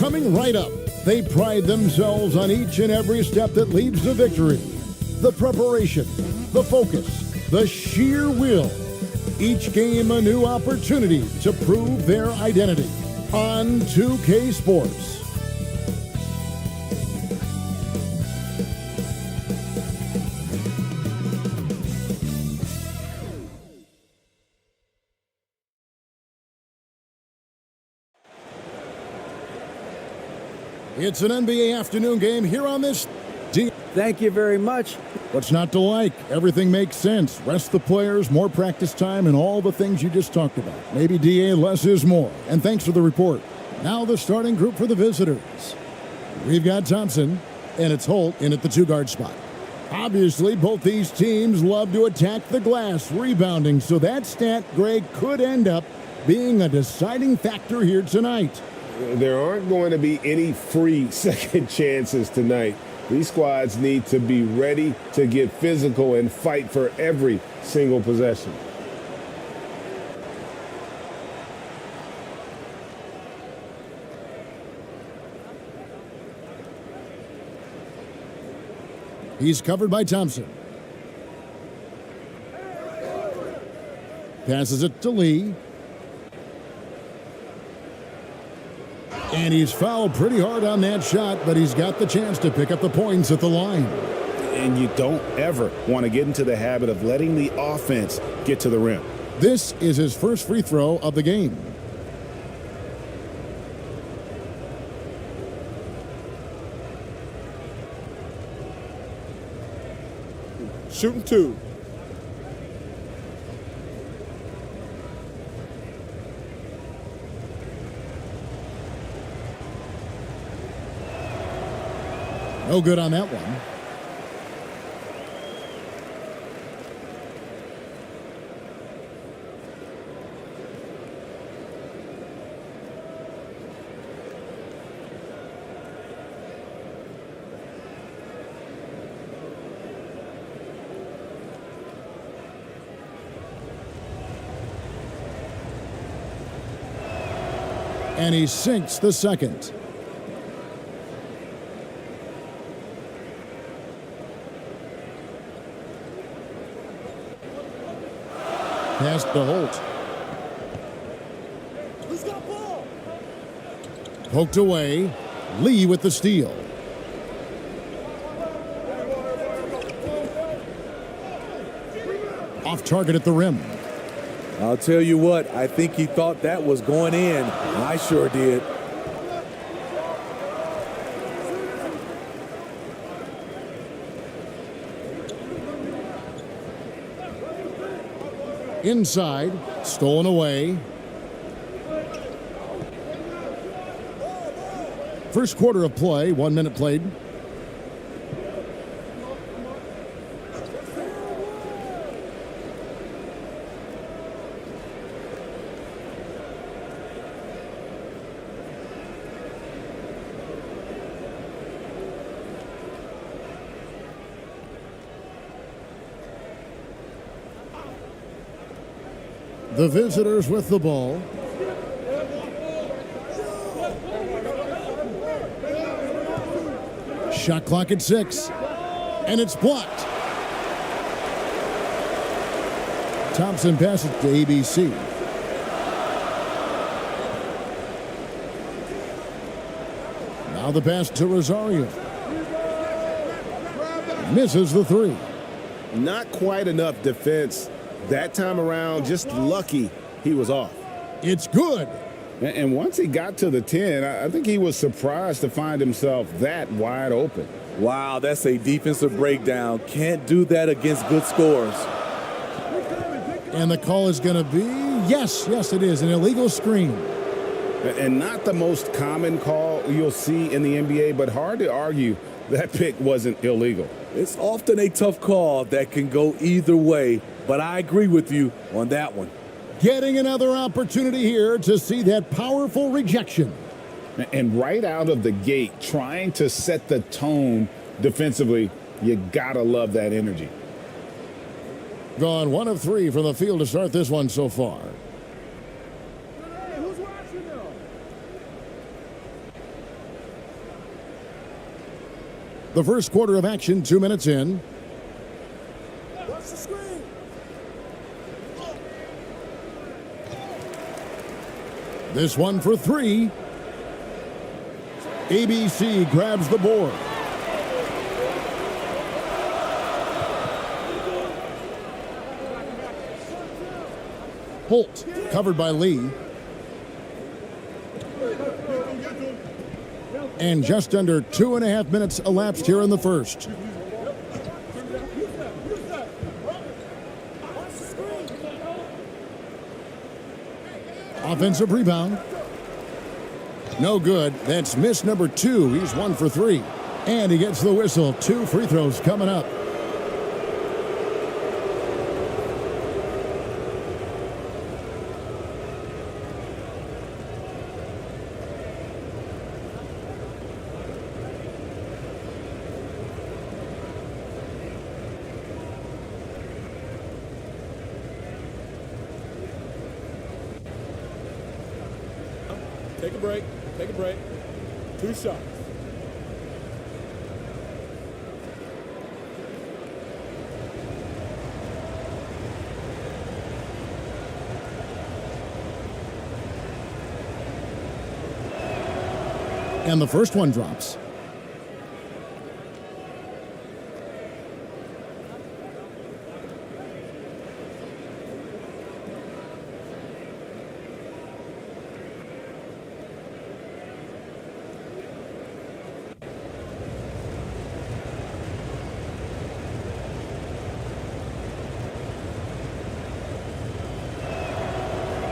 coming right up. They pride themselves on each and every step that leads to victory. The preparation, the focus, the sheer will. Each game a new opportunity to prove their identity on 2K Sports. It's an NBA afternoon game here on this. Thank you very much. What's not to like? Everything makes sense. Rest the players, more practice time, and all the things you just talked about. Maybe DA, less is more. And thanks for the report. Now the starting group for the visitors. We've got Thompson, and it's Holt in at the two-guard spot. Obviously, both these teams love to attack the glass, rebounding, so that stat, Greg, could end up being a deciding factor here tonight. There aren't going to be any free second chances tonight. These squads need to be ready to get physical and fight for every single possession. He's covered by Thompson. Passes it to Lee. And he's fouled pretty hard on that shot, but he's got the chance to pick up the points at the line. And you don't ever want to get into the habit of letting the offense get to the rim. This is his first free throw of the game. Shooting two. No good on that one. And he sinks the second. Pass to Holt. Who's got ball? Poked away. Lee with the steal. Off target at the rim. I'll tell you what, I think he thought that was going in. I sure did. Inside, stolen away. First quarter of play, 1 minute played. The visitors with the ball. Shot clock at 6. And it's blocked. Thompson passes to ABC. Now the pass to Rosario. Misses the three. Not quite enough defense that time around. Just lucky he was off. It's good. And once he got to the 10, I think he was surprised to find himself that wide open. Wow, that's a defensive breakdown. Can't do that against good scores. And the call is going to be, yes, it is, an illegal screen. And not the most common call you'll see in the NBA, but hard to argue that pick wasn't illegal. It's often a tough call that can go either way, but I agree with you on that one. Getting another opportunity here to see that powerful rejection. And right out of the gate, trying to set the tone defensively, you gotta love that energy. Gone 1 of 3 from the field to start this one so far. Hey, who's watching now? The first quarter of action, 2 minutes in. This one for three. ABC grabs the board. Holt, covered by Lee. And just under 2.5 minutes elapsed here in the first. Offensive rebound. No good. That's miss number 2. He's 1 for 3. And he gets the whistle. 2 free throws coming up. Take a break. Take a break. 2 shots. And the first one drops.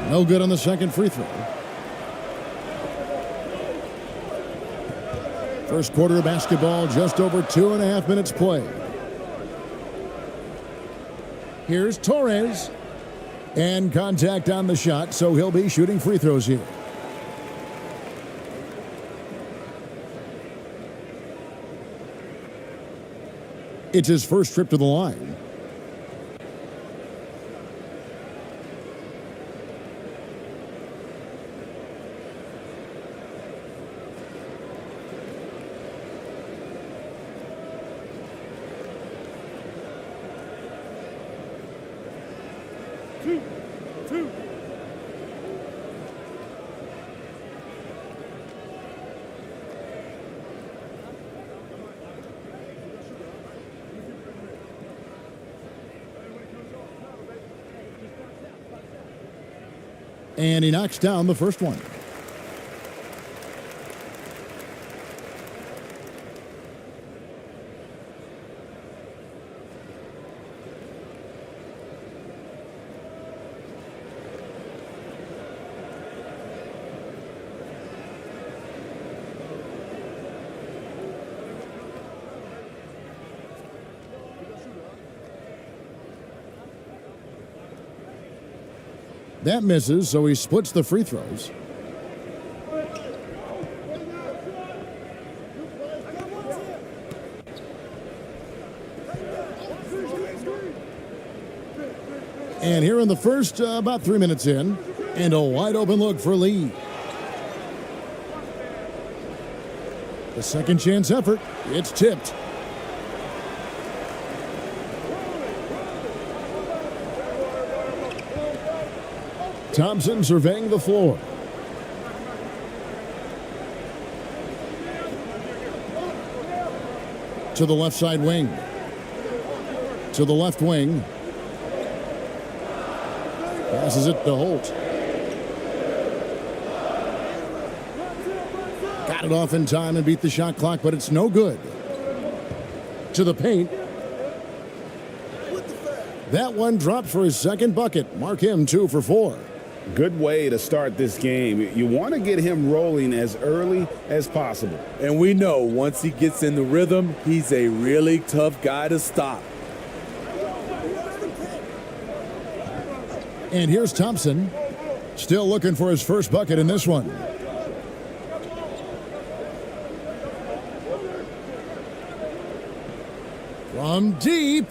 No good on the second free throw. First quarter of basketball, just over 2.5 minutes played. Here's Torres. And contact on the shot, so he'll be shooting free throws here. It's his first trip to the line. And he knocks down the first one. That misses, so he splits the free throws. And here in the first, about 3 minutes in, and a wide open look for Lee. The second chance effort, it's tipped. Thompson surveying the floor. To the left side wing. To the left wing. Passes it to Holt. Got it off in time and beat the shot clock, but it's no good. To the paint. That one drops for his second bucket. Mark him 2 for 4. Good way to start this game. You want to get him rolling as early as possible. And we know once he gets in the rhythm, he's a really tough guy to stop. And here's Thompson, still looking for his first bucket in this one. From deep.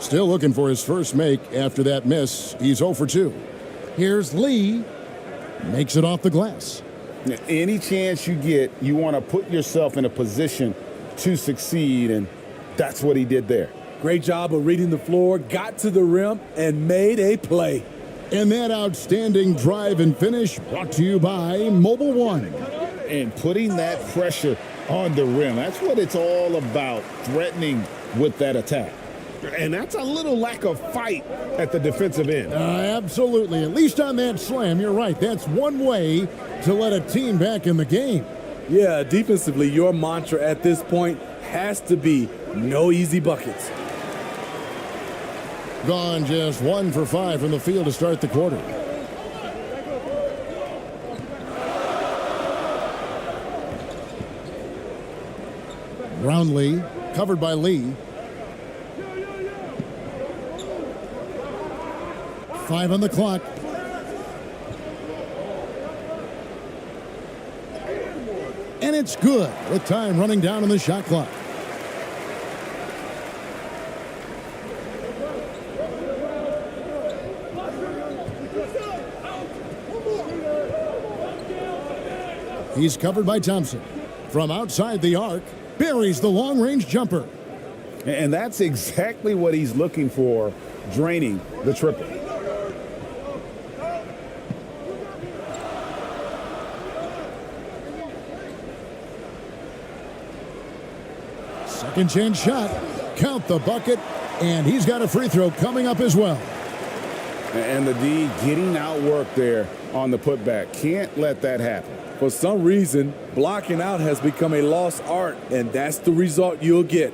Still looking for his first make after that miss. He's 0 for 2. Here's Lee. Makes it off the glass. Any chance you get, you want to put yourself in a position to succeed, and that's what he did there. Great job of reading the floor, got to the rim, and made a play. And that outstanding drive and finish brought to you by Mobile One. And putting that pressure on the rim, that's what it's all about, threatening with that attack. And that's a little lack of fight at the defensive end. Absolutely. At least on that slam, you're right. That's one way to let a team back in the game. Yeah, defensively, your mantra at this point has to be no easy buckets. Gone just 1 for 5 from the field to start the quarter. Brownlee, covered by Lee. 5 on the clock. And it's good with time running down on the shot clock. He's covered by Thompson. From outside the arc, buries the long-range jumper. And that's exactly what he's looking for, draining the triple. Second chance shot. Count the bucket. And he's got a free throw coming up as well. And the D getting outworked there on the putback. Can't let that happen. For some reason, blocking out has become a lost art, and that's the result you'll get.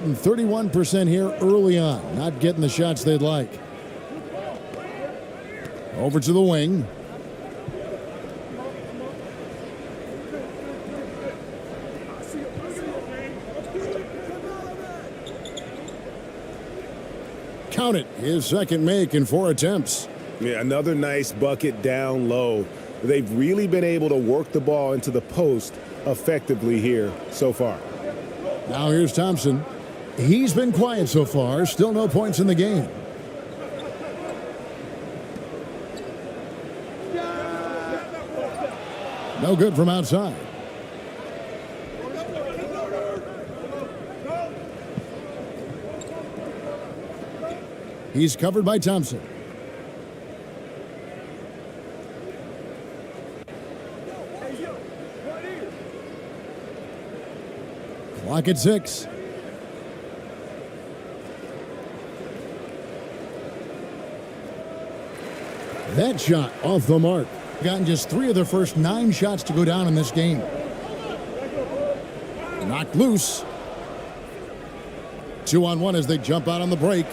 And 31% here early on, not getting the shots they'd like. Over to the wing. Count it, his second make in 4 attempts. Yeah, another nice bucket down low. They've really been able to work the ball into the post effectively here so far. Now here's Thompson. He's been quiet so far. Still no points in the game. No good from outside. He's covered by Thompson. Clock at 6. That shot off the mark. Gotten just 3 of their first 9 shots to go down in this game. Knocked loose. 2-on-1 as they jump out on the break.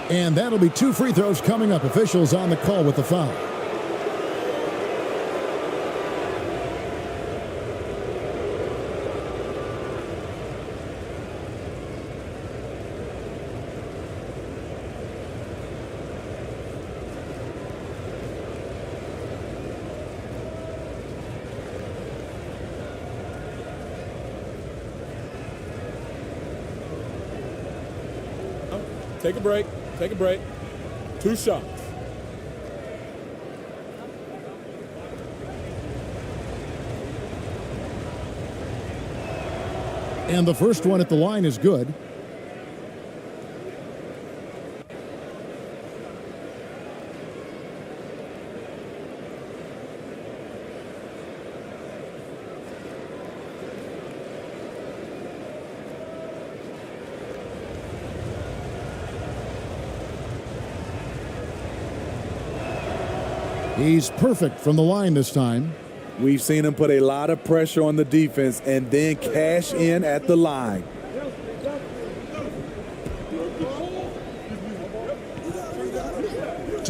And that'll be 2 free throws coming up. Officials on the call with the foul. Take a break. Take a break. 2 shots. And the first one at the line is good. He's perfect from the line this time. We've seen him put a lot of pressure on the defense and then cash in at the line.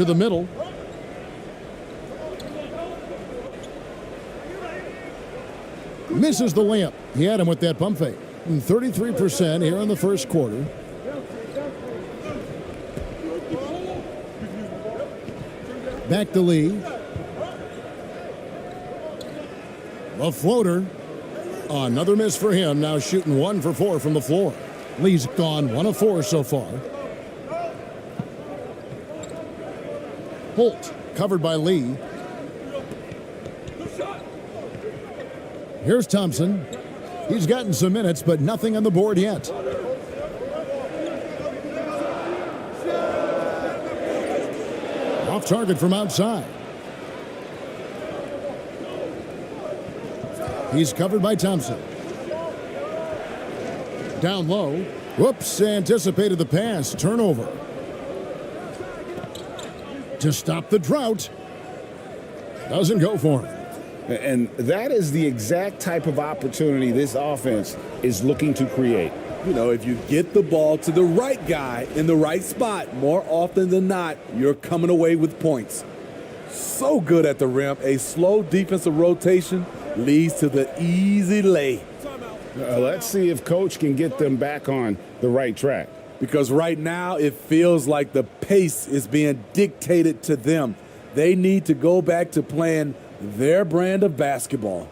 to the middle. Misses the layup. He had him with that pump fake. 33% here in the first quarter. Back to Lee. The floater. Another miss for him. Now shooting 1 for 4 from the floor. Lee's gone 1 of 4 so far. Holt covered by Lee. Here's Thompson. He's gotten some minutes, but nothing on the board yet. Off target from outside. He's covered by Thompson. Down low. Whoops, anticipated the pass. Turnover. To stop the drought. Doesn't go for him. And that is the exact type of opportunity this offense is looking to create. You know, if you get the ball to the right guy in the right spot, more often than not, you're coming away with points. So good at the rim. A slow defensive rotation leads to the easy lay. Let's see if Coach can get them back on the right track. Because right now it feels like the pace is being dictated to them. They need to go back to playing their brand of basketball.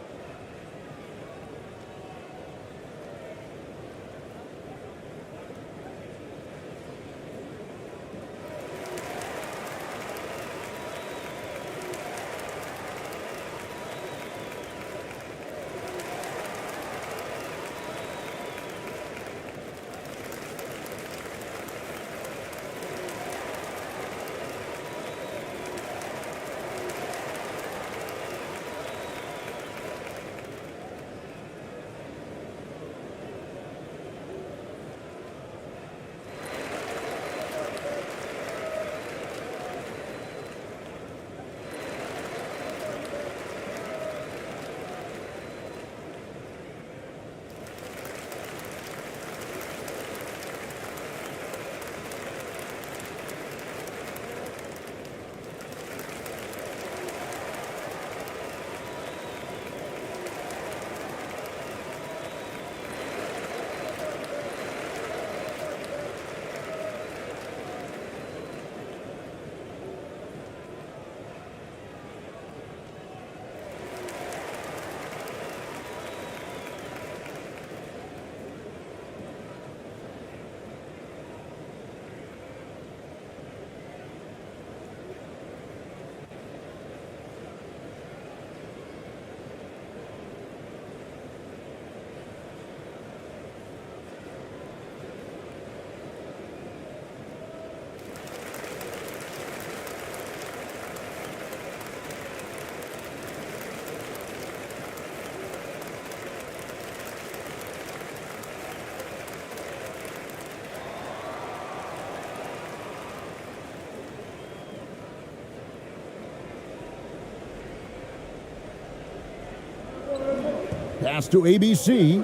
Pass to ABC.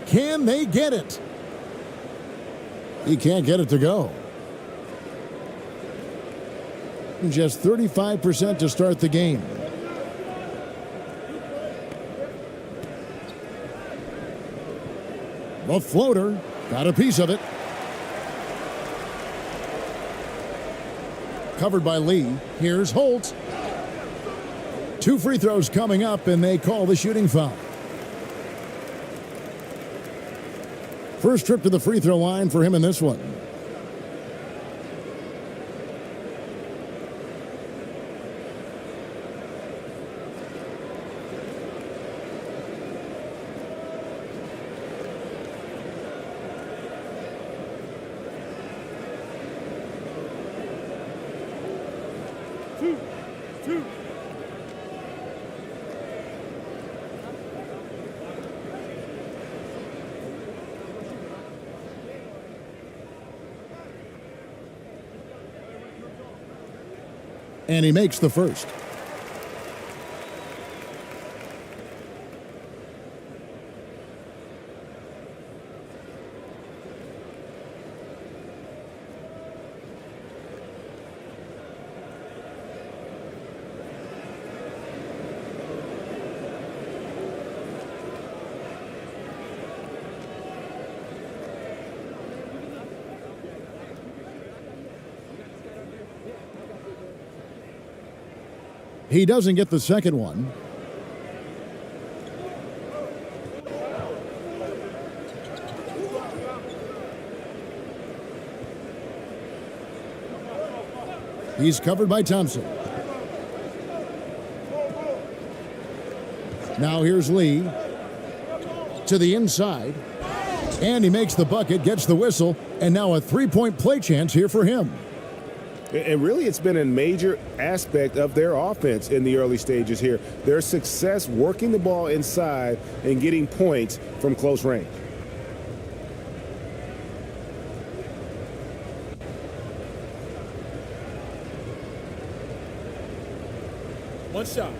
Can they get it? He can't get it to go. Just 35% to start the game. The floater got a piece of it. Covered by Lee. Here's Holt. 2 free throws coming up, and they call the shooting foul. First trip to the free throw line for him in this one. Two. And he makes the first. He doesn't get the second one. He's covered by Thompson. Now here's Lee to the inside. And he makes the bucket, gets the whistle, and now a three-point play chance here for him. And really, it's been a major aspect of their offense in the early stages here. Their success working the ball inside and getting points from close range. One shot.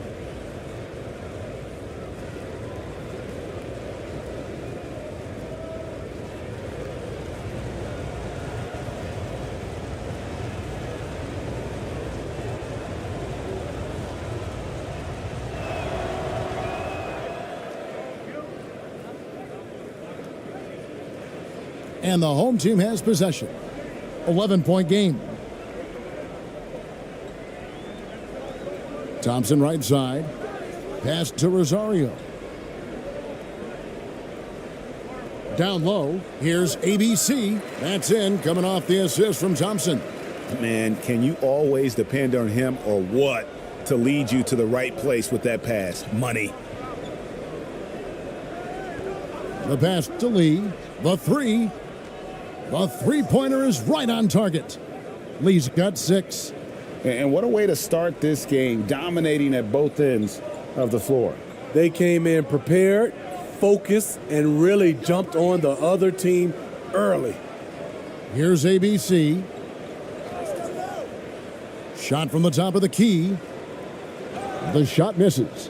And the home team has possession. 11-point game. Thompson right side. Pass to Rosario. Down low. Here's ABC. That's in, coming off the assist from Thompson. Man, can you always depend on him or what to lead you to the right place with that pass? Money. The pass to Lee. The three. The three-pointer is right on target. Lee's got 6. And what a way to start this game, dominating at both ends of the floor. They came in prepared, focused, and really jumped on the other team early. Here's ABC. Shot from the top of the key. The shot misses.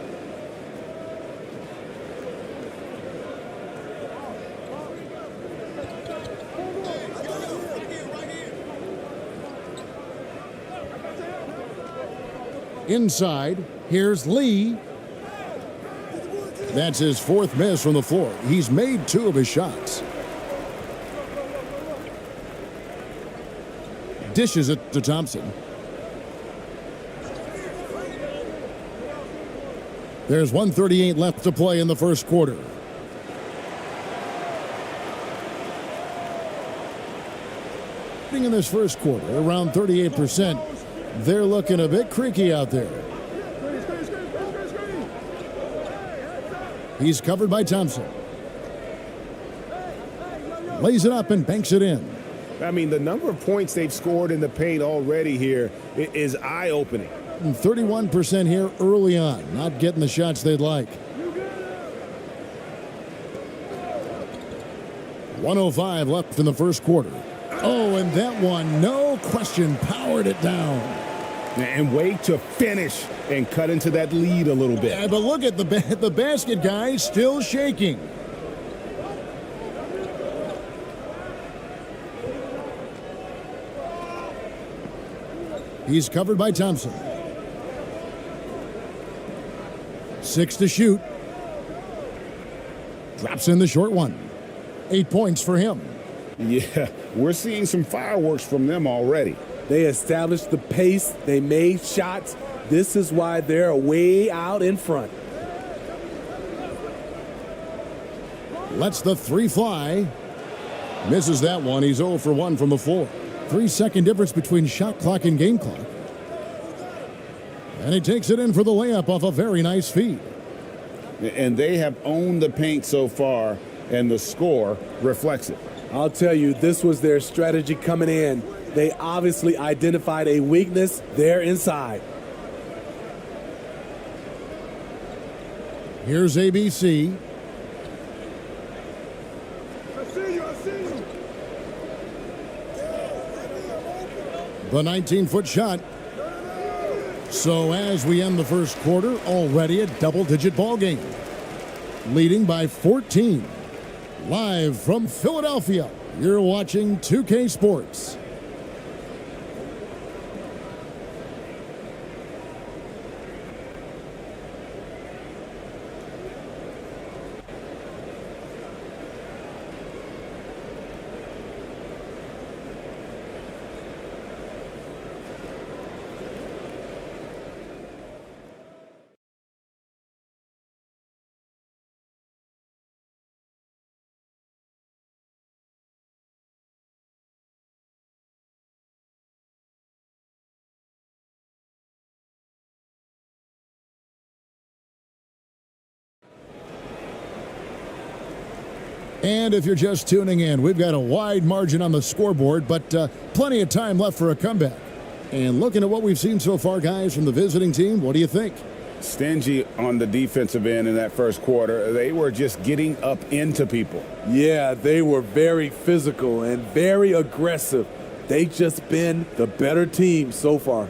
Inside, here's Lee. That's his 4th miss from the floor. He's made 2 of his shots. Dishes it to Thompson. There's 1:38 left to play in the first quarter. In this first quarter, around 38%. They're looking a bit creaky out there. He's covered by Thompson. Lays it up and banks it in. I mean, the number of points they've scored in the paint already here is eye-opening. 31% here early on. Not getting the shots they'd like. 1:05 left in the first quarter. Oh, and that one, no question, powered it down. And way to finish and cut into that lead a little bit. Yeah, but look at the basket guy still shaking. He's covered by Thompson. 6 to shoot. Drops in the short one. 8 points for him. Yeah, we're seeing some fireworks from them already. They established the pace. They made shots. This is why they're way out in front. Lets the 3 fly. Misses that one. He's 0 for 1 from the floor. 3-second difference between shot clock and game clock. And he takes it in for the layup off a very nice feed. And they have owned the paint so far, and the score reflects it. I'll tell you, this was their strategy coming in. They obviously identified a weakness there inside. Here's ABC. The 19-foot shot. So as we end the first quarter, already a double-digit ball game. Leading by 14. Live from Philadelphia, you're watching 2K Sports. And if you're just tuning in, we've got a wide margin on the scoreboard, but plenty of time left for a comeback. And looking at what we've seen so far, guys, from the visiting team, what do you think? Stingy on the defensive end in that first quarter. They were just getting up into people. Yeah, they were very physical and very aggressive. They've just been the better team so far.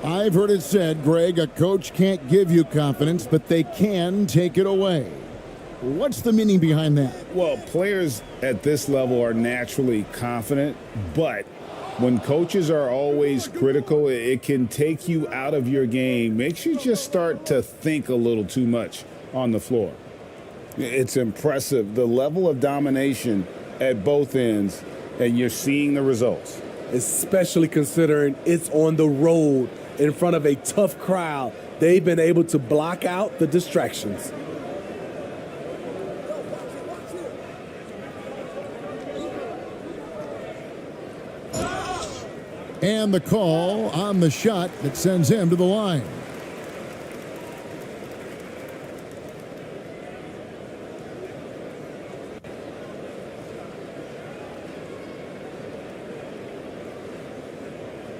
I've heard it said, Greg, a coach can't give you confidence, but they can take it away. What's the meaning behind that? Well, players at this level are naturally confident, but when coaches are always critical, it can take you out of your game. Makes you just start to think a little too much on the floor. It's impressive, the level of domination at both ends, and you're seeing the results. Especially considering it's on the road in front of a tough crowd. They've been able to block out the distractions. And the call on the shot that sends him to the line.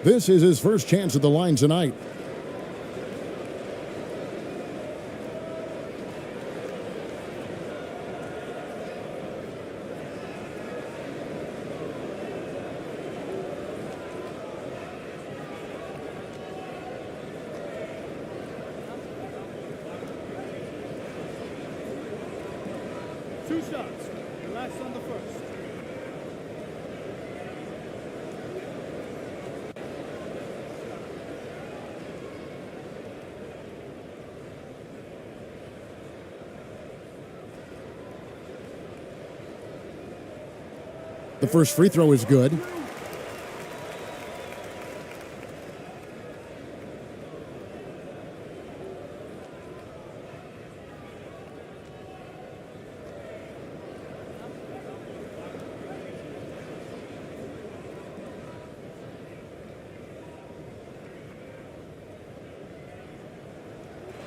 This is his first chance at the line tonight. Two shots. The last on the first. The first free throw is good.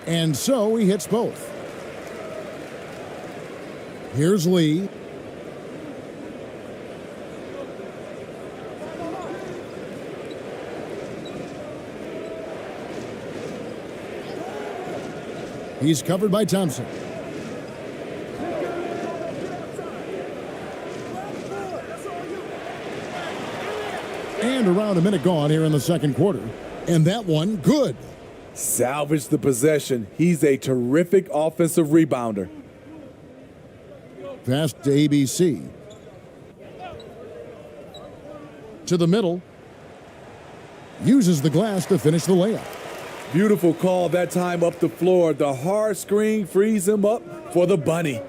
And so he hits both. Here's Lee. He's covered by Thompson. And around a minute gone here in the second quarter. And that one, good. Salvage the possession. He's a terrific offensive rebounder. Pass to ABC. To the middle. Uses the glass to finish the layup. Beautiful call that time up the floor. The hard screen frees him up for the bunny.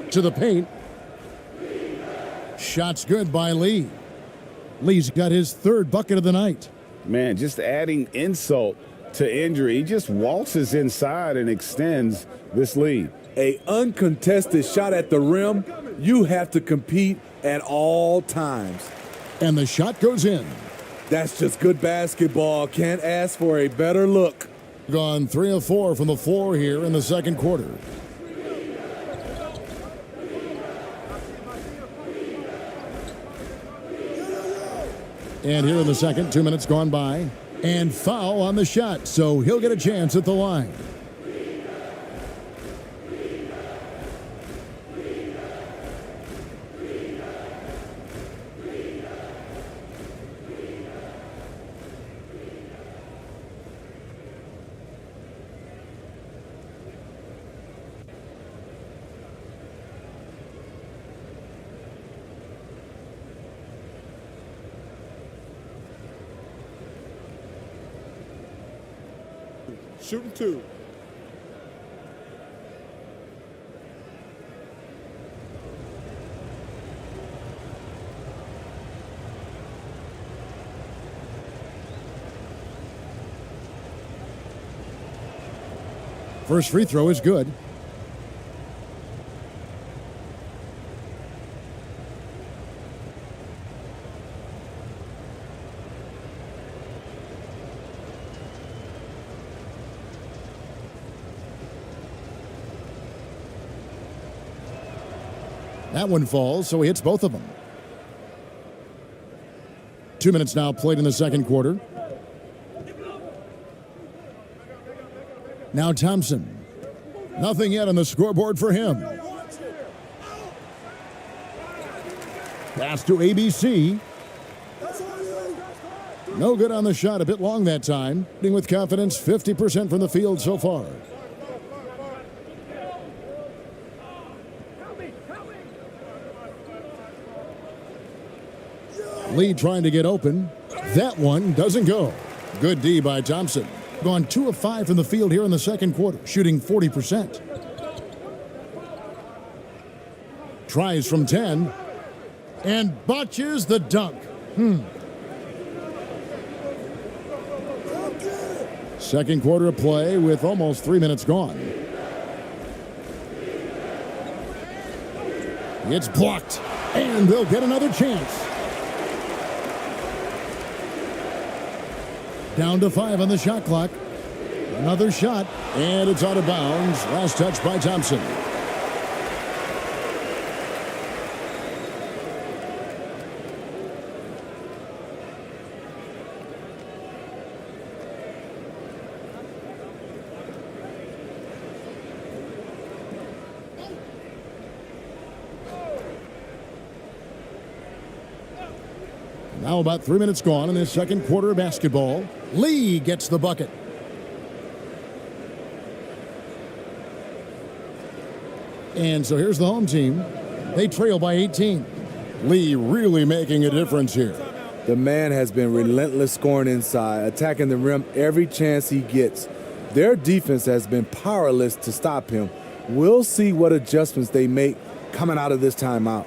To the paint. Shot's good by Lee. Lee's got his third bucket of the night. Man, just adding insult to injury. He just waltzes inside and extends this lead. An uncontested shot at the rim. You have to compete at all times. And the shot goes in. That's just good basketball. Can't ask for a better look. Gone 3 of 4 from the floor here in the second quarter. And here in the second, 2 minutes gone by. And foul on the shot, so he'll get a chance at the line. Shooting two. First free throw is good. That one falls, so he hits both of them. 2 minutes now played in the second quarter. Now Thompson. Nothing yet on the scoreboard for him. Pass to ABC. No good on the shot, a bit long that time. Hitting with confidence, 50% from the field so far. Lee trying to get open. That one doesn't go. Good D by Thompson. Gone 2 of 5 from the field here in the second quarter, shooting 40%. Tries from 10 and botches the dunk. Second quarter of play with almost 3 minutes gone. It's blocked, and they'll get another chance. Down to 5 on the shot clock. Another shot, and it's out of bounds. Last touch by Thompson. Now about 3 minutes gone in this second quarter of basketball. Lee gets the bucket. And so here's the home team. They trail by 18. Lee really making a difference here. The man has been relentless scoring inside, attacking the rim every chance he gets. Their defense has been powerless to stop him. We'll see what adjustments they make coming out of this timeout.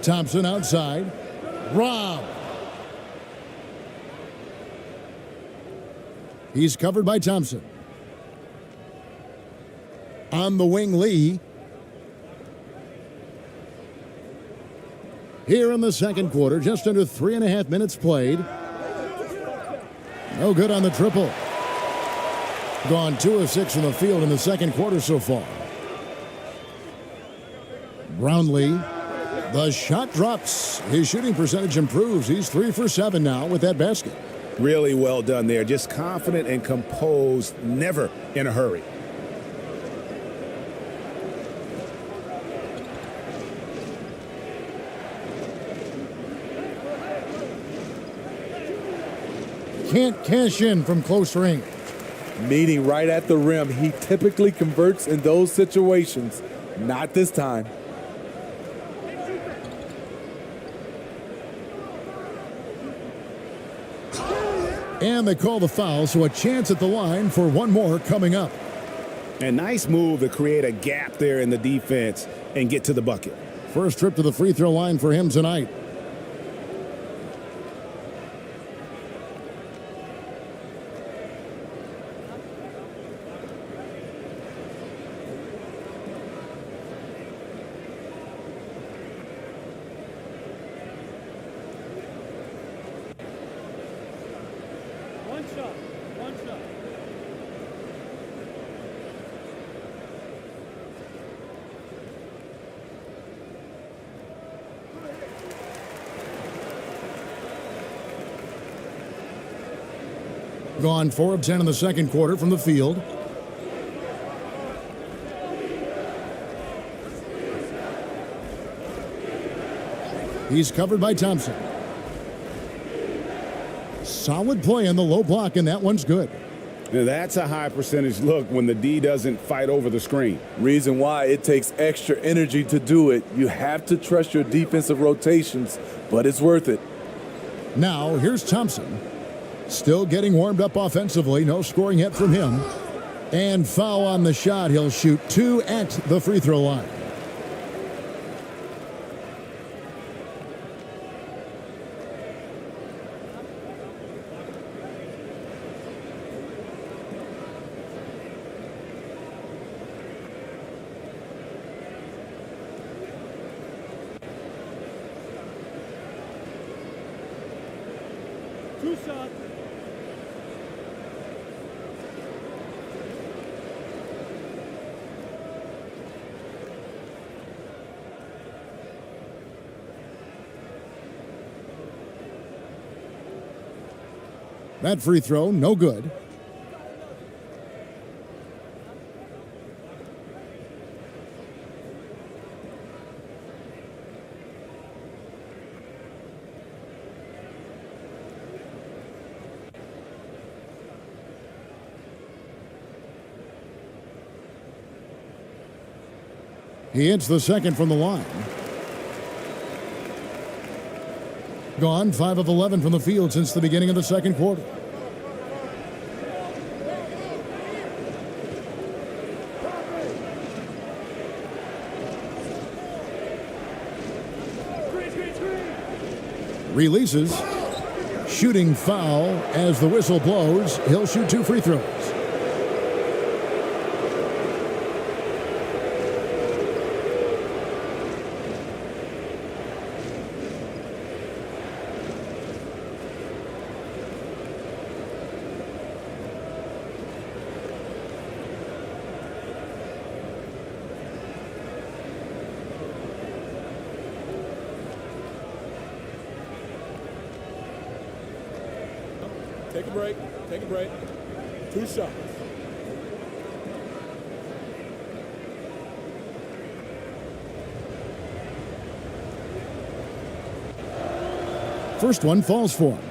Thompson outside. Rob. He's covered by Thompson. On the wing, Lee. Here in the second quarter, just under 3.5 minutes played. No good on the triple. Gone 2 of 6 from the field in the second quarter so far. Brownlee. The shot drops. His shooting percentage improves. He's 3 for 7 now with that basket. Really well done there. Just confident and composed, never in a hurry. Can't cash in from close range. Meeting right at the rim, he typically converts in those situations. Not this time. And they call the foul, so a chance at the line for one more coming up. A nice move to create a gap there in the defense and get to the bucket. First trip to the free throw line for him tonight. shot. One shot. Gone 4 of 10 in the second quarter from the field. He's covered by Thompson. Solid play in the low block, and that one's good. Now, that's a high percentage look when the D doesn't fight over the screen. Reason why it takes extra energy to do it. You have to trust your defensive rotations, but it's worth it. Now, here's Thompson. Still getting warmed up offensively. No scoring yet from him. And foul on the shot. He'll shoot 2 at the free throw line. Two shots. That free throw, no good. He hits the second from the line. Gone 5 of 11 from the field since the beginning of the second quarter. Releases. Shooting foul as the whistle blows. He'll shoot 2 free throws. Take a break. Take a break. 2 shots. First one falls for him.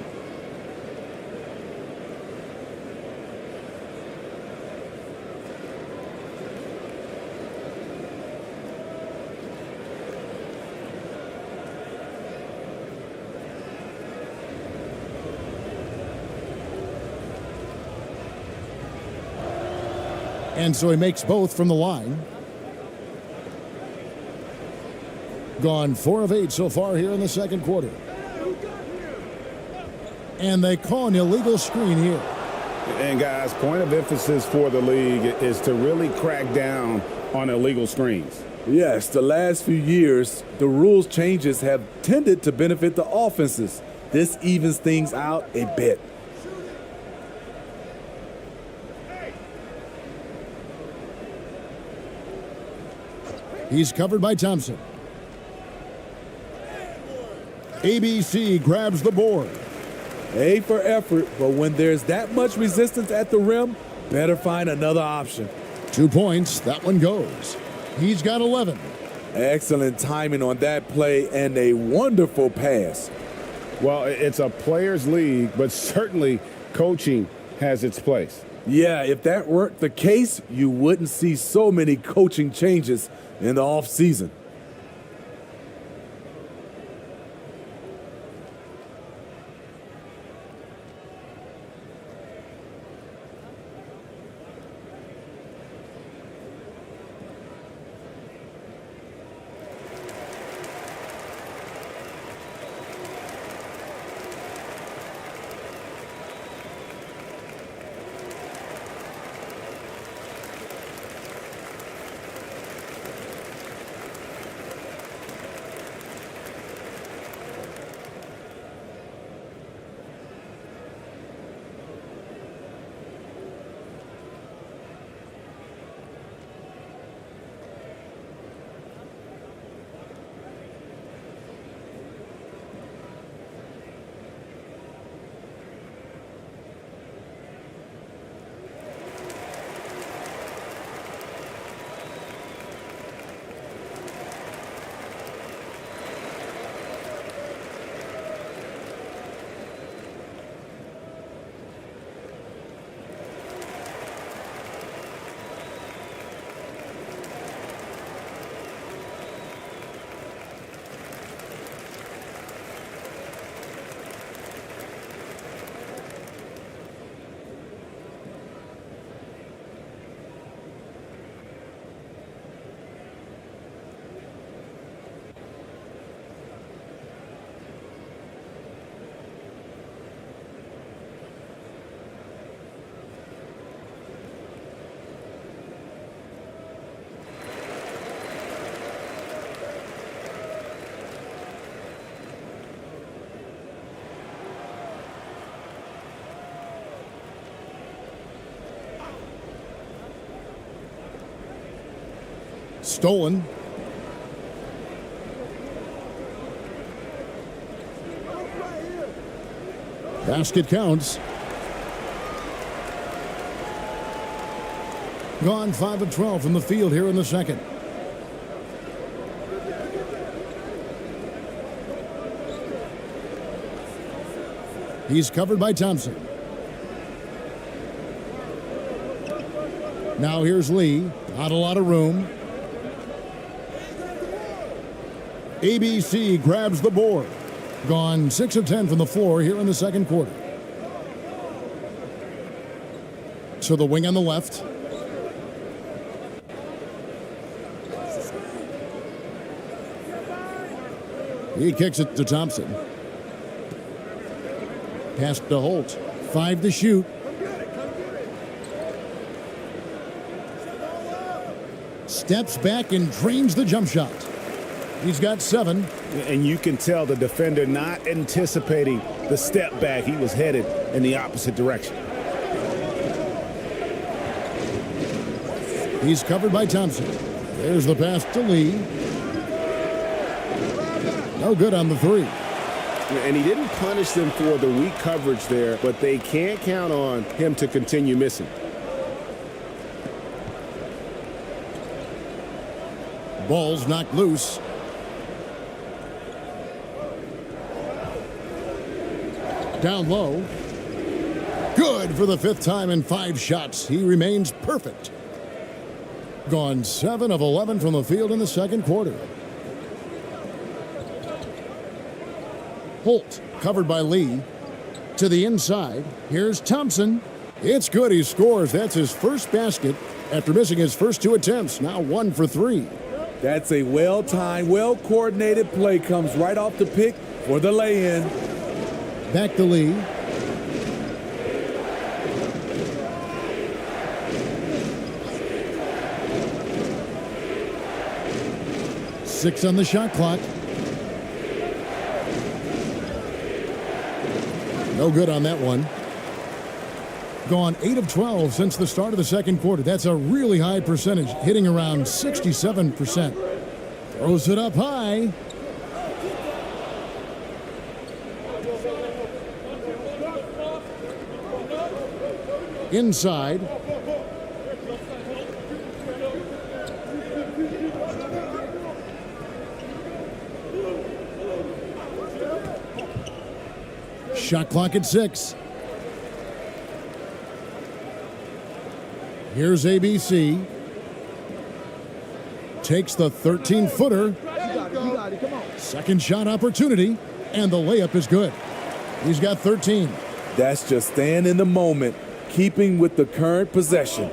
And so he makes both from the line. Gone 4 of 8 so far here in the second quarter. And they call an illegal screen here. And guys, point of emphasis for the league is to really crack down on illegal screens. Yes, the last few years, the rules changes have tended to benefit the offenses. This evens things out a bit. He's covered by Thompson. ABC grabs the board. A for effort, but when there's that much resistance at the rim, better find another option. 2 points, that one goes. He's got 11. Excellent timing on that play and a wonderful pass. Well, it's a players' league, but certainly coaching has its place. Yeah, if that weren't the case, you wouldn't see so many coaching changes in the offseason. Stolen. Basket counts. Gone 5 of 12 from the field here in the second. He's covered by Thompson. Now here's Lee. Not a lot of room. ABC grabs the board. Gone 6 of 10 from the floor here in the second quarter. So the wing on the left. He kicks it to Thompson. Pass to Holt. 5 to shoot. Steps back and drains the jump shot. He's got 7. And you can tell the defender not anticipating the step back. He was headed in the opposite direction. He's covered by Thompson. There's the pass to Lee. No good on the 3. And he didn't punish them for the weak coverage there, but they can't count on him to continue missing. Ball's knocked loose. Down low. Good for the 5th time in 5 shots. He remains perfect. Gone 7 of 11 from the field in the second quarter. Holt covered by Lee. To the inside. Here's Thompson. It's good. He scores. That's his first basket after missing his first 2 attempts. Now 1 for 3. That's a well-timed, well-coordinated play. Comes right off the pick for the lay-in. Back to Lee. Six on the shot clock. No good on that one. Gone 8 of 12 since the start of the second quarter. That's a really high percentage, hitting around 67%. Throws it up high. Inside. Shot clock at 6. Here's ABC. Takes the 13-footer. Second shot opportunity, and the layup is good. He's got 13. That's just staying in the moment, keeping with the current possession.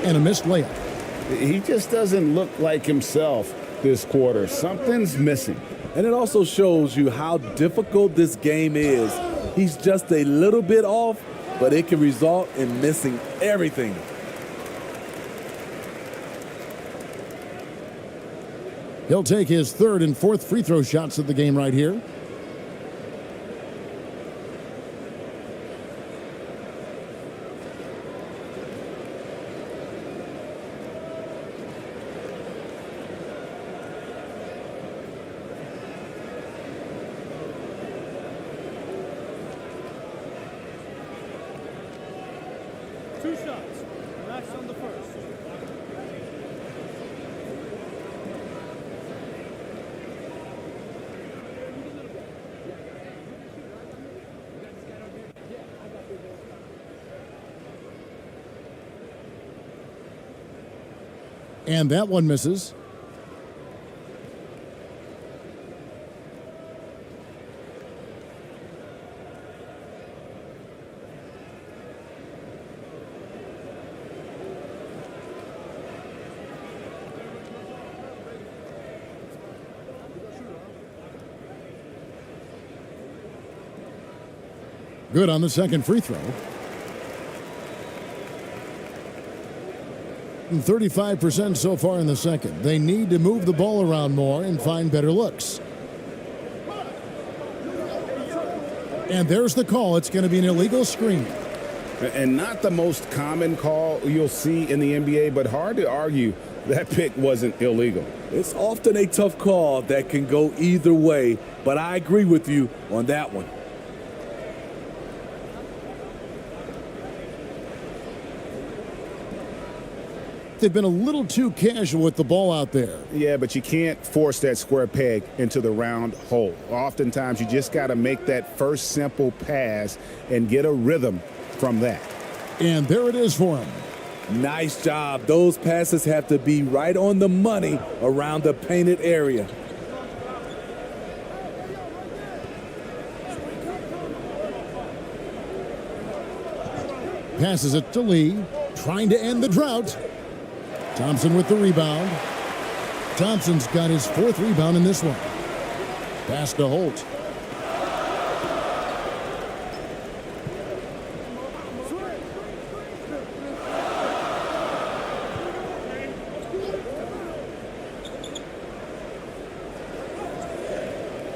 And a missed layup. He just doesn't look like himself this quarter. Something's missing. And it also shows you how difficult this game is. He's just a little bit off, but it can result in missing everything. He'll take his 3rd and 4th free throw shots of the game right here. Two shots. Relax on the first. And that one misses. Good on the second free throw. 35% so far in the second. They need to move the ball around more and find better looks. And there's the call. It's going to be an illegal screen. And not the most common call you'll see in the NBA, but hard to argue that pick wasn't illegal. It's often a tough call that can go either way, but I agree with you on that one. They've been a little too casual with the ball out there. Yeah, but you can't force that square peg into the round hole. Oftentimes, you just got to make that first simple pass and get a rhythm from that. And there it is for him. Nice job. Those passes have to be right on the money around the painted area. Passes it to Lee, trying to end the drought. Thompson with the rebound. Thompson's got his 4th rebound in this one. Pass to Holt.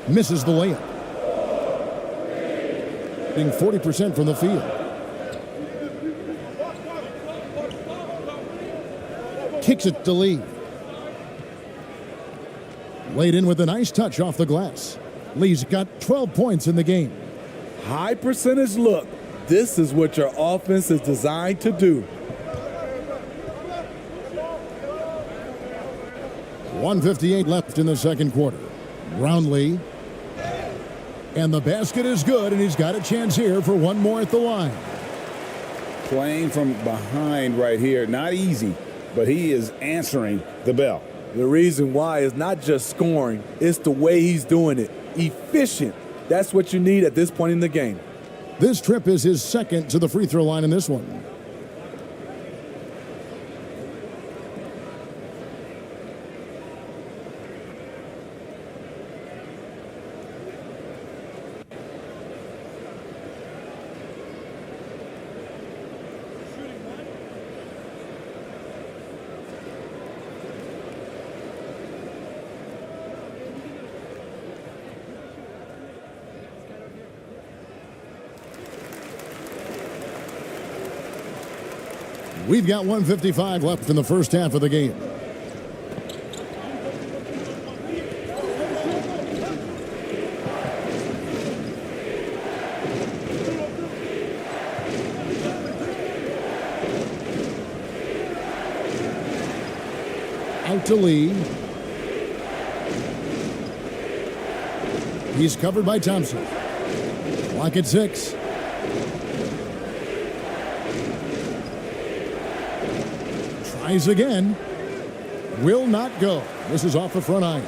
Misses the layup. Being 40% from the field. Kicks it to Lee. Laid in with a nice touch off the glass. Lee's got 12 points in the game. High percentage look. This is what your offense is designed to do. 1:58 left in the second quarter. Brownlee. And the basket is good, and he's got a chance here for one more at the line. Playing from behind right here, not easy, but he is answering the bell. The reason why is not just scoring, it's the way he's doing it. Efficient. That's what you need at this point in the game. This trip is his 2nd to the free throw line in this one. We've got 1:55 left in the first half of the game. Out to Lee. He's covered by Thompson. Clock at 6. Tries again. Will not go. This is off the front eye.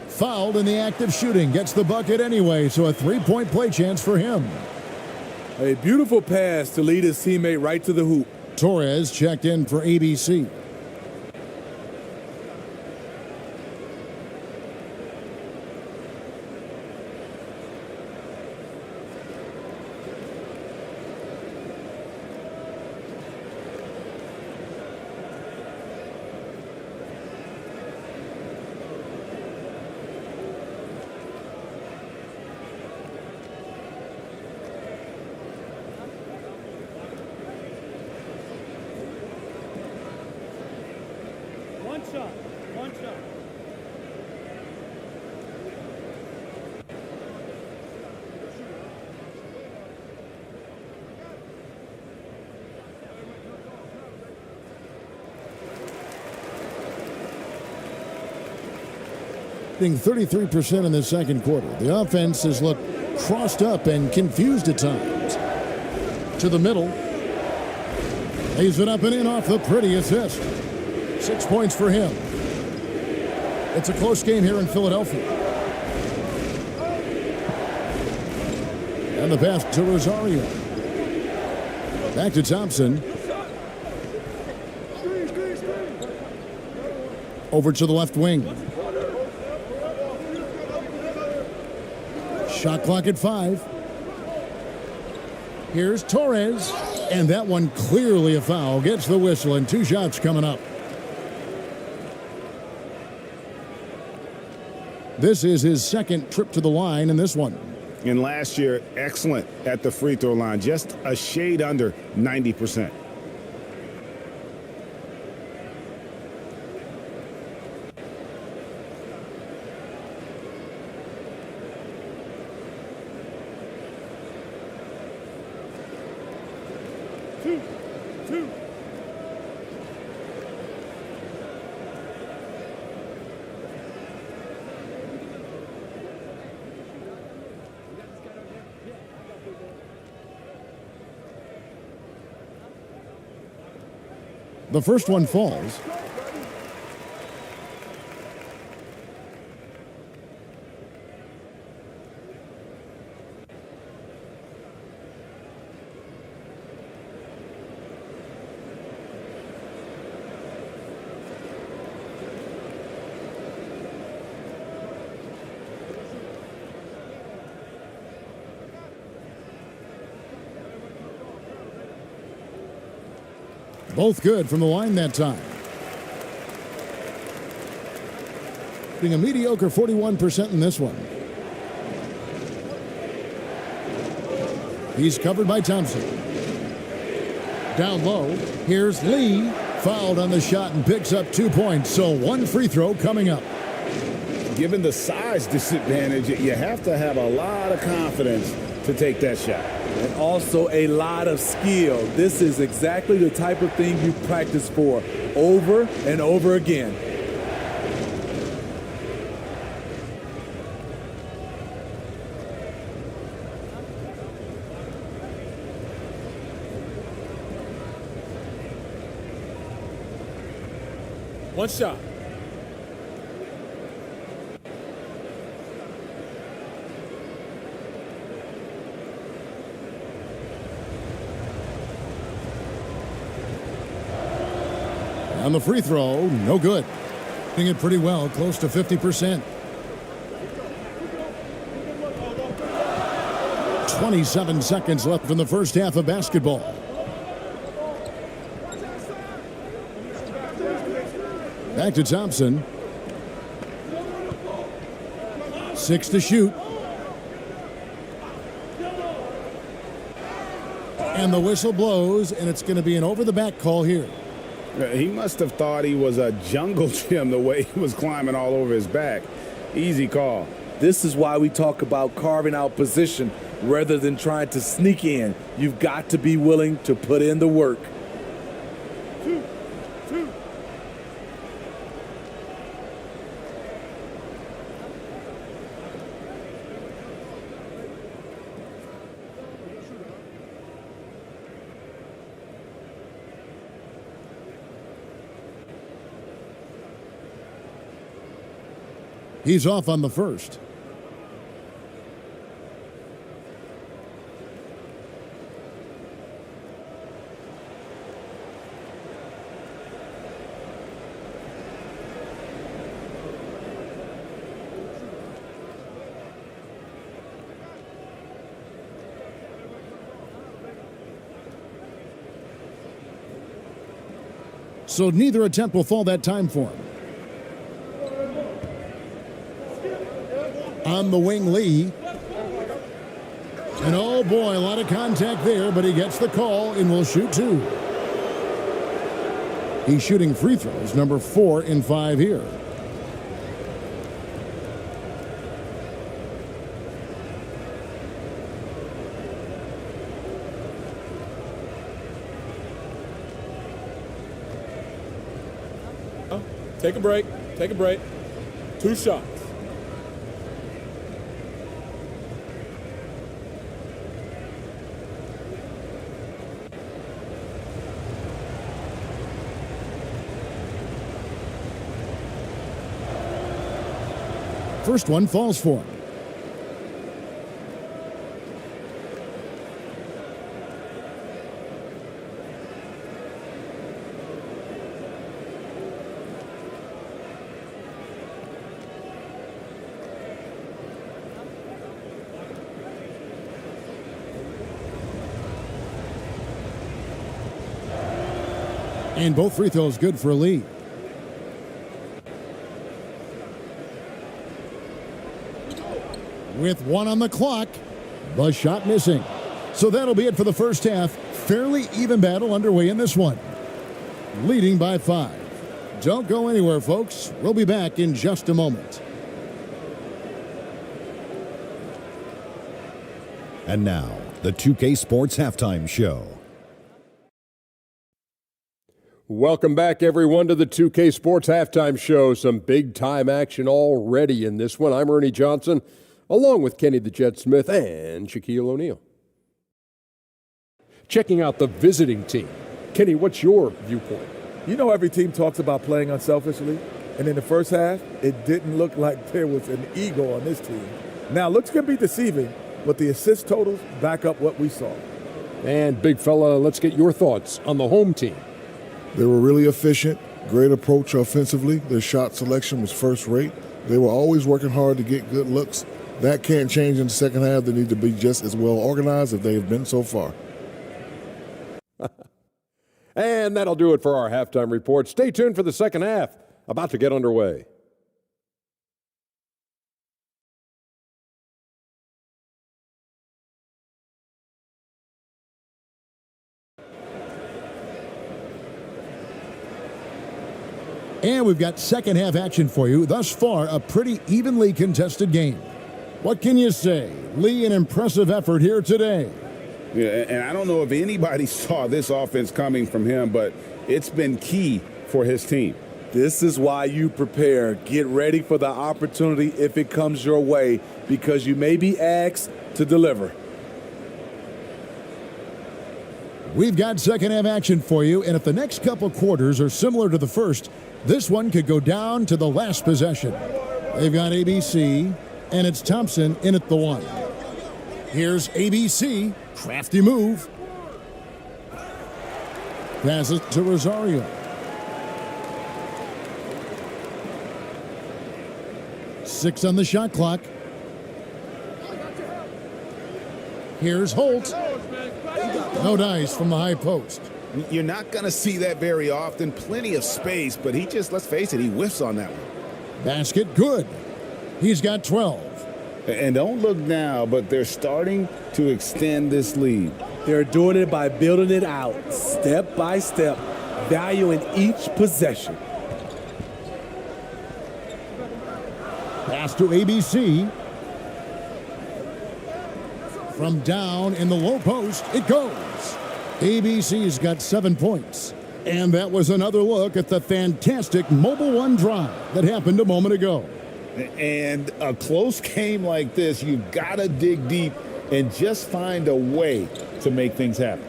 Fouled in the act of shooting. Gets the bucket anyway, so a 3-point play chance for him. A beautiful pass to lead his teammate right to the hoop. Torres checked in for ABC. One shot. Being 33% in the second quarter. The offense has looked crossed up and confused at times. To the middle. Lays it up and in off the pretty assist. 6 points for him. It's a close game here in Philadelphia. And the pass to Rosario. Back to Thompson. Over to the left wing. Shot clock at 5. Here's Torres. And that one clearly a foul. Gets the whistle and 2 shots coming up. This is his second trip to the line in this one. And last year, excellent at the free throw line, just a shade under 90%. Two. The first one falls. Both good from the line that time. Being a mediocre 41% in this one. He's covered by Thompson. Down low, here's Lee. Fouled on the shot and picks up 2 points. So one free throw coming up. Given the size disadvantage, you have to have a lot of confidence to take that shot. And also a lot of skill. This is exactly the type of thing you practice for over and over again. One shot. On the free throw, no good. Hitting it pretty well, close to 50%. 27 seconds left in the first half of basketball. Back to Thompson. 6 to shoot. And the whistle blows, and it's going to be an over-the-back call here. He must have thought he was a jungle gym the way he was climbing all over his back. Easy call. This is why we talk about carving out position rather than trying to sneak in. You've got to be willing to put in the work. Two. He's off on the first. So neither attempt will fall that time for him. On the wing, Lee. And oh boy, a lot of contact there, but he gets the call and will shoot 2. He's shooting free throws, number 4 in 5 here. Take a break. 2 shots. First one falls for him. And both free throws good for Lee. with 1 on the clock. The shot missing. So that'll be it for the first half. Fairly even battle underway in this one. Leading by 5. Don't go anywhere, folks. We'll be back in just a moment. And now, the 2K Sports Halftime Show. Welcome back, everyone, to the 2K Sports Halftime Show. Some big-time action already in this one. I'm Ernie Johnson, along with Kenny the Jet Smith and Shaquille O'Neal. Checking out the visiting team. Kenny, what's your viewpoint? You know, every team talks about playing unselfishly, and in the first half, it didn't look like there was an ego on this team. Now, looks can be deceiving, but the assist totals back up what we saw. And, big fella, let's get your thoughts on the home team. They were really efficient, great approach offensively. Their shot selection was first rate. They were always working hard to get good looks. That can't change in the second half. They need to be just as well organized as they have been so far. And that'll do it for our halftime report. Stay tuned for the second half, about to get underway. And we've got second half action for you. Thus far, a pretty evenly contested game. What can you say? Lee, an impressive effort here today. Yeah, and I don't know if anybody saw this offense coming from him, but it's been key for his team. This is why you prepare. Get ready for the opportunity if it comes your way, because you may be asked to deliver. We've got second half action for you, and if the next couple quarters are similar to the first, this one could go down to the last possession. They've got ABC, and it's Thompson in at the 1. Here's ABC. Crafty move. Passes to Rosario. Six on the shot clock. Here's Holt. No dice from the high post. You're not going to see that very often. Plenty of space, but he just, let's face it, he whiffs on that one. Basket good. He's got 12. And don't look now, but they're starting to extend this lead. They're doing it by building it out, step by step, valuing each possession. Pass to ABC. From down in the low post, it goes. ABC's got 7 points. And that was another look at the fantastic Mobile One drive that happened a moment ago. And a close game like this, you've got to dig deep and just find a way to make things happen.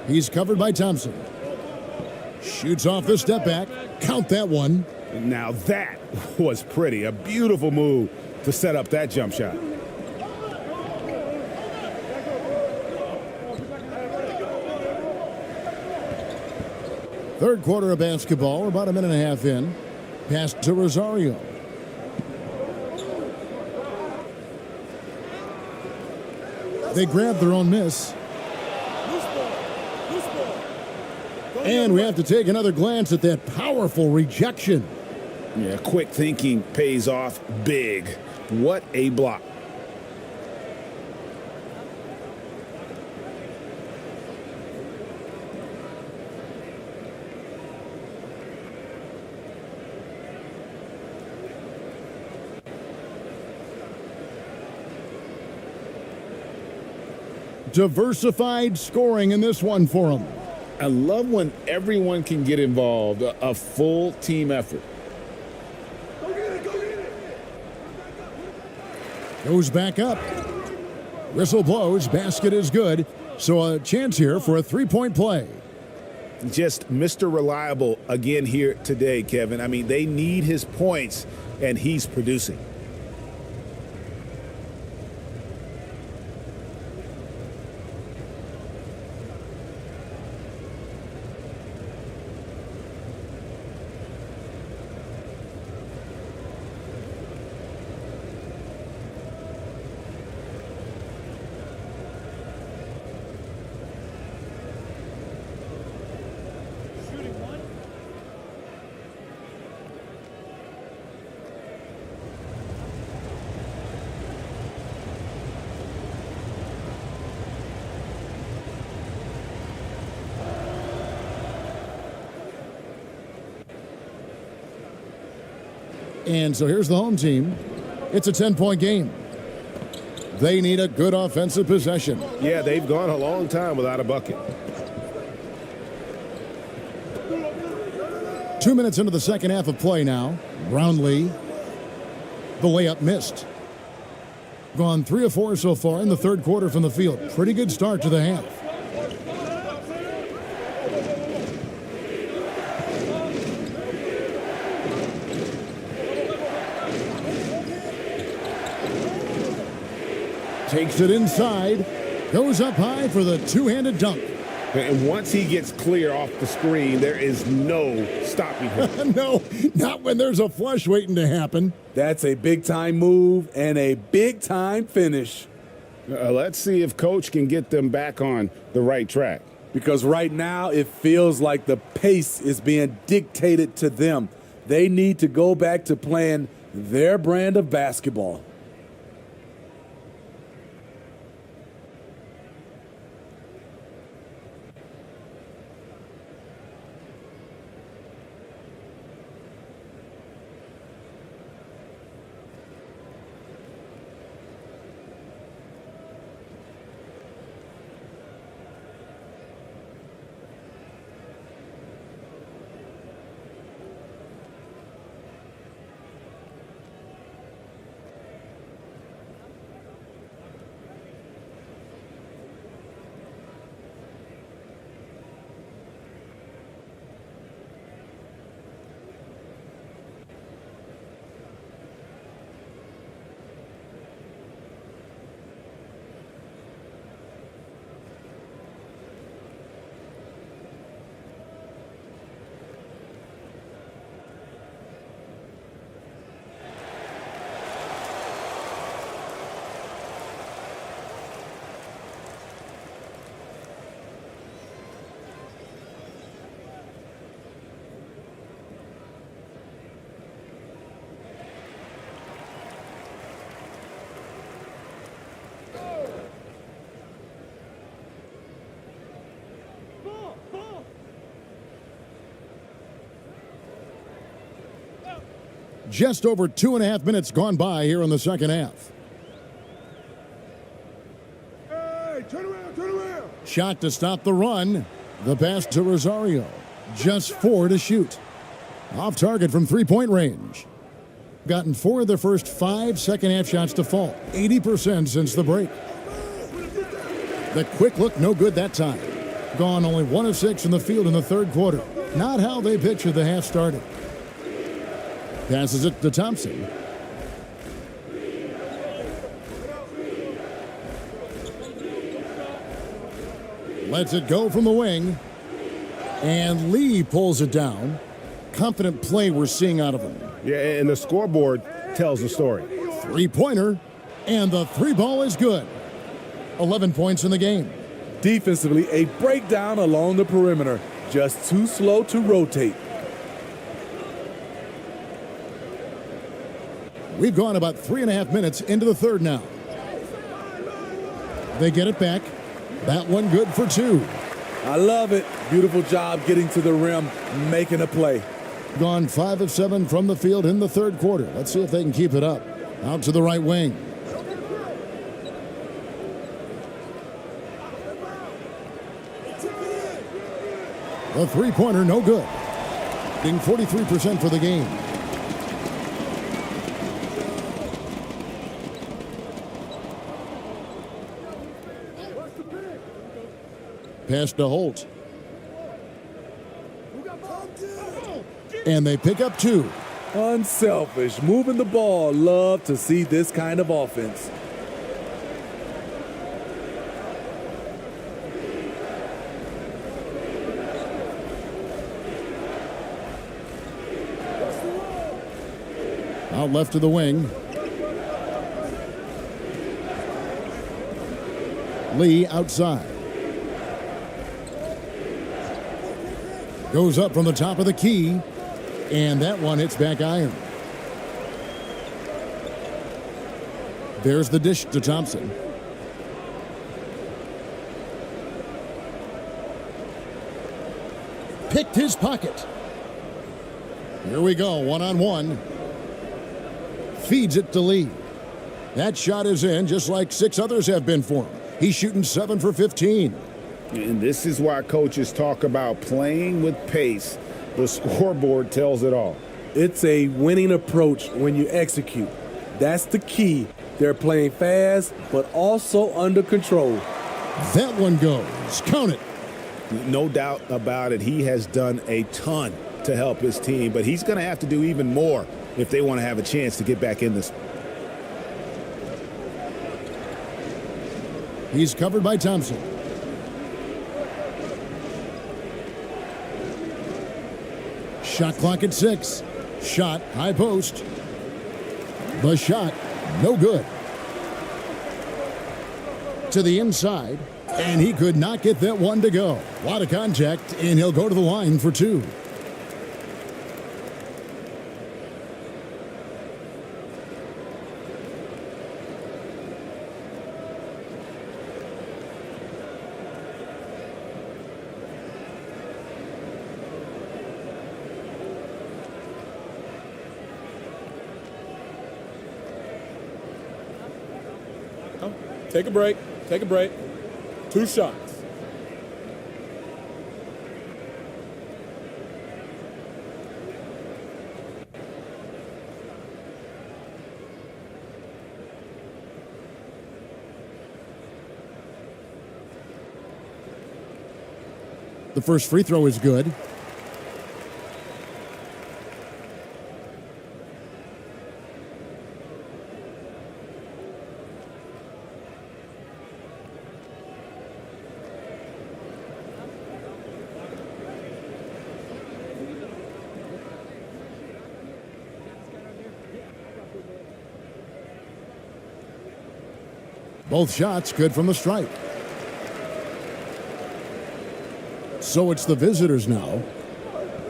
He's covered by Thompson. Shoots off the step back. Count that one. Now that was pretty. A beautiful move to set up that jump shot. Third quarter of basketball, about a minute and a half in. Pass to Rosario. They grab their own miss. And we have to take another glance at that powerful rejection. Yeah, quick thinking pays off big. What a block. Diversified scoring in this one for them. I love when everyone can get involved, a full team effort. Goes back up. Whistle blows, basket is good. So a chance here for a three-point play. Just Mr. Reliable again here today, Kevin. I mean, they need his points, and he's producing. And so here's the home team. It's a 10-point game. They need a good offensive possession. Yeah, they've gone a long time without a bucket. 2 minutes into the second half of play now. Brownlee. The layup missed. Gone 3 of 4 so far in the third quarter from the field. Pretty good start to the half. Takes it inside. Goes up high for the two-handed dunk. And once he gets clear off the screen, there is no stopping him. No, not when there's a flush waiting to happen. That's a big-time move and a big-time finish. Let's see if Coach can get them back on the right track. Because right now it feels like the pace is being dictated to them. They need to go back to playing their brand of basketball. Just over 2.5 minutes gone by here in the second half. Hey, turn around, turn around. Shot to stop the run. The pass to Rosario. Just 4 to shoot. Off target from three-point range. Gotten 4 of their first 5 second-half shots to fall. 80% since the break. The quick look, no good that time. Gone only 1 of 6 in the field in the third quarter. Not how they pictured the half started. Passes it to Thompson. Lets it go from the wing. And Lee pulls it down. Confident play we're seeing out of him. Yeah, and the scoreboard tells the story. Three-pointer. And the three ball is good. 11 points in the game. Defensively, a breakdown along the perimeter. Just too slow to rotate. We've gone about 3.5 minutes into the third now. They get it back. That one good for 2. I love it. Beautiful job getting to the rim, making a play. Gone 5 of 7 from the field in the third quarter. Let's see if they can keep it up. Out to the right wing. The three-pointer, no good. Being 43% for the game. Pass to Holt. And they pick up 2. Unselfish, moving the ball. Love to see this kind of offense. Out left to the wing. Lee outside. Goes up from the top of the key. And that one hits back iron. There's the dish to Thompson. Picked his pocket. Here we go, one-on-one. feeds it to Lee. That shot is in, just like 6 others have been for him. He's shooting 7 for 15. And this is why coaches talk about playing with pace. The scoreboard tells it all. It's a winning approach when you execute. That's the key. They're playing fast, but also under control. That one goes. Count it. No doubt about it. He has done a ton to help his team, but he's going to have to do even more if they want to have a chance to get back in this. He's covered by Thompson. Shot clock at 6. Shot, high post. The shot, no good. To the inside, and he could not get that one to go. A lot of contact, and he'll go to the line for 2. Take a break. Take a break. 2 shots. The first free throw is good. Both shots good from the stripe. So it's the visitors now.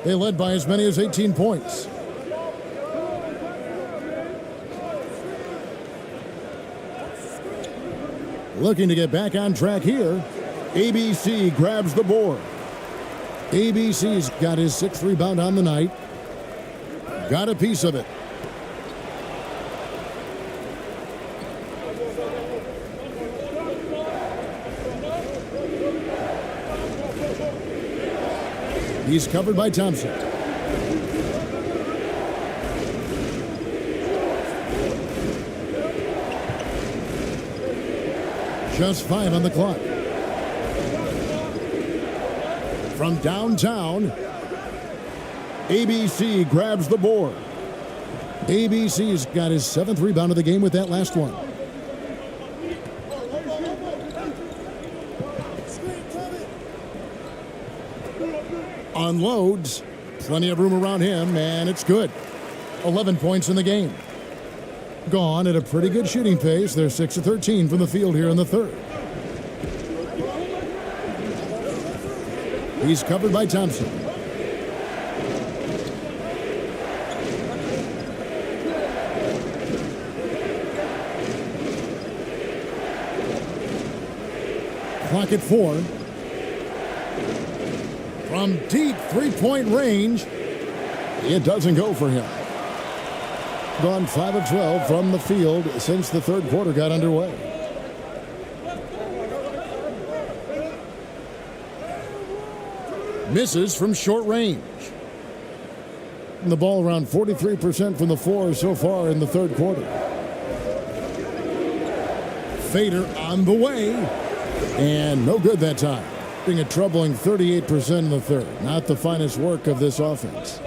They led by as many as 18 points. Looking to get back on track here. ABC grabs the board. ABC's got his 6th rebound on the night. Got a piece of it. He's covered by Thompson. Just 5 on the clock. From downtown, ABC grabs the board. ABC's got his 7th rebound of the game with that last one. Unloads. Plenty of room around him, and it's good. 11 points in the game. Gone at a pretty good shooting pace. They're 6 of 13 from the field here in the 3rd. He's covered by Thompson. Clock at 4. From deep 3-point range, it doesn't go for him. Gone 5 of 12 from the field since the 3rd quarter got underway. Misses from short range. And the ball around 43% from the floor so far in the 3rd quarter. Fader on the way. And no good that time. Being a troubling 38% in the 3rd. Not the finest work of this offense.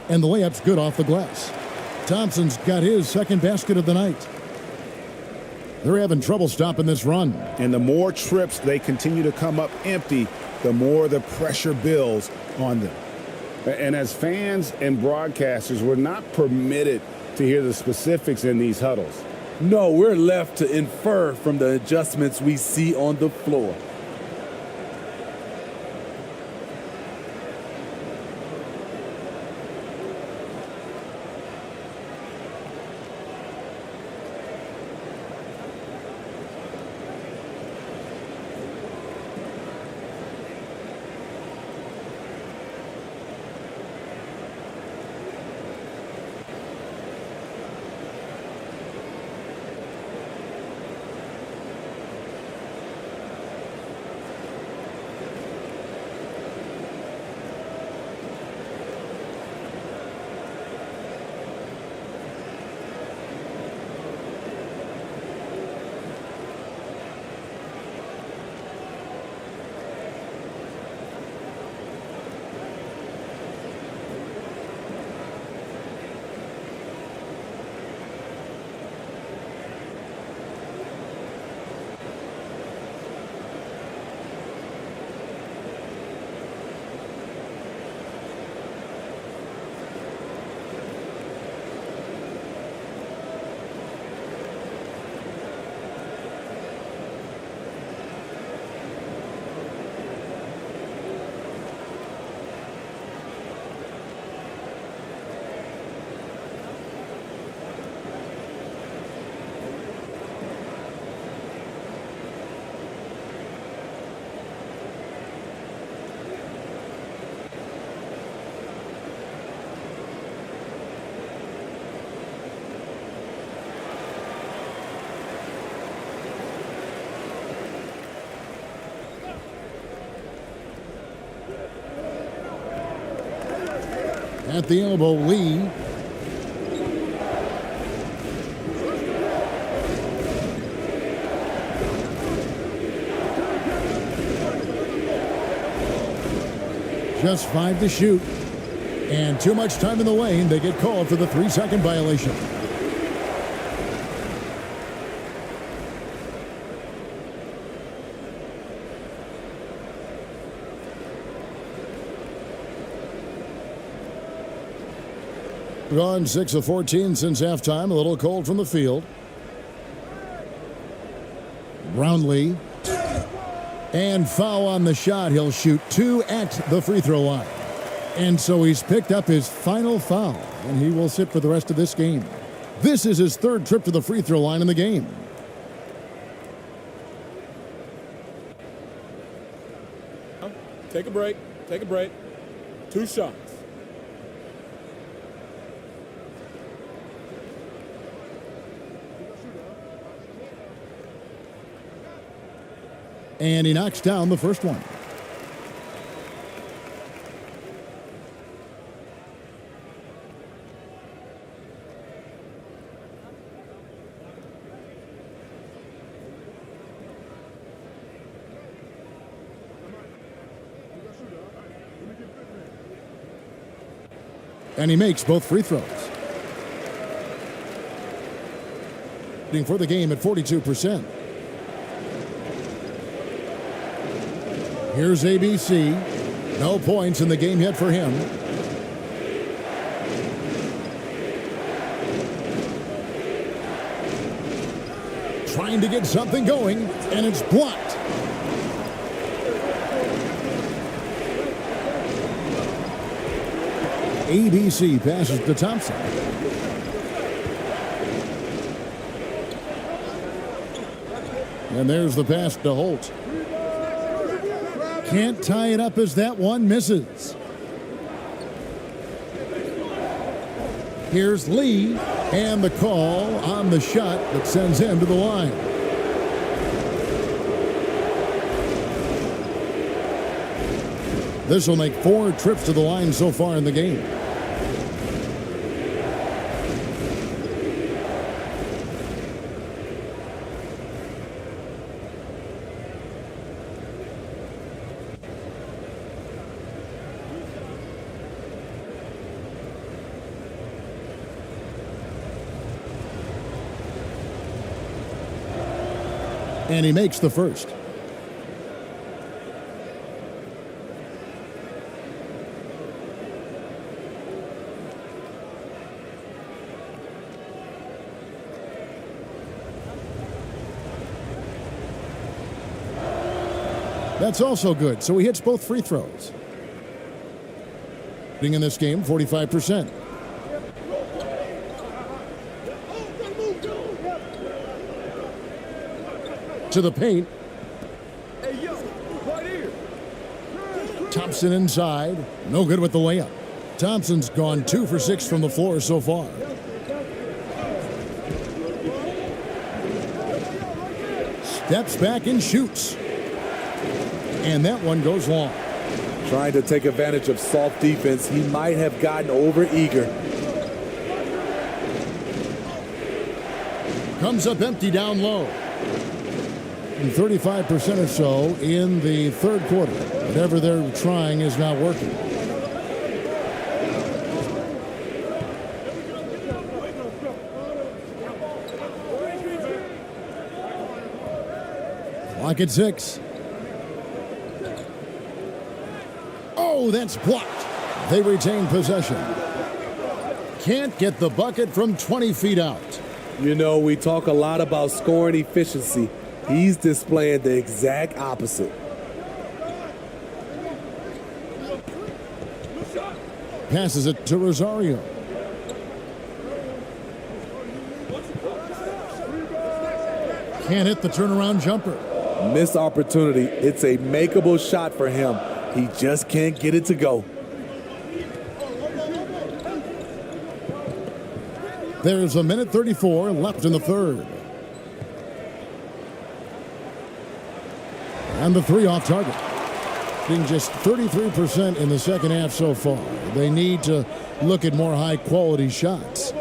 And the layup's good off the glass. Thompson's got his 2nd basket of the night. They're having trouble stopping this run. And the more trips they continue to come up empty, the more the pressure builds on them. And as fans and broadcasters, we're not permitted to hear the specifics in these huddles. No, we're left to infer from the adjustments we see on the floor. At the elbow, Lee. Just 5 to shoot. And too much time in the lane. They get called for the 3-second violation. Gone 6 of 14 since halftime. A little cold from the field. Brownlee. And foul on the shot. He'll shoot 2 at the free throw line. And so he's picked up his final foul, and he will sit for the rest of this game. This is his 3rd trip to the free throw line in the game. Take a break. Take a break. 2 shots. And he knocks down the first one. And he makes both free throws. For the game at 42%. Here's ABC. No points in the game yet for him. Trying to get something going, and it's blocked. ABC passes to Thompson. And there's the pass to Holt. Can't tie it up as that one misses. Here's Lee, and the call on the shot that sends him to the line. This will make 4 trips to the line so far in the game. And he makes the first. That's also good. So he hits both free throws. Being in this game, 45%. To the paint. Thompson inside. No good with the layup. Thompson's gone 2 for 6 from the floor so far. Steps back and shoots. And that one goes long. Trying to take advantage of soft defense. He might have gotten over eager. Comes up empty down low. And 35% or so in the 3rd quarter. Whatever they're trying is not working. Clock at 6. Oh, that's blocked. They retain possession. Can't get the bucket from 20 feet out. You know, we talk a lot about scoring efficiency. He's displaying the exact opposite. Passes it to Rosario. Can't hit the turnaround jumper. Missed opportunity. It's a makeable shot for him. He just can't get it to go. There's a minute 34 left in the 3rd. And the 3 off target. Being just 33% in the second half so far. They need to look at more high-quality shots.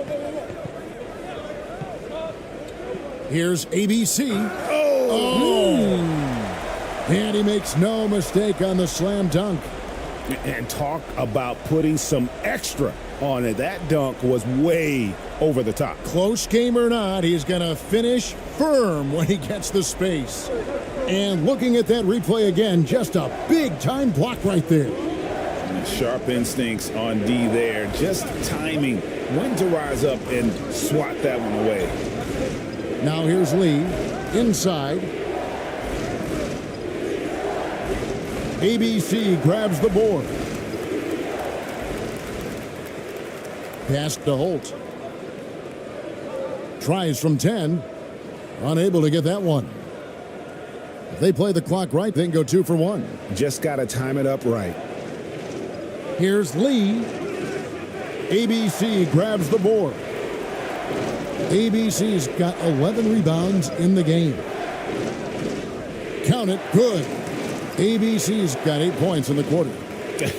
Here's ABC. And he makes no mistake on the slam dunk. And talk about putting some extra on it. That dunk was way over the top. Close game or not, he's going to finish firm when he gets the space. And looking at that replay again, just a big-time block right there. Sharp instincts on D there. Just timing when to rise up and swat that one away. Now here's Lee, inside. ABC grabs the board. Pass to Holt. Tries from 10. Unable to get that one. If they play the clock right, they can go 2 for 1. Just got to time it up right. Here's Lee. ABC grabs the board. ABC's got 11 rebounds in the game. Count it, good. ABC's got 8 points in the quarter.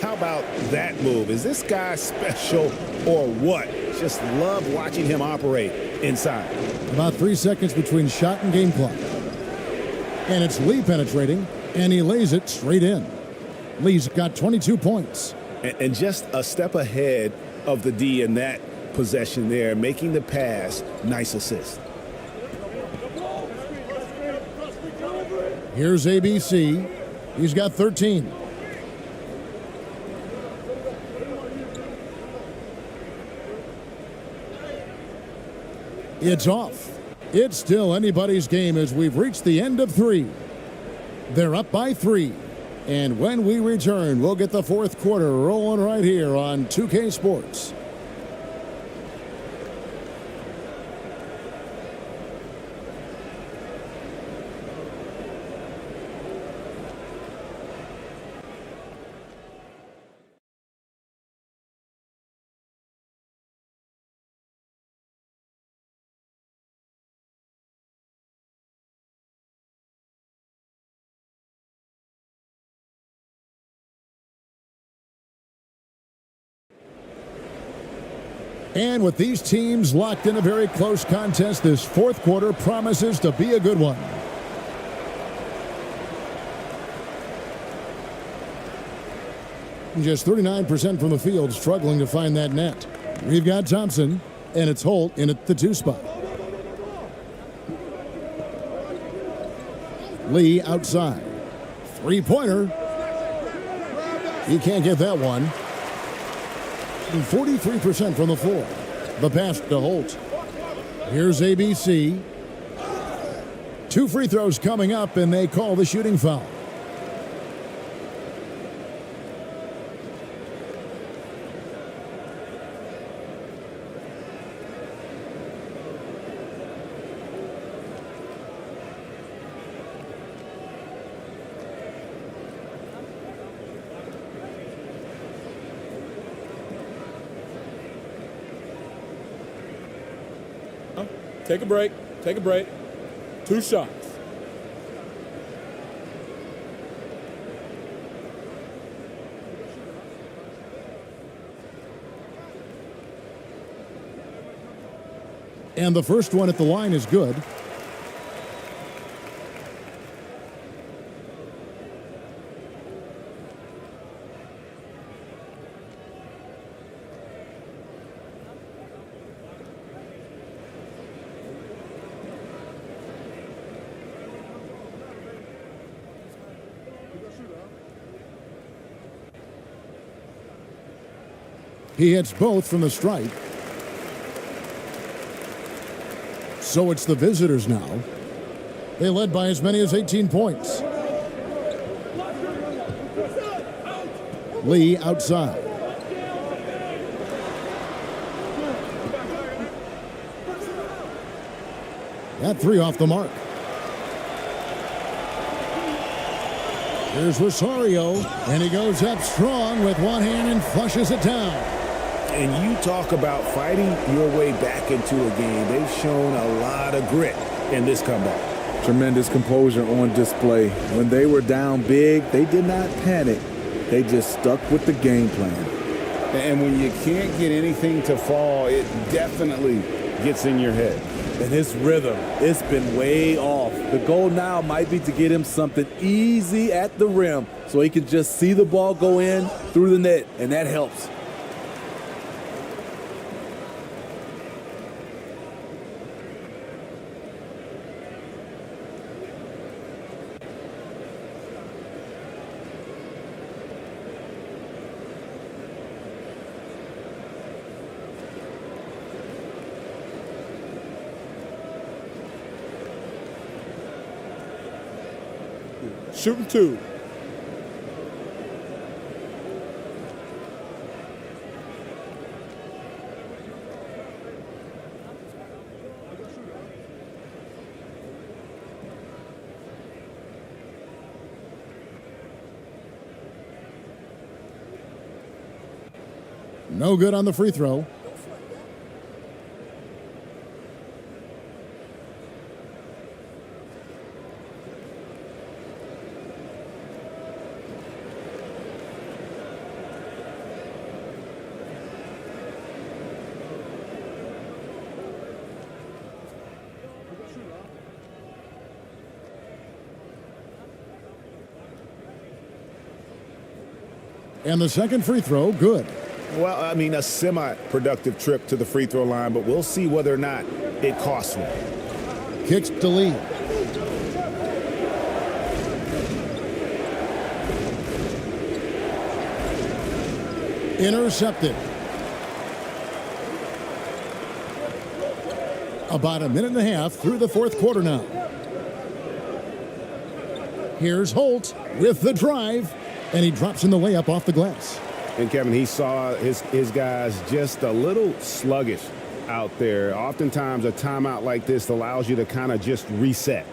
How about that move? Is this guy special or what? Just love watching him operate inside. About 3 seconds between shot and game clock. And it's Lee penetrating, and he lays it straight in. Lee's got 22 points. And just a step ahead of the D in that possession there, making the pass. Nice assist. Here's ABC. He's got 13. It's off. It's still anybody's game as we've reached the end of 3. They're up by 3. And when we return, we'll get the fourth quarter rolling right here on 2K Sports. And with these teams locked in a very close contest, this fourth quarter promises to be a good one. Just 39% from the field, struggling to find that net. We've got Thompson, and it's Holt in at the 2 spot. Lee outside. Three-pointer. He can't get that one. 43% from the floor. The pass to Holt. Here's ABC. 2 free throws coming up, and they call the shooting foul. Take a break. Take a break. 2 shots. And the first one at the line is good. He hits both from the stripe. So it's the visitors now. They led by as many as 18 points. Lee outside. That 3 off the mark. Here's Rosario, and he goes up strong with one hand and flushes it down. And you talk about fighting your way back into a game. They've shown a lot of grit in this comeback. Tremendous composure on display. When they were down big, they did not panic. They just stuck with the game plan. And when you can't get anything to fall, it definitely gets in your head. And his rhythm, it's been way off. The goal now might be to get him something easy at the rim so he can just see the ball go in through the net, and that helps. Shooting 2. No good on the free throw. And the second free throw, good. Well, I mean, a semi-productive trip to the free throw line, but we'll see whether or not it costs him. Kicks to lead. Intercepted. About a minute and a half through the fourth quarter now. Here's Holt with the drive, and he drops in the layup off the glass. And Kevin, he saw his guys just a little sluggish out there. Oftentimes a timeout like this allows you to kind of just reset.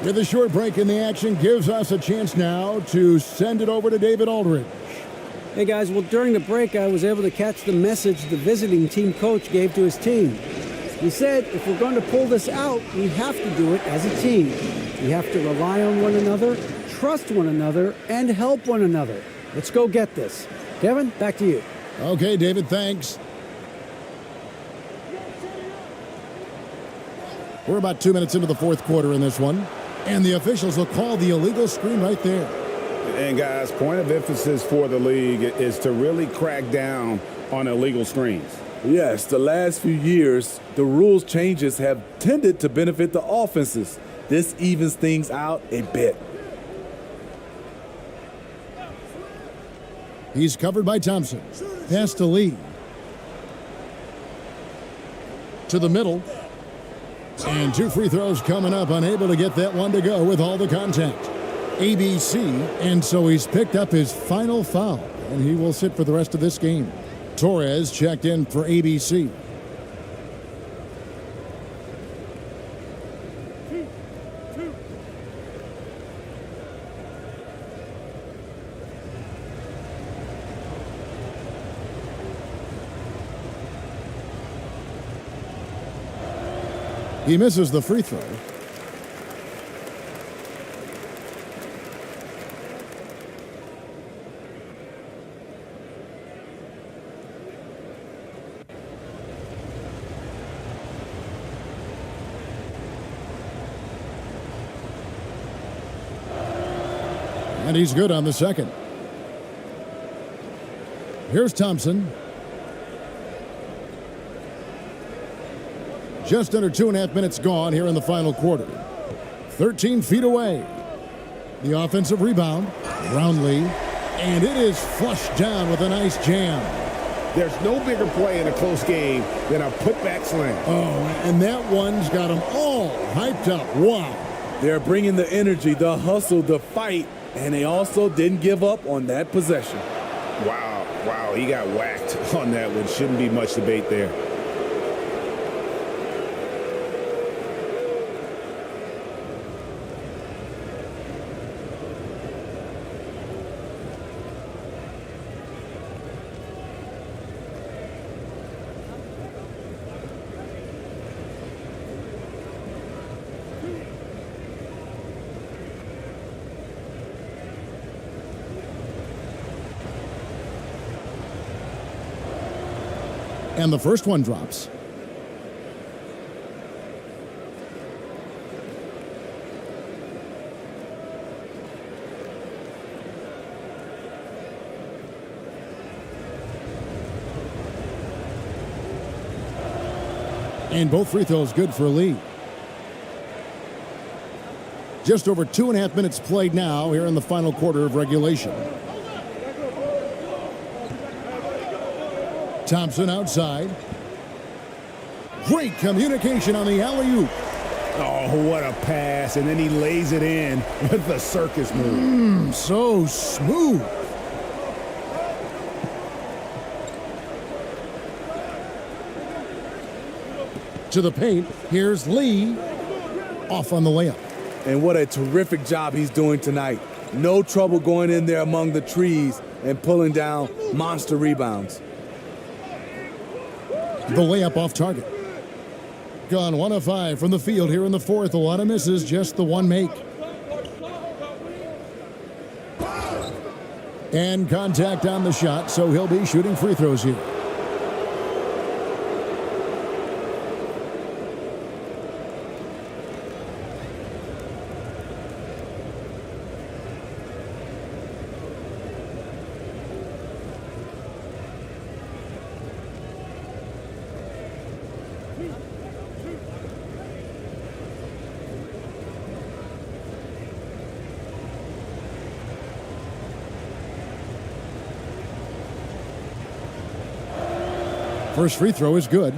With a short break in the action, gives us a chance now to send it over to David Aldridge. Hey guys, well during the break I was able to catch the message the visiting team coach gave to his team. He said if we're going to pull this out, we have to do it as a team. We have to rely on one another, trust one another, and help one another. Let's go get this. Kevin, back to you. Okay, David, thanks. We're about 2 minutes into the fourth quarter in this one, and the officials will call the illegal screen right there. And guys, point of emphasis for the league is to really crack down on illegal screens. Yes, the last few years, the rules changes have tended to benefit the offenses. This evens things out a bit. He's covered by Thompson. Pass to Lee. To the middle. And 2 free throws coming up, unable to get that one to go with all the contact. ABC, and so he's picked up his final foul, and he will sit for the rest of this game. Torres checked in for ABC. He misses the free throw. And he's good on the second. Here's Thompson. Just under 2.5 minutes gone here in the final quarter. 13 feet away. The offensive rebound. Brownlee. And it is flushed down with a nice jam. There's no bigger play in a close game than a putback slam. Oh, and that one's got them all hyped up. Wow. They're bringing the energy, the hustle, the fight, and they also didn't give up on that possession. Wow, he got whacked on that one. Shouldn't be much debate there. And the first one drops. And both free throws good for Lee. Just over 2.5 minutes played now here in the final quarter of regulation. Thompson outside. Great communication on the alley-oop. Oh, what a pass. And then he lays it in with the circus move. So smooth. To the paint. Here's Lee. Off on the layup. And what a terrific job he's doing tonight. No trouble going in there among the trees and pulling down monster rebounds. The layup off target. Gone 1 of 5 from the field here in the fourth. A lot of misses, just the one make. And contact on the shot, so he'll be shooting free throws here. First free throw is good.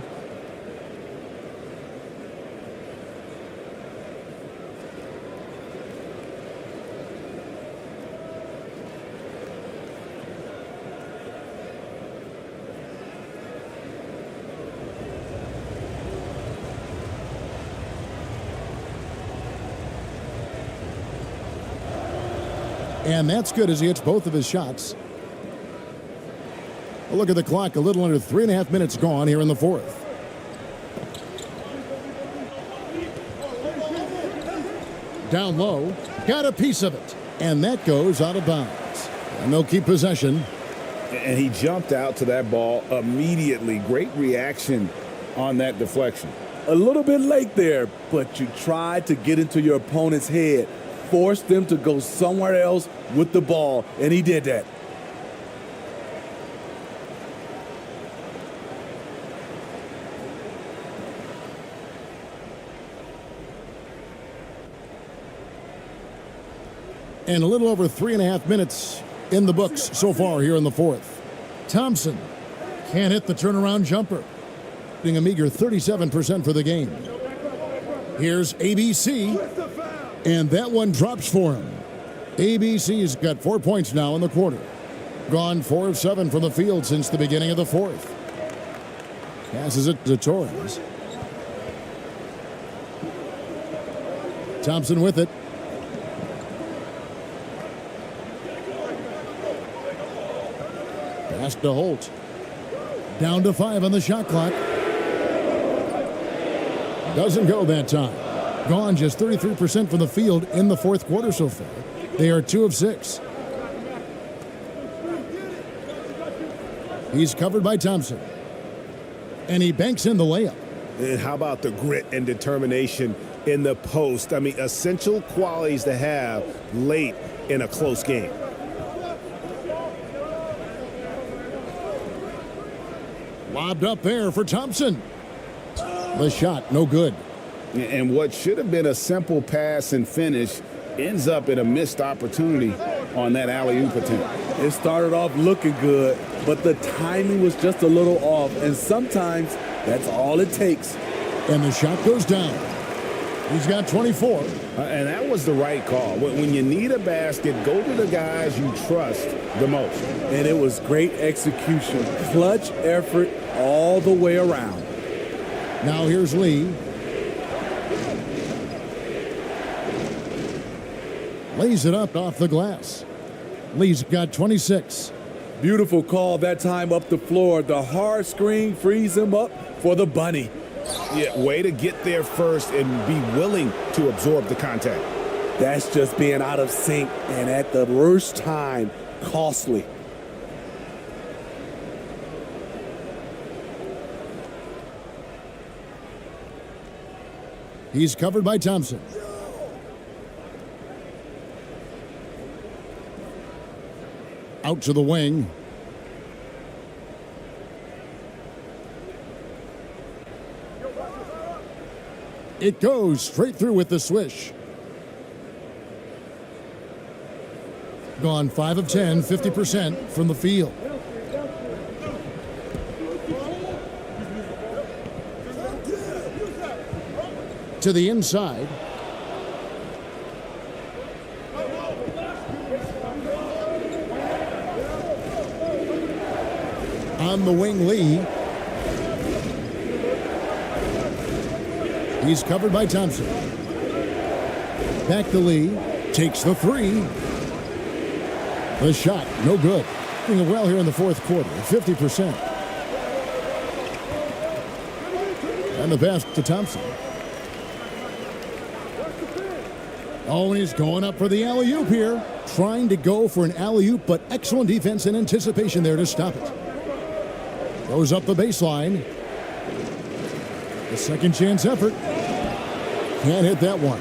And that's good as he hits both of his shots. A look at the clock, a little under 3.5 minutes gone here in the fourth. Down low, got a piece of it, and that goes out of bounds. And they'll keep possession. And he jumped out to that ball immediately. Great reaction on that deflection. A little bit late there, but you tried to get into your opponent's head, force them to go somewhere else with the ball, and he did that. And a little over 3.5 minutes in the books so far here in the fourth. Thompson can't hit the turnaround jumper. Getting a meager 37% for the game. Here's ABC. And that one drops for him. ABC's got 4 points now in the quarter. Gone 4 of 7 from the field since the beginning of the fourth. Passes it to Torres. Thompson with it. Pass to Holt. Down to 5 on the shot clock. Doesn't go that time. Gone just 33% from the field in the fourth quarter so far. They are 2 of 6. He's covered by Thompson. And he banks in the layup. And how about the grit and determination in the post. I mean, essential qualities to have late in a close game. Lobbed up there for Thompson. The shot, no good. And what should have been a simple pass and finish ends up in a missed opportunity on that alley-oop attempt. It started off looking good, but the timing was just a little off, and sometimes that's all it takes. And the shot goes down. He's got 24. And that was the right call. When you need a basket, go to the guys you trust the most. And it was great execution. Clutch effort all the way around. Now here's Lee. Lays it up off the glass. Lee's got 26. Beautiful call that time up the floor. The hard screen frees him up for the bunny. Yeah, way to get there first and be willing to absorb the contact. That's just being out of sync and at the worst time, costly. He's covered by Thompson. Out to the wing. It goes straight through with the swish. Gone 5 of 10, 50% from the field. To the inside. On the wing, Lee. He's covered by Thompson. Back to Lee. Takes the three. The shot, no good. Doing well here in the fourth quarter, 50%. And the pass to Thompson. Oh, and he's going up for the alley-oop here. Trying to go for an alley-oop, but excellent defense and anticipation there to stop it. Goes up the baseline. The second chance effort. Can't hit that one.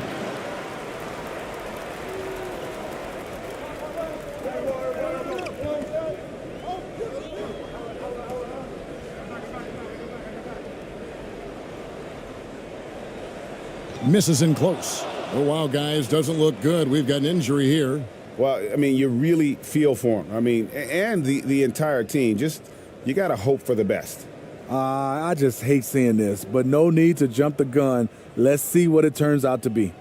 Misses in close. Oh, wow, guys, doesn't look good. We've got an injury here. Well, I mean, you really feel for him. I mean, and the entire team. Just, you got to hope for the best. I just hate seeing this, but no need to jump the gun. Let's see what it turns out to be.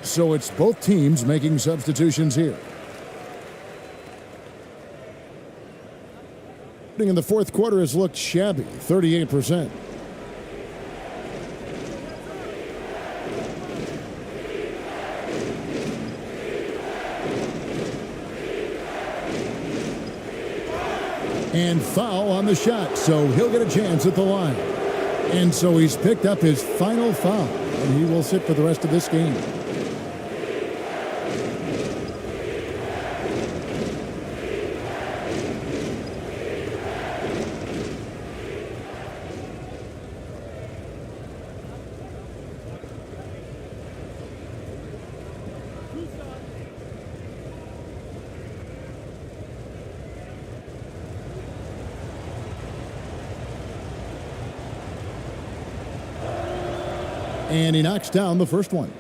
So it's both teams making substitutions here. In the fourth quarter has looked shabby, 38%. And foul on the shot, so he'll get a chance at the line. And so he's picked up his final foul, and he will sit for the rest of this game. And he knocks down the first one.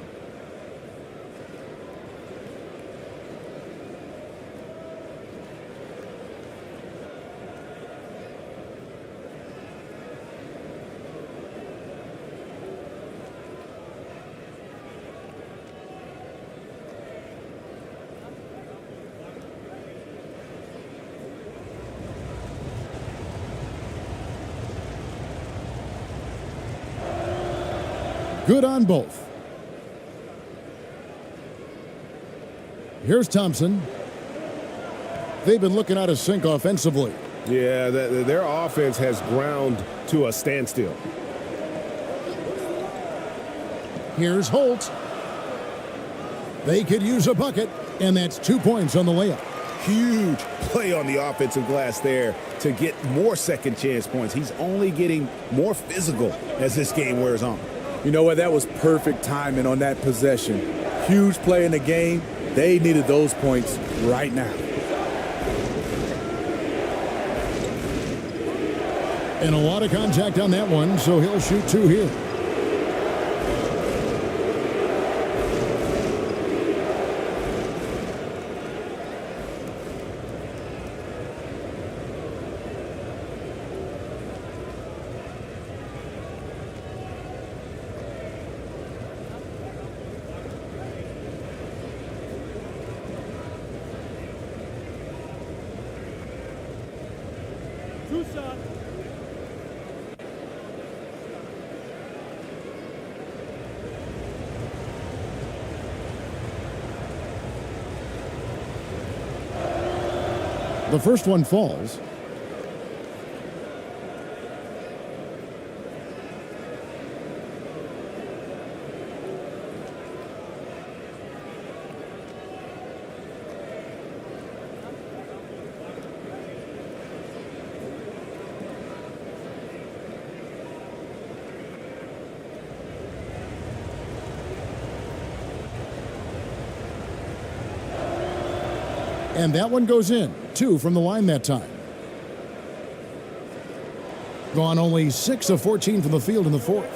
Good on both. Here's Thompson. They've been looking out of sync offensively. Yeah, their offense has ground to a standstill. Here's Holt. They could use a bucket, and that's 2 points on the layup. Huge play on the offensive glass there to get more second chance points. He's only getting more physical as this game wears on. You know what? That was perfect timing on that possession. Huge play in the game. They needed those points right now. And a lot of contact on that one, so he'll shoot 2 here. Two shots. The first one falls. And that one goes in. 2 from the line that time. Gone only 6 of 14 from the field in the fourth.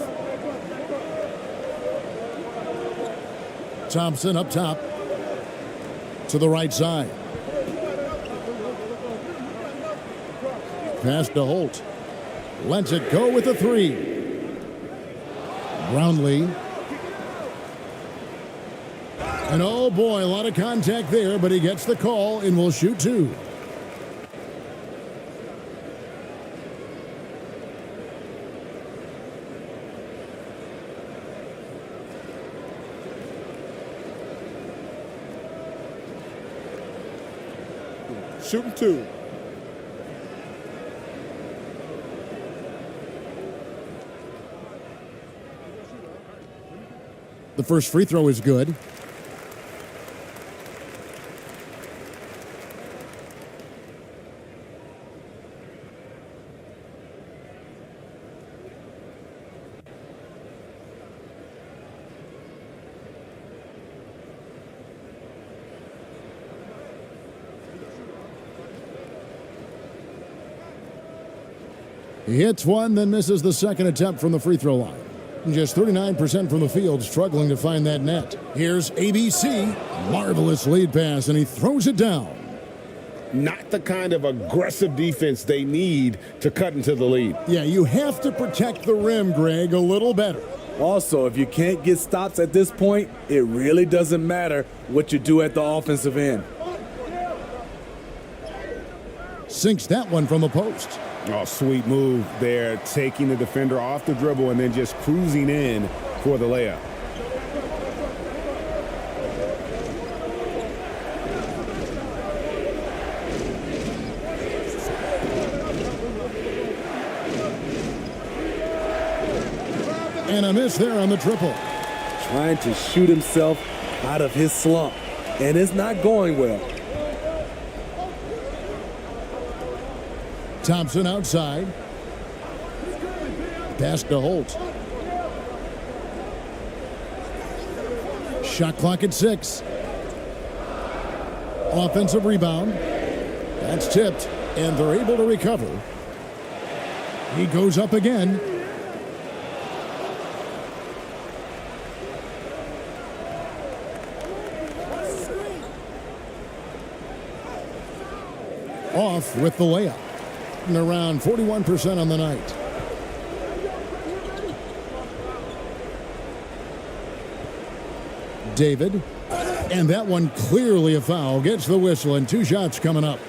Thompson up top to the right side. Pass to Holt. Lets it go with a 3. Brownlee. And oh boy, a lot of contact there, but he gets the call and will shoot 2. Shooting 2. The first free throw is good. He hits one, then misses the second attempt from the free throw line. Just 39% from the field, struggling to find that net. Here's ABC. Marvelous lead pass, and he throws it down. Not the kind of aggressive defense they need to cut into the lead. Yeah, you have to protect the rim, Greg, a little better. Also, if you can't get stops at this point, it really doesn't matter what you do at the offensive end. Sinks that one from the post. Oh, sweet move there, taking the defender off the dribble and then just cruising in for the layup. And a miss there on the triple. Trying to shoot himself out of his slump, and it's not going well. Thompson outside. Pass to Holt. Shot clock at 6. Offensive rebound. That's tipped, and they're able to recover. He goes up again. Off with the layup. And around 41% on the night. David. And that one clearly a foul. Gets the whistle, and 2 shots coming up.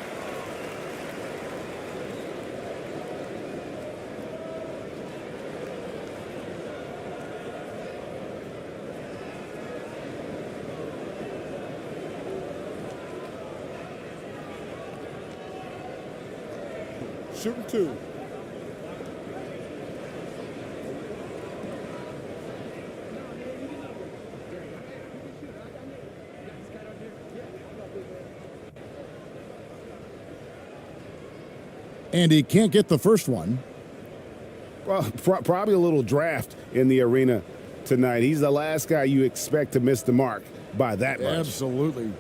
Shooting 2. And he can't get the first one. Well, probably a little draft in the arena tonight. He's the last guy you expect to miss the mark by that much. Absolutely.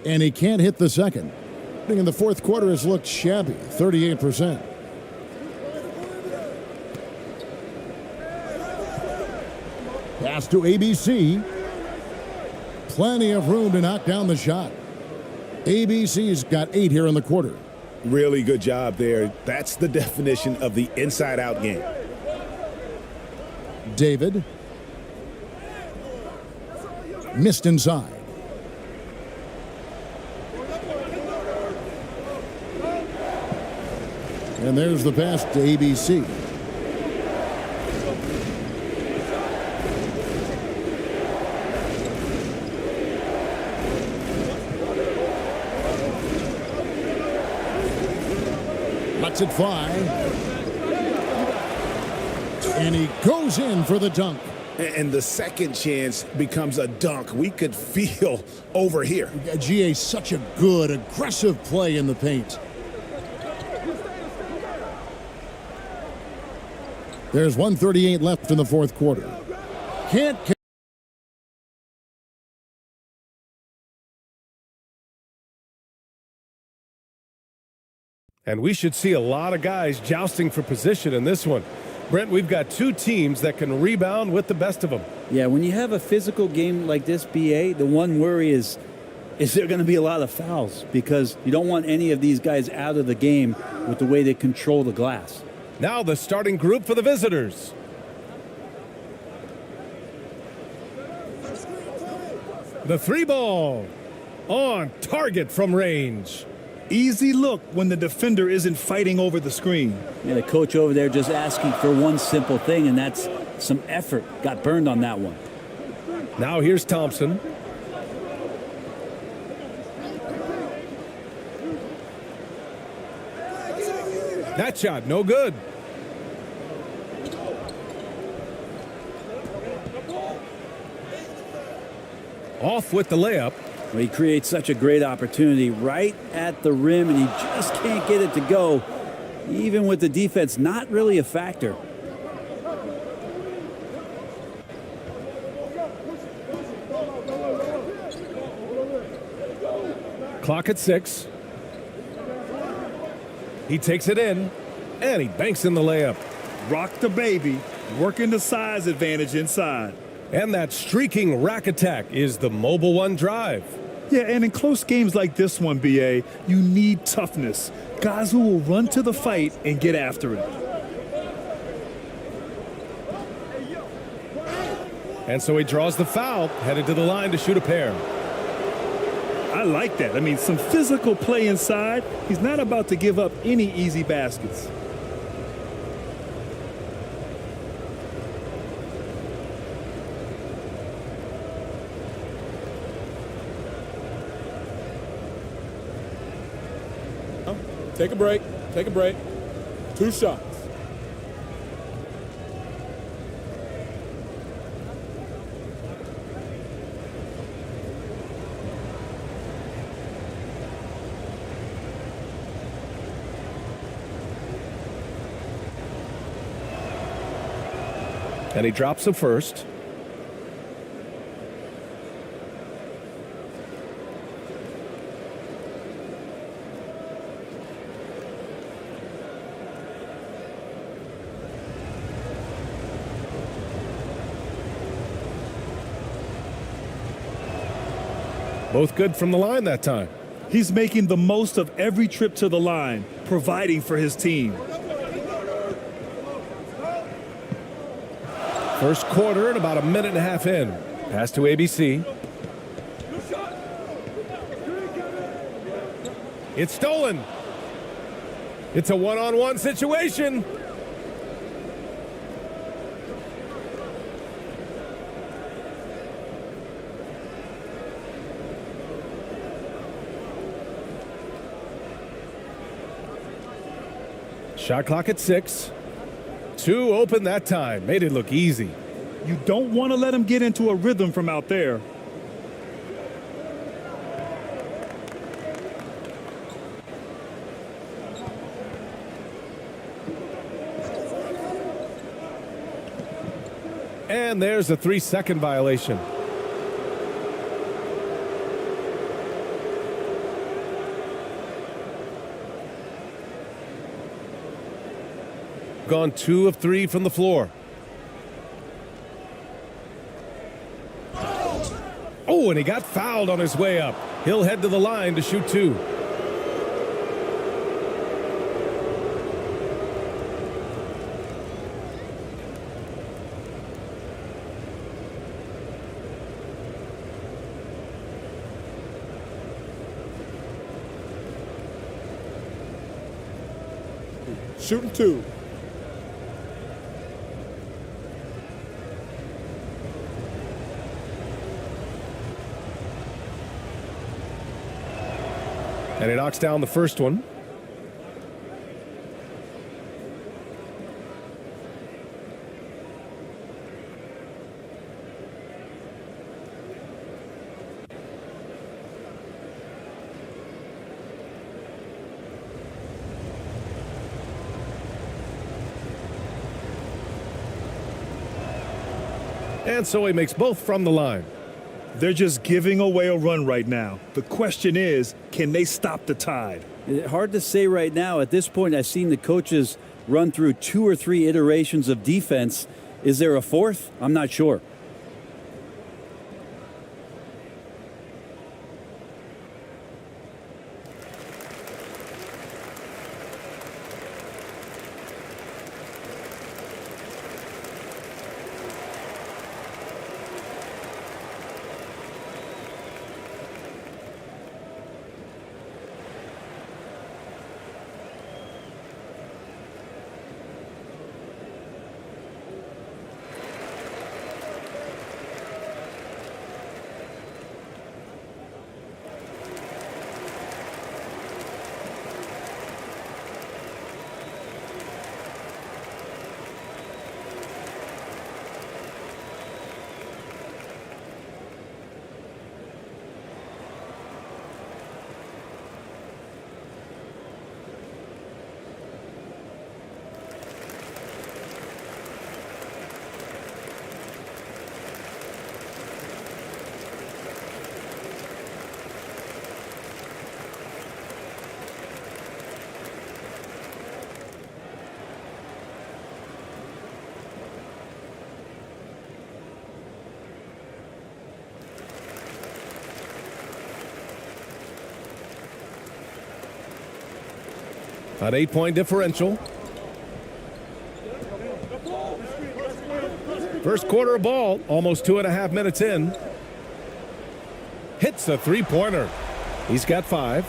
And he can't hit the second. In the fourth quarter has looked shabby, 38%. Pass to ABC. Plenty of room to knock down the shot. ABC's got 8 here in the quarter. Really good job there. That's the definition of the inside-out game. David. Missed inside. And there's the pass to ABC. Lets it fly. And he goes in for the dunk. And the second chance becomes a dunk. We could feel over here. GA, such a good, aggressive play in the paint. There's 1:38 left in the fourth quarter. Can't. And we should see a lot of guys jousting for position in this one. Brent, we've got 2 teams that can rebound with the best of them. Yeah, when you have a physical game like this, BA, the one worry is there going to be a lot of fouls? Because you don't want any of these guys out of the game with the way they control the glass. Now the starting group for the visitors. The 3 ball on target from range. Easy look when the defender isn't fighting over the screen. Yeah, the coach over there just asking for one simple thing, and that's some effort. Got burned on that one. Now here's Thompson. That shot, no good. Off with the layup. Well, he creates such a great opportunity right at the rim, and he just can't get it to go. Even with the defense not really a factor. Clock at 6. He takes it in, and he banks in the layup. Rock the baby, working the size advantage inside. And that streaking rack attack is the Mobile One drive. Yeah, and in close games like this one, BA, you need toughness. Guys who will run to the fight and get after it. And so he draws the foul, headed to the line to shoot a pair. I like that. I mean, some physical play inside. He's not about to give up any easy baskets. Take a break. Take a break. 2 shots. And he drops the first. Both good from the line that time. He's making the most of every trip to the line, providing for his team. First quarter and about a minute and a half in. Pass to ABC. It's stolen. It's a one-on-one situation. Shot clock at 6. 2 open that time. Made it look easy. You don't want to let him get into a rhythm from out there. And there's a 3-second violation. Gone 2 of 3 from the floor. Oh, and he got fouled on his way up. He'll head to the line to shoot 2. Shooting 2. And he knocks down the first one. And so he makes both from the line. They're just giving away a run right now. The question is, can they stop the tide? Hard to say right now. At this point, I've seen the coaches run through 2 or 3 iterations of defense. Is there a 4th? I'm not sure. An 8-point differential. First quarter of ball, almost 2.5 minutes in. Hits a 3-pointer. He's got 5.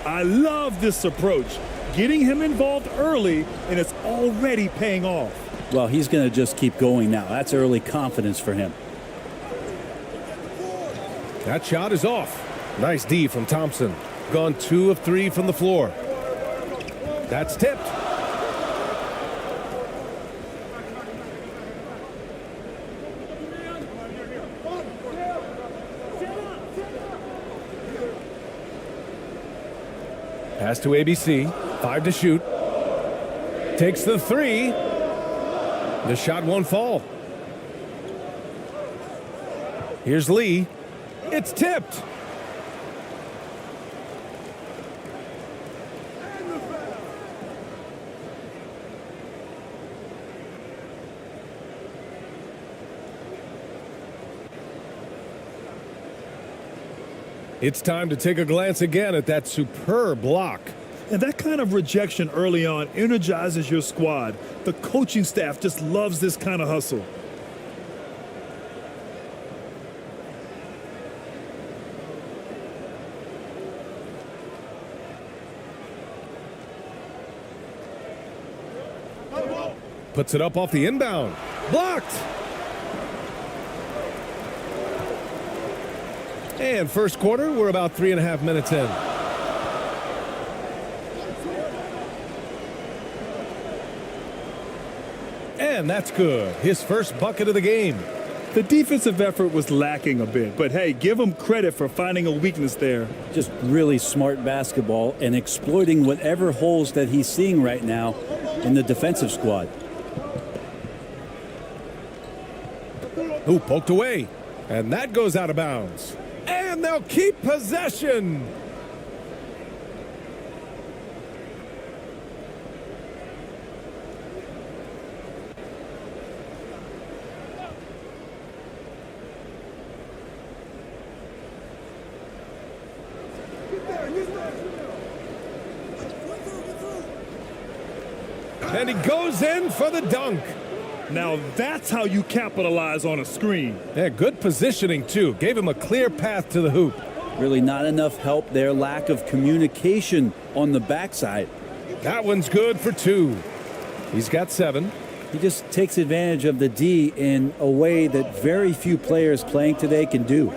I love this approach. Getting him involved early, and it's already paying off. Well, he's going to just keep going now. That's early confidence for him. That shot is off. Nice D from Thompson. Gone 2 of 3 from the floor. That's tipped. Pass to ABC. 5 to shoot. Takes the 3. The shot won't fall. Here's Lee. It's tipped. It's time to take a glance again at that superb block. And that kind of rejection early on energizes your squad. The coaching staff just loves this kind of hustle. Puts it up off the inbound. Blocked. And first quarter, we're about 3.5 minutes in. And that's good. His first bucket of the game. The defensive effort was lacking a bit, but hey, give him credit for finding a weakness there. Just really smart basketball and exploiting whatever holes that he's seeing right now in the defensive squad. Ooh, poked away. And that goes out of bounds. And they'll keep possession. And he goes in for the dunk. Now that's how you capitalize on a screen. Yeah, good positioning, too. Gave him a clear path to the hoop. Really not enough help there. Lack of communication on the backside. That one's good for 2. He's got 7. He just takes advantage of the D in a way that very few players playing today can do.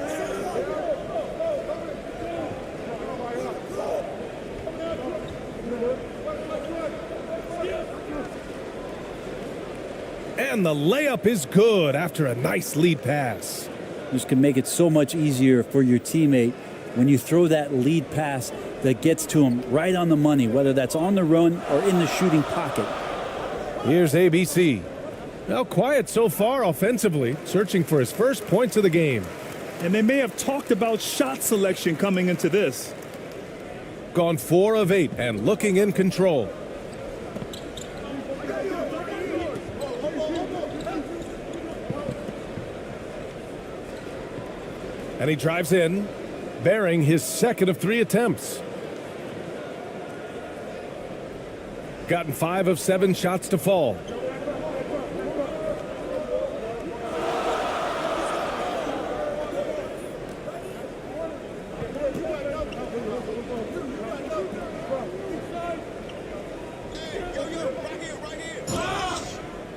And the layup is good after a nice lead pass. This can make it so much easier for your teammate when you throw that lead pass that gets to him right on the money, whether that's on the run or in the shooting pocket. Here's ABC. Now quiet so far offensively, searching for his first points of the game. And they may have talked about shot selection coming into this. Gone 4 of 8 and looking in control. And he drives in, bearing his second of 3 attempts. Gotten 5 of 7 shots to fall.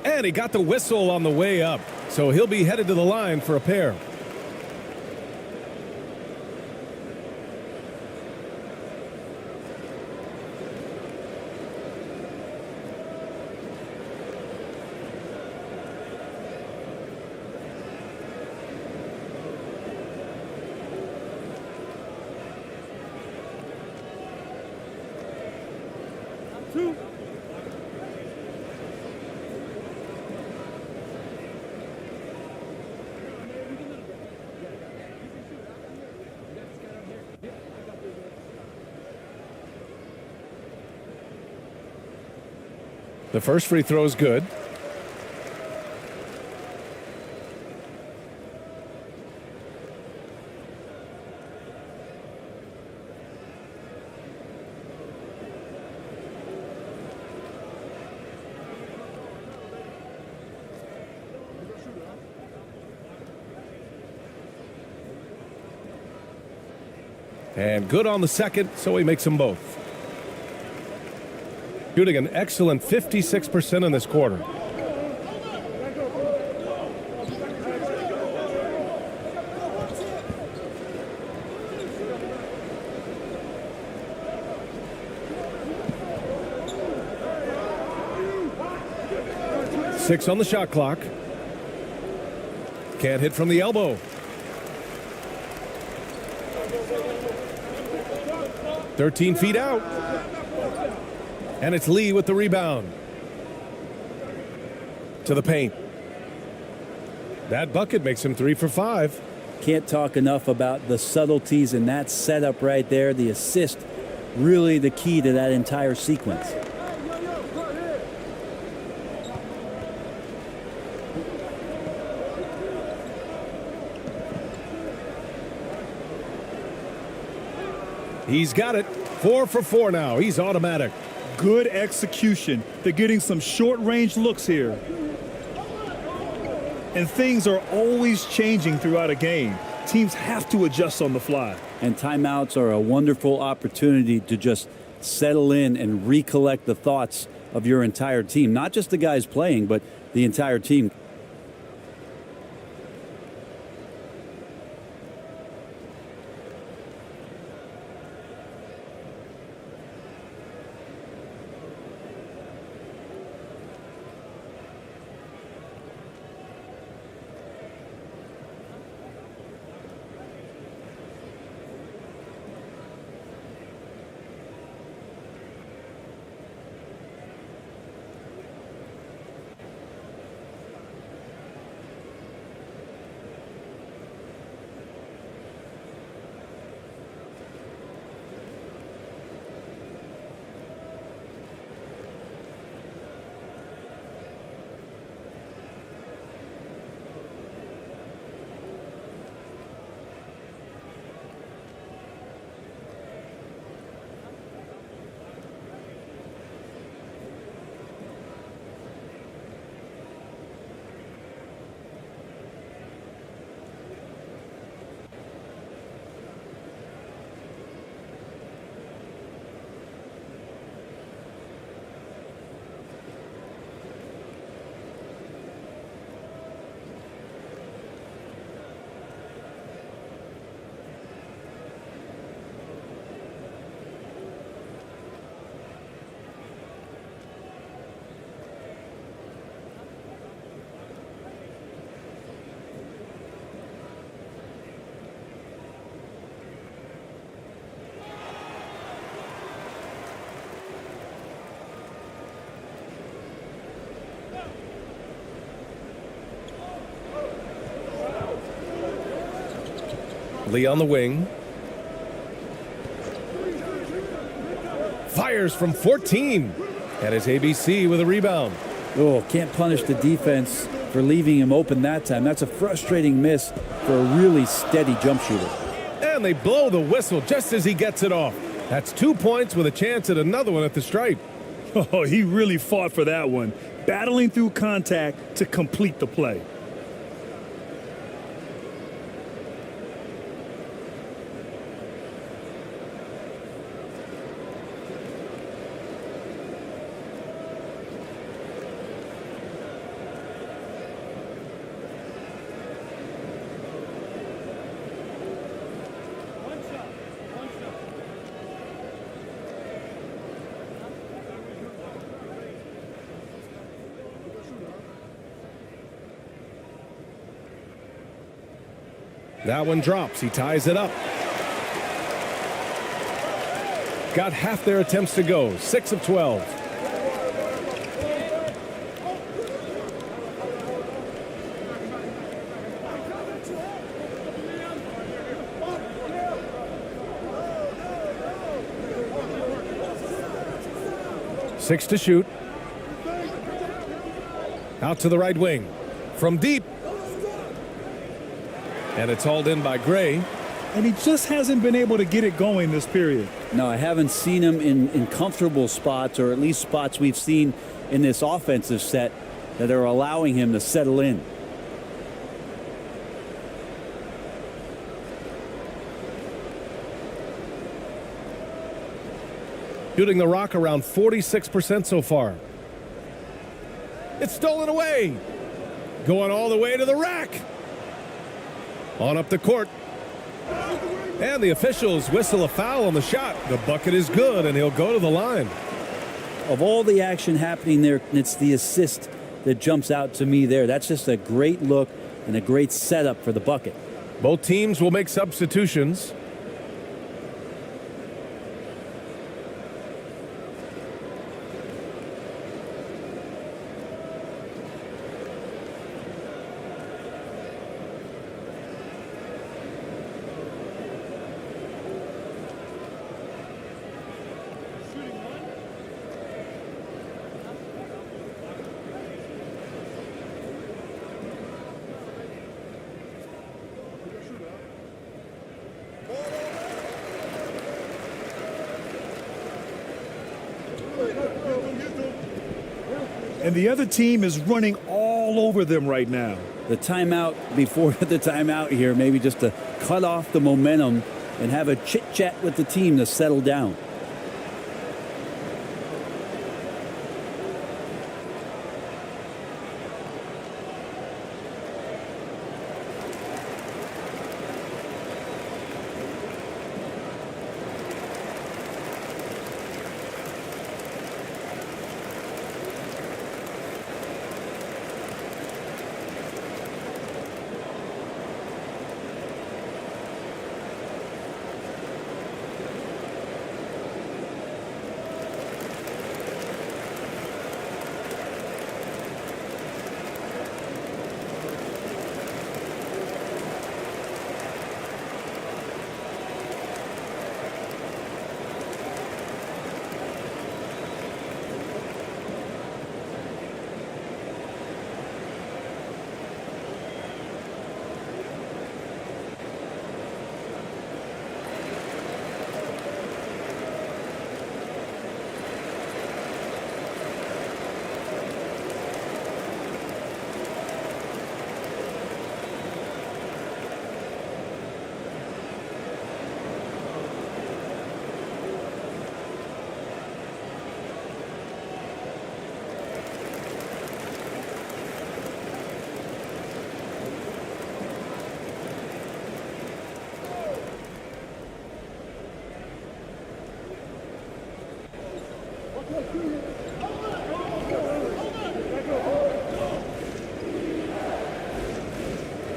And he got the whistle on the way up, so he'll be headed to the line for a pair. The first free throw is good. And good on the second, so he makes them both. Shooting an excellent 56% in this quarter. Six on the shot clock. Can't hit from the elbow. "13 feet out. And it's Lee with the rebound. To the paint. That bucket makes him 3 for 5. Can't talk enough about the subtleties in that setup right there. The assist, really the key to that entire sequence. He's got it. 4 for 4 now. He's automatic. Good execution. They're getting some short-range looks here. And things are always changing throughout a game. Teams have to adjust on the fly. And timeouts are a wonderful opportunity to just settle in and recollect the thoughts of your entire team. Not just the guys playing, but the entire team. Lee on the wing. Fires from 14. And it's ABC with a rebound. Oh, can't punish the defense for leaving him open that time. That's a frustrating miss for a really steady jump shooter. And they blow the whistle just as he gets it off. That's 2 points with a chance at another one at the stripe. Oh, he really fought for that one, battling through contact to complete the play. That one drops. He ties it up. Got half their attempts to go. 6 of 12. Six to shoot. Out to the right wing. From deep. And it's hauled in by Gray. And he just hasn't been able to get it going this period. No, I haven't seen him in comfortable spots, or at least spots we've seen in this offensive set that are allowing him to settle in. Shooting the rock around 46% so far. It's stolen away. Going all the way to the rack. On up the court. And the officials whistle a foul on the shot. The bucket is good, and he'll go to the line. Of all the action happening there, it's the assist that jumps out to me there. That's just a great look and a great setup for the bucket. Both teams will make substitutions. And the other team is running all over them right now. The timeout before the timeout here, maybe just to cut off the momentum and have a chit-chat with the team to settle down.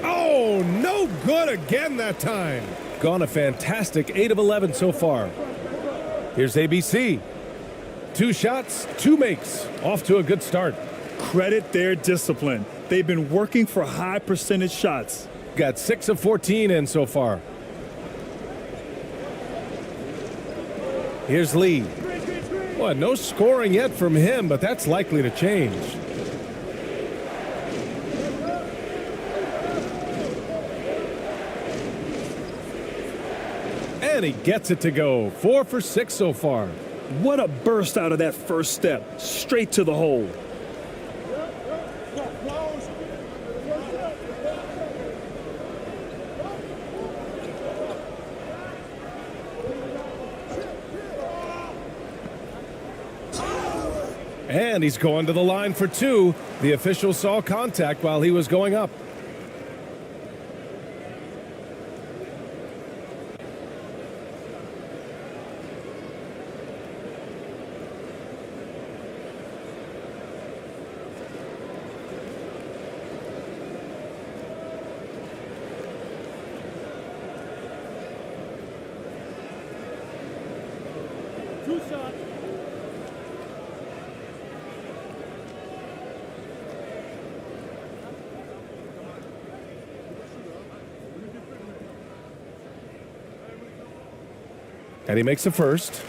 Oh, no good again that time. Gone a fantastic 8 of 11 so far. Here's ABC. 2 shots, 2 makes. Off to a good start. Credit their discipline. They've been working for high percentage shots. Got 6 of 14 in so far. Here's Lee. Well, no scoring yet from him, but that's likely to change. And he gets it to go. 4 for 6 so far. What a burst out of that first step. Straight to the hole. And he's going to the line for 2. The official saw contact while he was going up. And he makes the first.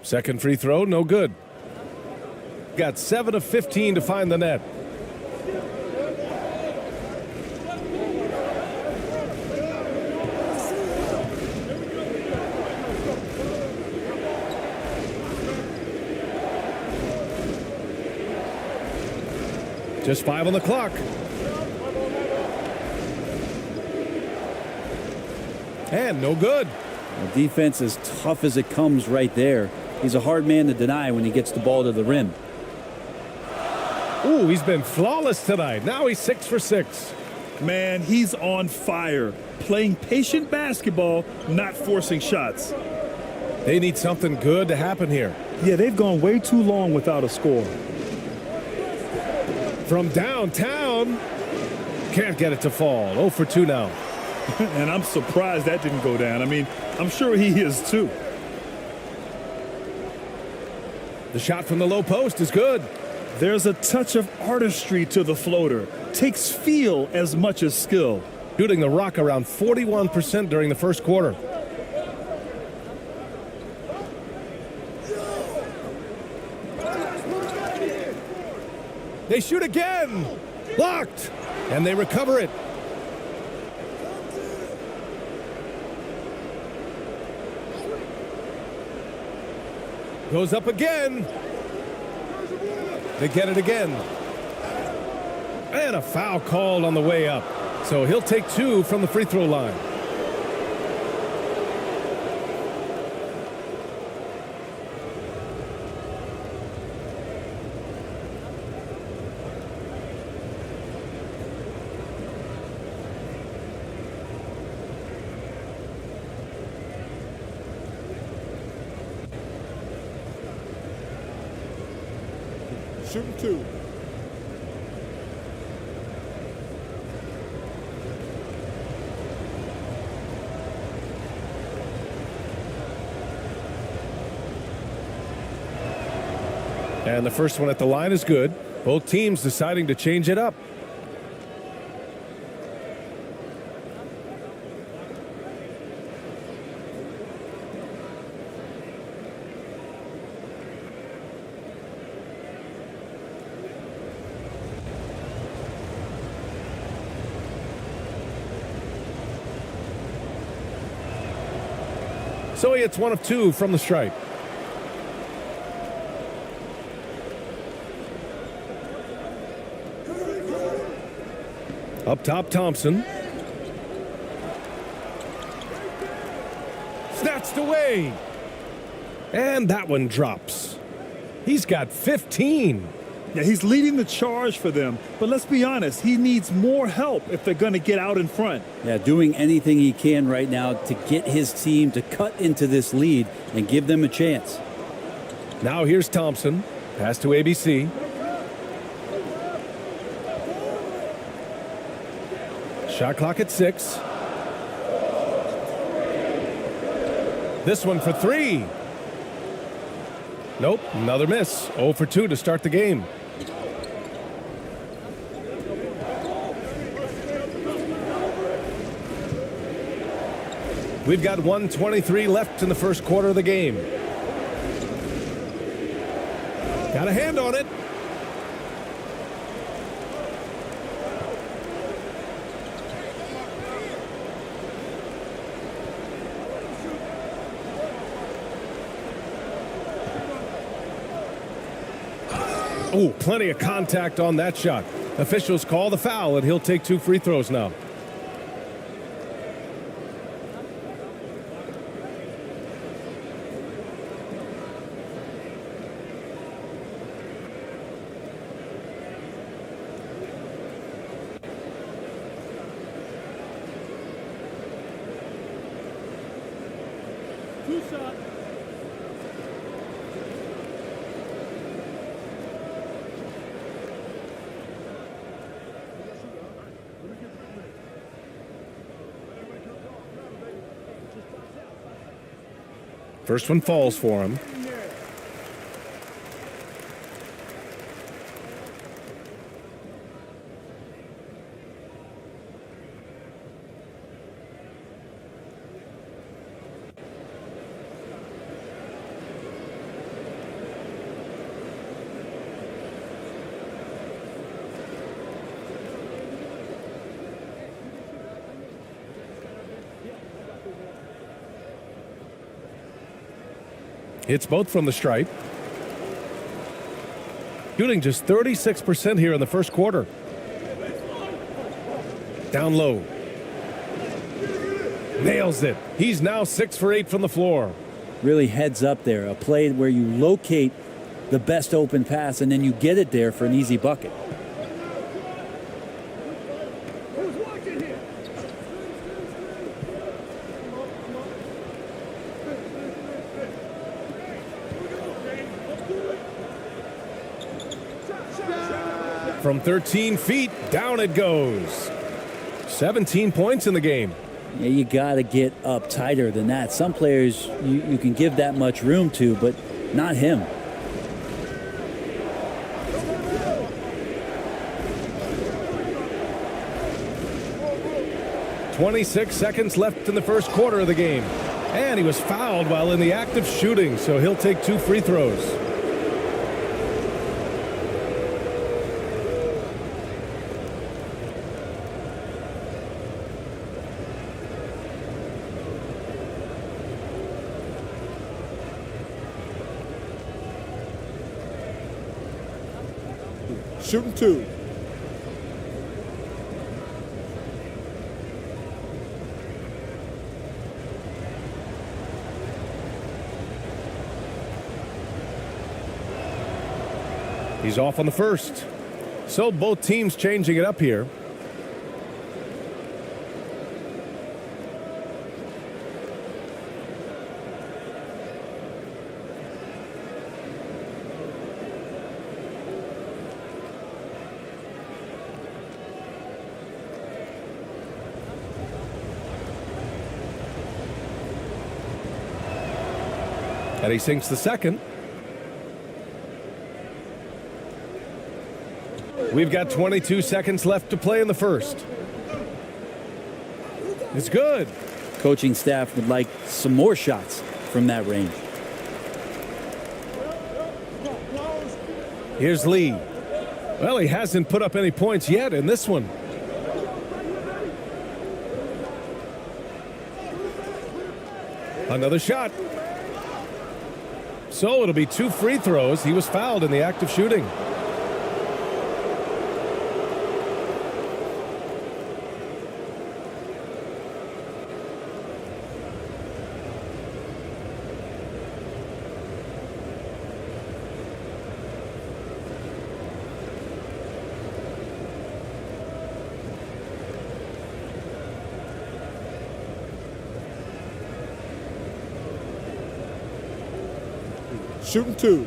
Second free throw, no good. Got 7 of 15 to find the net. Just 5 on the clock. And no good. The defense is tough as it comes right there. He's a hard man to deny when he gets the ball to the rim. Ooh, he's been flawless tonight. Now he's 6 for 6. Man, he's on fire. Playing patient basketball, not forcing shots. They need something good to happen here. Yeah, they've gone way too long without a score. From downtown, can't get it to fall. 0 for 2 now. And I'm surprised that didn't go down. I mean, I'm sure he is too. The shot from the low post is good. There's a touch of artistry to the floater. Takes feel as much as skill. Shooting the rock around 41% during the first quarter. They shoot again. Blocked. And they recover it. Goes up again. They get it again. And a foul called on the way up. So he'll take 2 from the free throw line. Shooting 2. And the first one at the line is good. Both teams deciding to change it up. So he hits 1 of 2 from the stripe. Up top, Thompson. Snatched away. And that one drops. He's got 15. Yeah, he's leading the charge for them. But let's be honest, he needs more help if they're going to get out in front. Yeah, doing anything he can right now to get his team to cut into this lead and give them a chance. Now here's Thompson. Pass to ABC. Shot clock at 6. This one for 3. Nope, another miss. 0 for 2 to start the game. We've got 1:23 left in the first quarter of the game. Got a hand on it. Oh, plenty of contact on that shot. Officials call the foul, and he'll take 2 free throws now. First one falls for him. Hits both from the stripe. Shooting just 36% here in the first quarter. Down low. Nails it. He's now 6 for 8 from the floor. Really heads up there. A play where you locate the best open pass and then you get it there for an easy bucket. From 13 feet, down it goes. 17 points in the game. Yeah, you got to get up tighter than that. Some players you can give that much room to, but not him. .26 seconds left in the first quarter of the game. And he was fouled while in the act of shooting, so he'll take 2 free throws. Shooting 2. He's off on the first. So both teams changing it up here. And he sinks the second. We've got 22 seconds left to play in the first. It's good. Coaching staff would like some more shots from that range. Here's Lee. Well, he hasn't put up any points yet in this one. Another shot. So it'll be 2 free throws. He was fouled in the act of shooting. Shooting 2.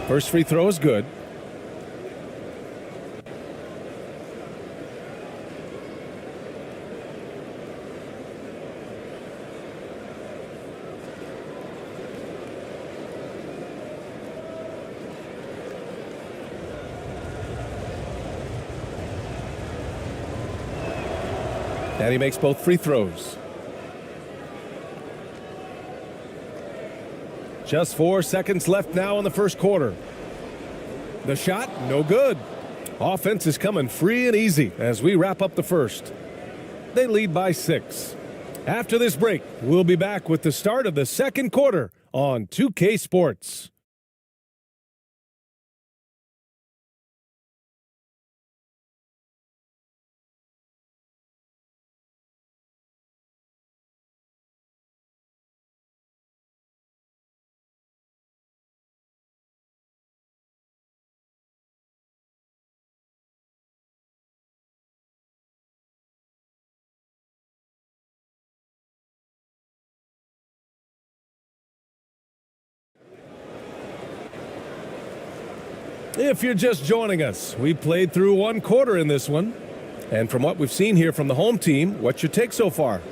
First free throw is good. And he makes both free throws. Just 4 seconds left now in the first quarter. The shot, no good. Offense is coming free and easy as we wrap up the first. They lead by 6. After this break, we'll be back with the start of the second quarter on 2K Sports. If you're just joining us, we played through 1 quarter in this one. And from what we've seen here from the home team, what's your take so far?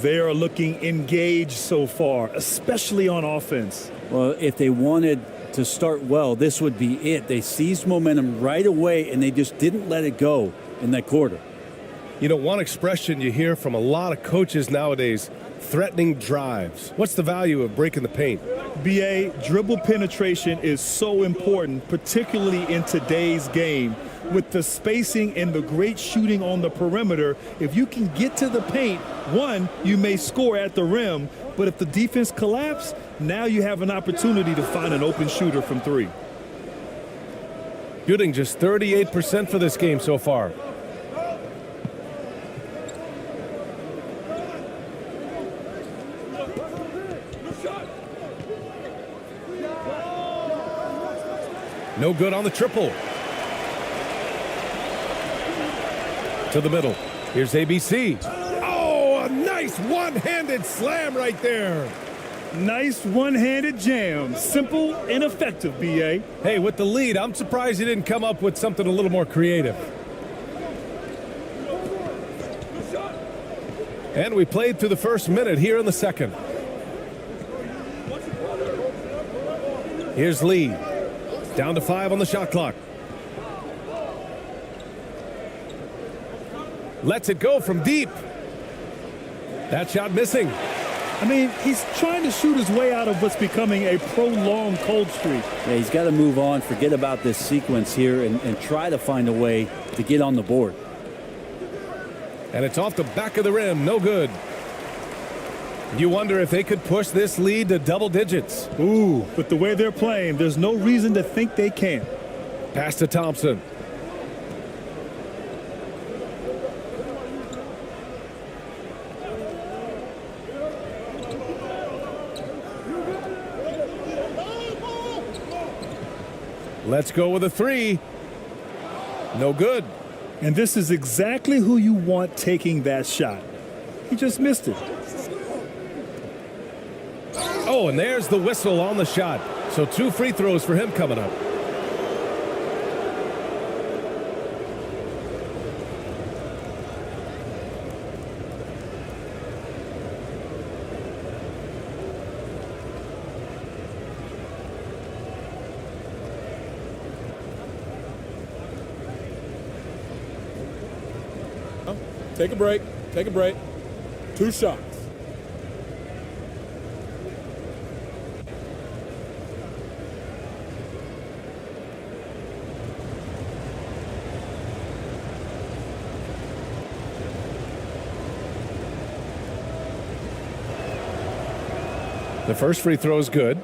They are looking engaged so far, especially on offense. Well, if they wanted to start well, this would be it. They seized momentum right away, and they just didn't let it go in that quarter. You know, one expression you hear from a lot of coaches nowadays, threatening drives. What's the value of breaking the paint? BA, dribble penetration is so important, particularly in today's game. with the spacing and the great shooting on the perimeter, if you can get to the paint, one, you may score at the rim, but if the defense collapses, now you have an opportunity to find an open shooter from three. Shooting just 38% for this game so far. No good on the triple. To the middle. Here's ABC. Oh, a nice one-handed slam right there. Nice one-handed jam. Simple and effective, B.A. Hey, with the lead, I'm surprised he didn't come up with something a little more creative. And we played through the first minute here in the second. Here's Lee. Down to 5 on the shot clock. Lets it go from deep. That shot missing. I mean, he's trying to shoot his way out of what's becoming a prolonged cold streak. Yeah, he's got to move on, forget about this sequence here, and try to find a way to get on the board. And it's off the back of the rim. No good. You wonder if they could push this lead to double digits. Ooh, but the way they're playing, there's no reason to think they can't. Pass to Thompson. Let's go with a three. No good. And this is exactly who you want taking that shot. He just missed it. Oh, and there's the whistle on the shot. So 2 free throws for him coming up. Take a break. Take a break. 2 shots. The first free throw is good.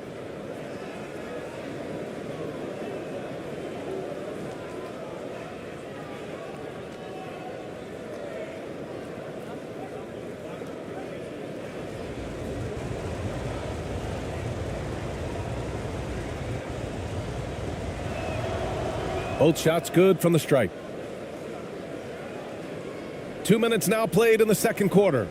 Both shots good from the stripe. 2 minutes now played in the second quarter.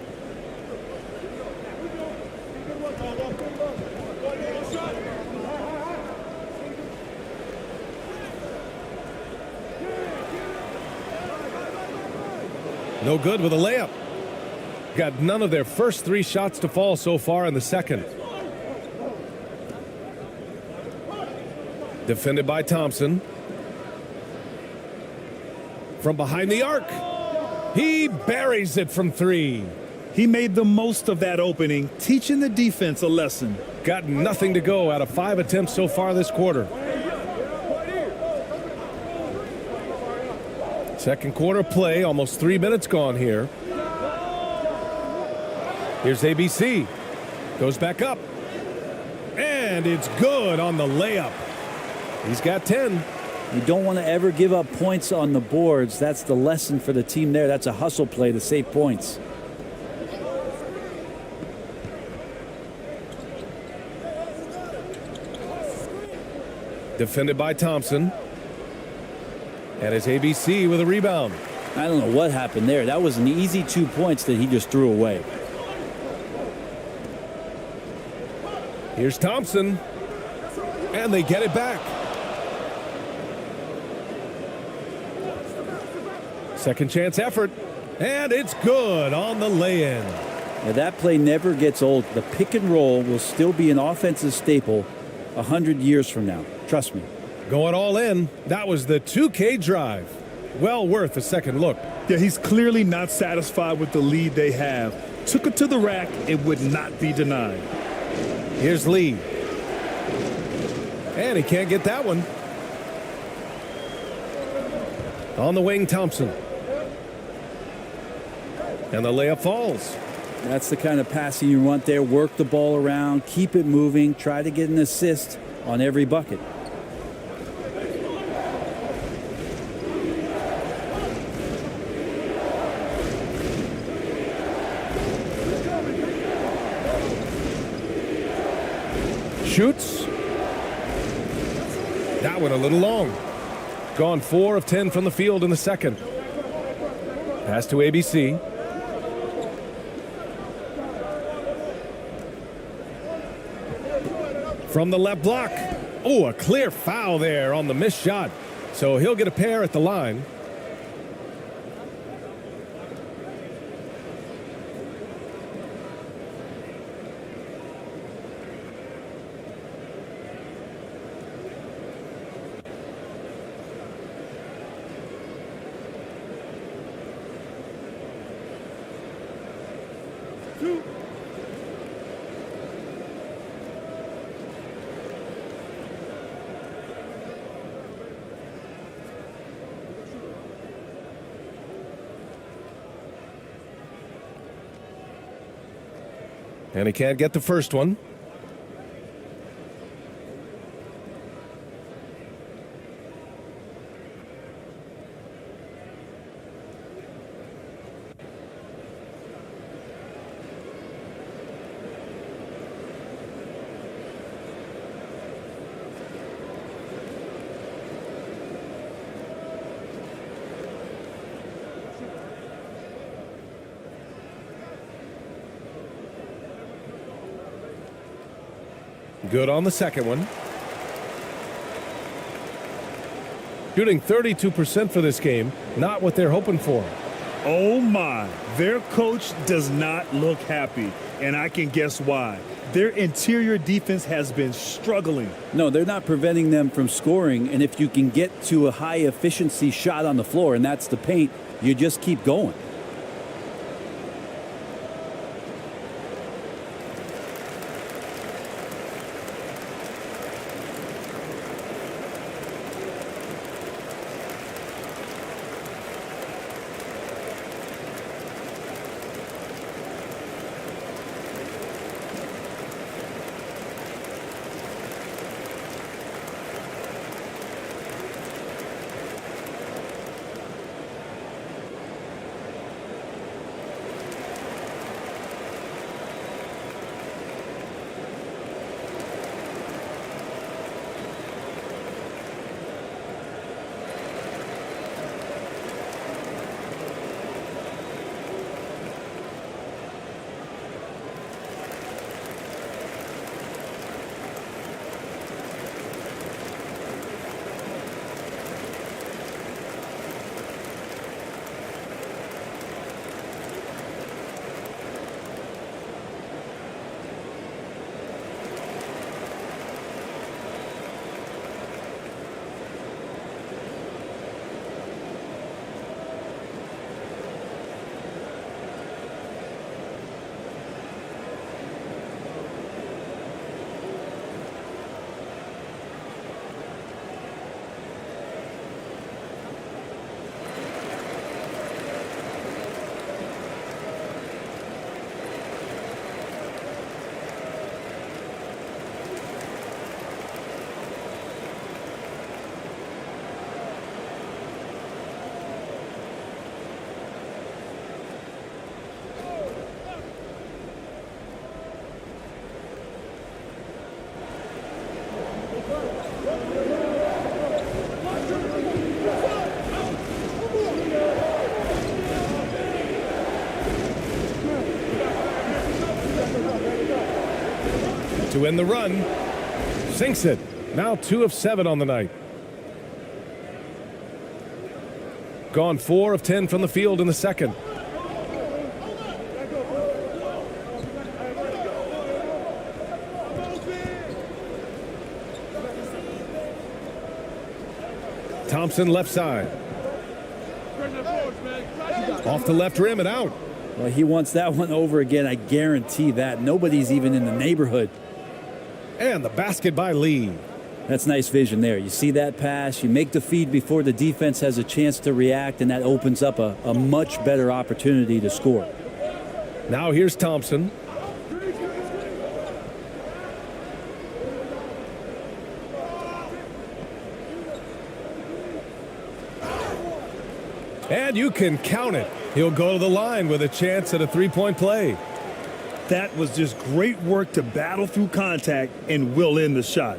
No good with a layup. Got none of their first 3 shots to fall so far in the second. Defended by Thompson. From behind the arc. He buries it from 3. He made the most of that opening, teaching the defense a lesson. Got nothing to go out of 5 attempts so far this quarter. Second quarter play, almost 3 minutes gone here. Here's ABC. Goes back up. And it's good on the layup. He's got 10. You don't want to ever give up points on the boards. That's the lesson for the team there. That's a hustle play to save points. Defended by Thompson. And it's ABC with a rebound. I don't know what happened there. That was an easy 2 points that he just threw away. Here's Thompson. And they get it back. Second chance effort. And it's good on the lay-in. Now that play never gets old. The pick and roll will still be an offensive staple 100 years from now. Trust me. Going all in. That was the 2K drive. Well worth a second look. Yeah, he's clearly not satisfied with the lead they have. Took it to the rack. It would not be denied. Here's Lee. And he can't get that one. On the wing, Thompson. And the layup falls. That's the kind of passing you want there. Work the ball around, keep it moving, try to get an assist on every bucket. Shoots. That one a little long. Gone 4 of 10 from the field in the second. Pass to ABC. From the left block. Oh, a clear foul there on the missed shot. So he'll get a pair at the line. And he can't get the first one. Good on the second one. Shooting 32% for this game. Not what they're hoping for. Oh my, their coach does not look happy, and I can guess why. Their interior defense has been struggling. No, they're not preventing them from scoring, and if you can get to a high efficiency shot on the floor, and that's the paint, you just keep going. To win the run. Sinks it. Now 2 of 7 on the night. Gone 4 of 10 from the field in the second. Thompson left side. Off the left rim and out. Well, he wants that one over again. I guarantee that. Nobody's even in the neighborhood. And the basket by Lee. That's nice vision there. You see that pass, you make the feed before the defense has a chance to react, and that opens up a much better opportunity to score. Now here's Thompson. And you can count it. He'll go to the line with a chance at a three-point play. That was just great work to battle through contact and will in the shot.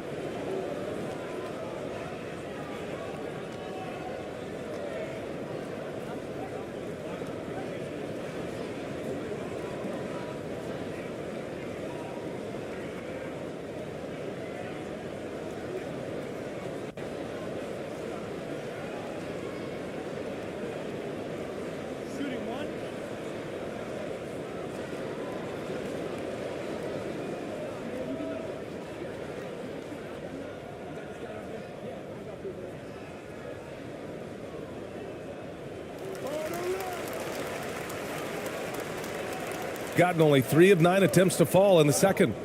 Gotten only 3 of 9 attempts to fall in the second.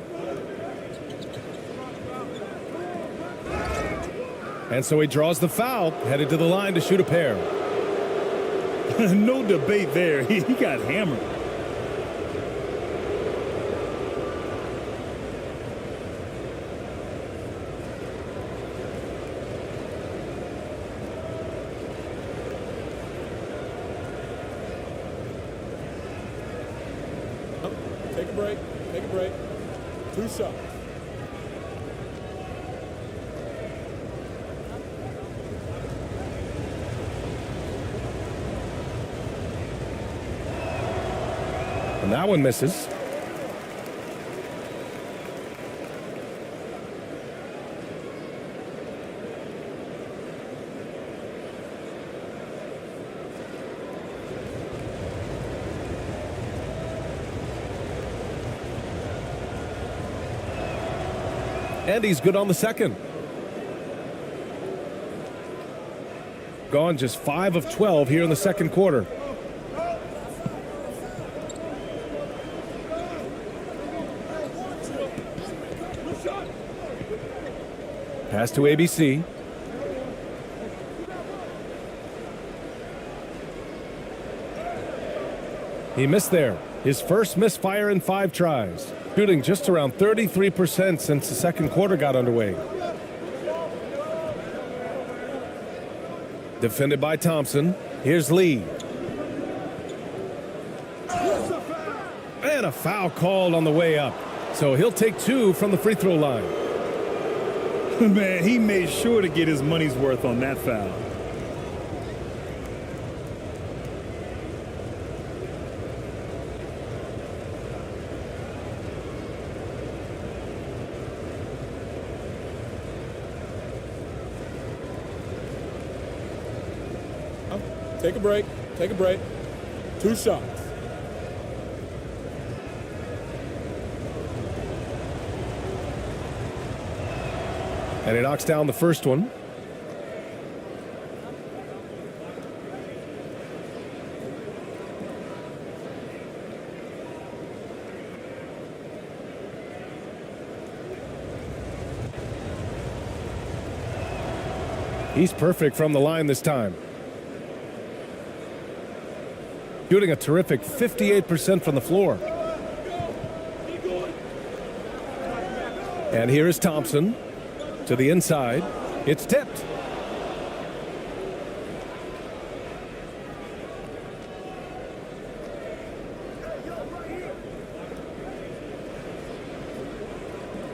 And so he draws the foul, headed to the line to shoot a pair. No debate there. He got hammered. Take a break. Take a break. 2 shots. And that one misses. And he's good on the second. Gone just 5 of 12 here in the second quarter. Pass to ABC. He missed there. His first misfire in 5 tries. Shooting just around 33% since the second quarter got underway. Defended by Thompson. Here's Lee. And a foul called on the way up. So he'll take 2 from the free throw line. Man, he made sure to get his money's worth on that foul. Take a break. Take a break. 2 shots. And he knocks down the first one. He's perfect from the line this time. Shooting a terrific 58% from the floor. And here is Thompson to the inside. It's tipped.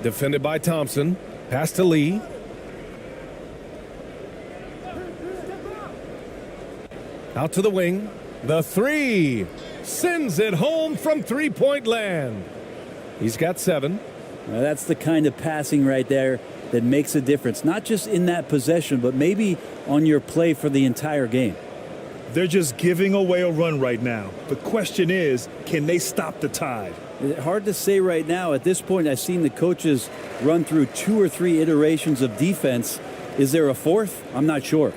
Defended by Thompson. Pass to Lee. Out to the wing. The 3 sends it home from three-point land. He's got 7. Now that's the kind of passing right there that makes a difference, not just in that possession, but maybe on your play for the entire game. They're just giving away a run right now. The question is, can they stop the tide? Hard to say right now. At this point, I've seen the coaches run through 2 or 3 iterations of defense. Is there a 4th? I'm not sure.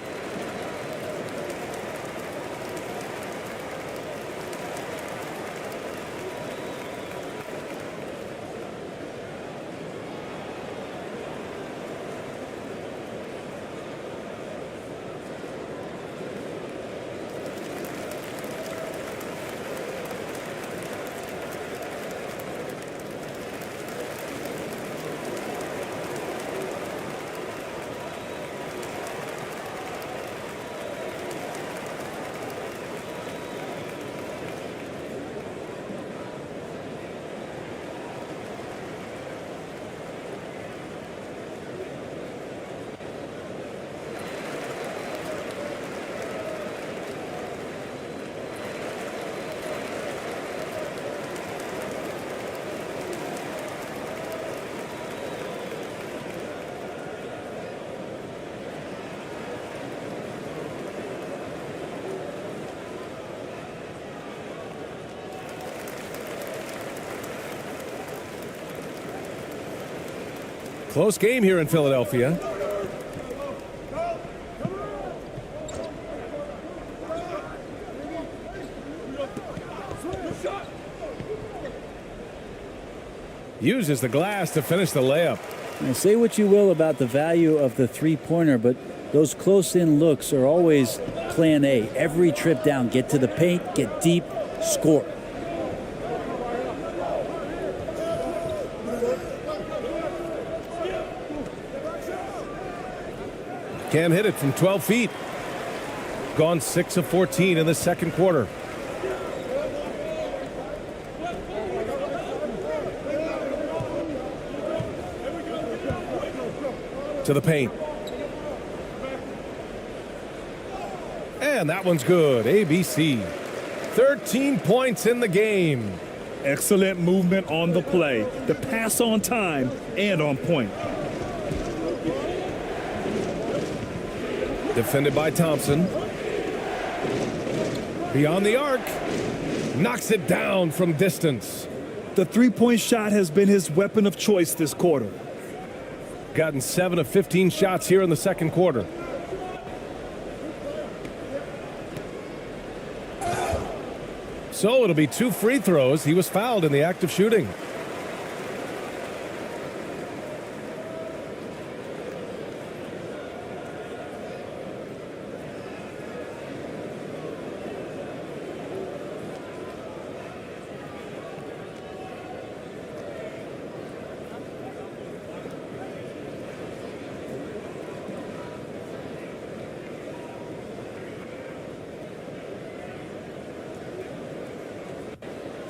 Close game here in Philadelphia. Uses the glass to finish the layup. Now, say what you will about the value of the three-pointer, but those close-in looks are always plan A. Every trip down, get to the paint, get deep, score. Can't hit it from 12 feet. Gone 6 of 14 in the second quarter. To the paint. And that one's good. ABC. 13 points in the game. Excellent movement on the play. The pass on time and on point. Defended by Thompson. Beyond the arc. Knocks it down from distance. The three-point shot has been his weapon of choice this quarter. Gotten 7 of 15 shots here in the second quarter. So it'll be 2 free throws. He was fouled in the act of shooting.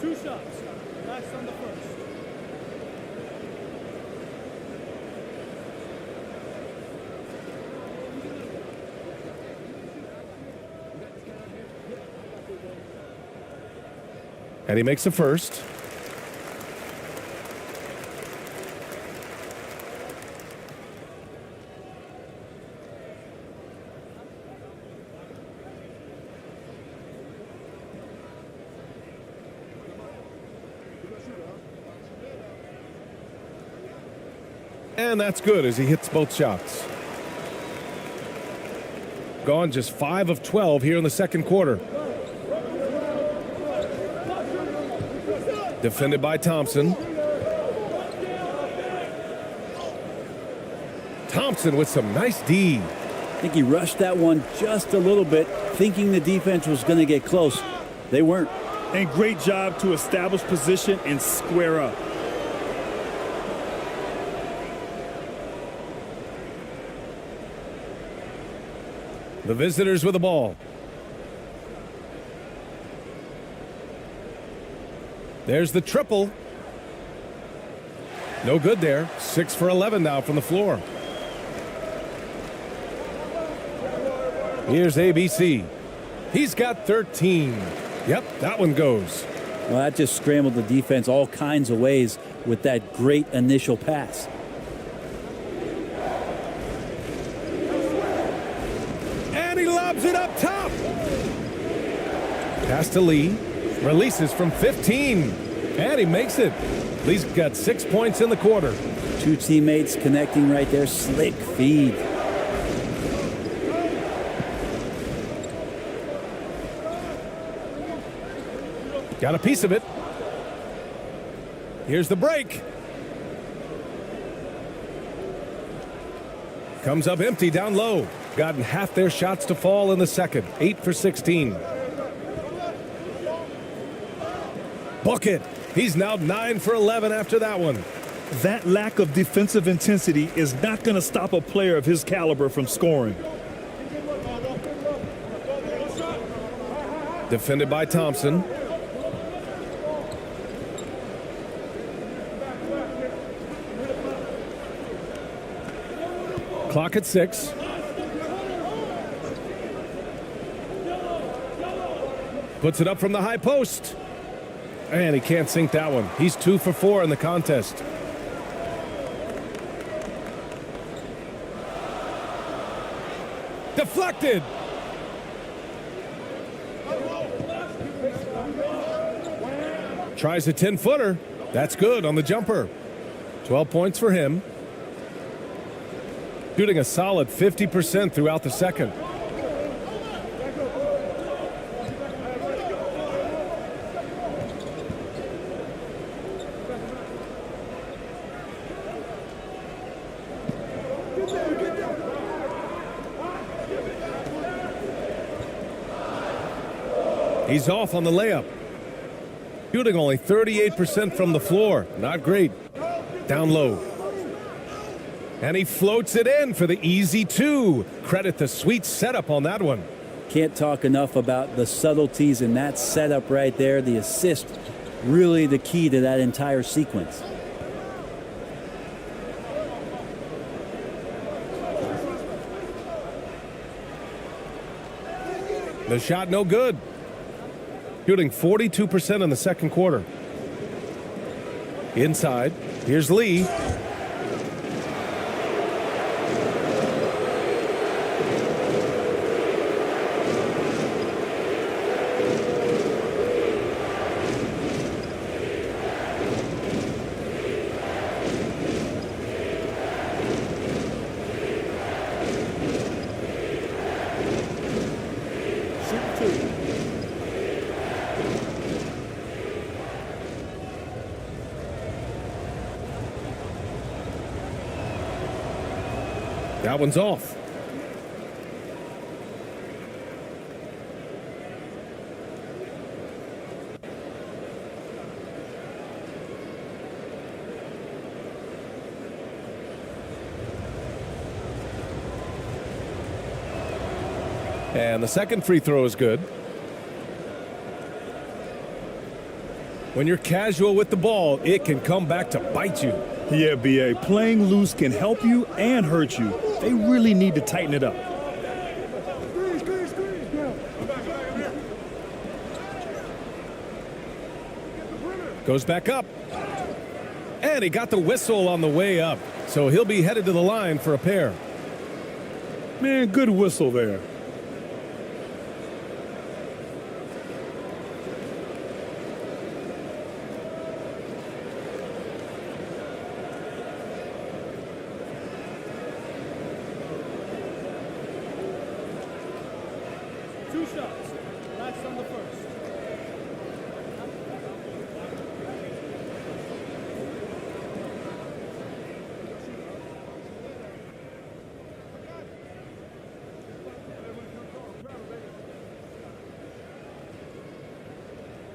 Two shots. Last on the first. And he makes the first. And that's good as he hits both shots. Gone just 5 of 12 here in the second quarter. Defended by Thompson. Thompson with some nice D. I think he rushed that one just a little bit, thinking the defense was going to get close. They weren't. And great job to establish position and square up. The visitors with the ball. There's the triple. No good there. 6 for 11 now from the floor. Here's ABC. He's got 13. Yep, that one goes. Well, that just scrambled the defense all kinds of ways with that great initial pass. And he lobs it up top. Pass to Lee. Releases from 15. And he makes it. Lee's got 6 points in the quarter. Two teammates connecting right there. Slick feed. Got a piece of it. Here's the break. Comes up empty down low. Gotten half their shots to fall in the second. 8 for 16. Bucket. He's now 9 for 11 after that one. That lack of defensive intensity is not going to stop a player of his caliber from scoring. Defended by Thompson. Clock at 6. Puts it up from the high post. And he can't sink that one. He's 2 for 4 in the contest. Deflected. Tries a 10-footer. That's good on the jumper. 12 points for him. Shooting a solid 50% throughout the second. He's off on the layup. Shooting only 38% from the floor. Not great. Down low. And he floats it in for the easy two. Credit the sweet setup on that one. Can't talk enough about the subtleties in that setup right there. The assist, really the key to that entire sequence. The shot no good. Shooting 42% in the second quarter. Inside, here's Lee. That one's off. And the second free throw is good. When you're casual with the ball, it can come back to bite you. Yeah, BA, playing loose can help you and hurt you. They really need to tighten it up. Goes back up. And he got the whistle on the way up. So he'll be headed to the line for a pair. Man, good whistle there.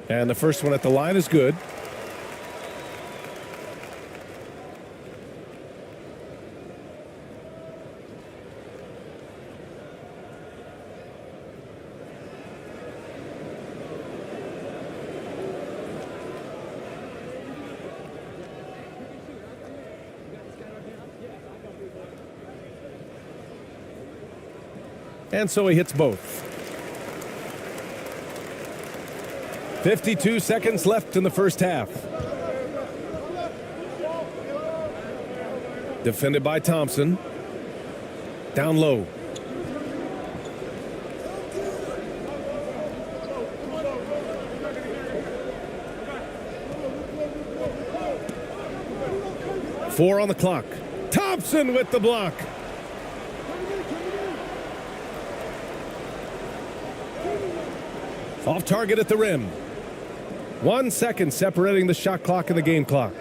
And the first one at the line is good. And so he hits both. 52 seconds left in the first half. Defended by Thompson. Down low. Four on the clock. Thompson with the block. Off target at the rim. 1 second separating the shot clock and the game clock.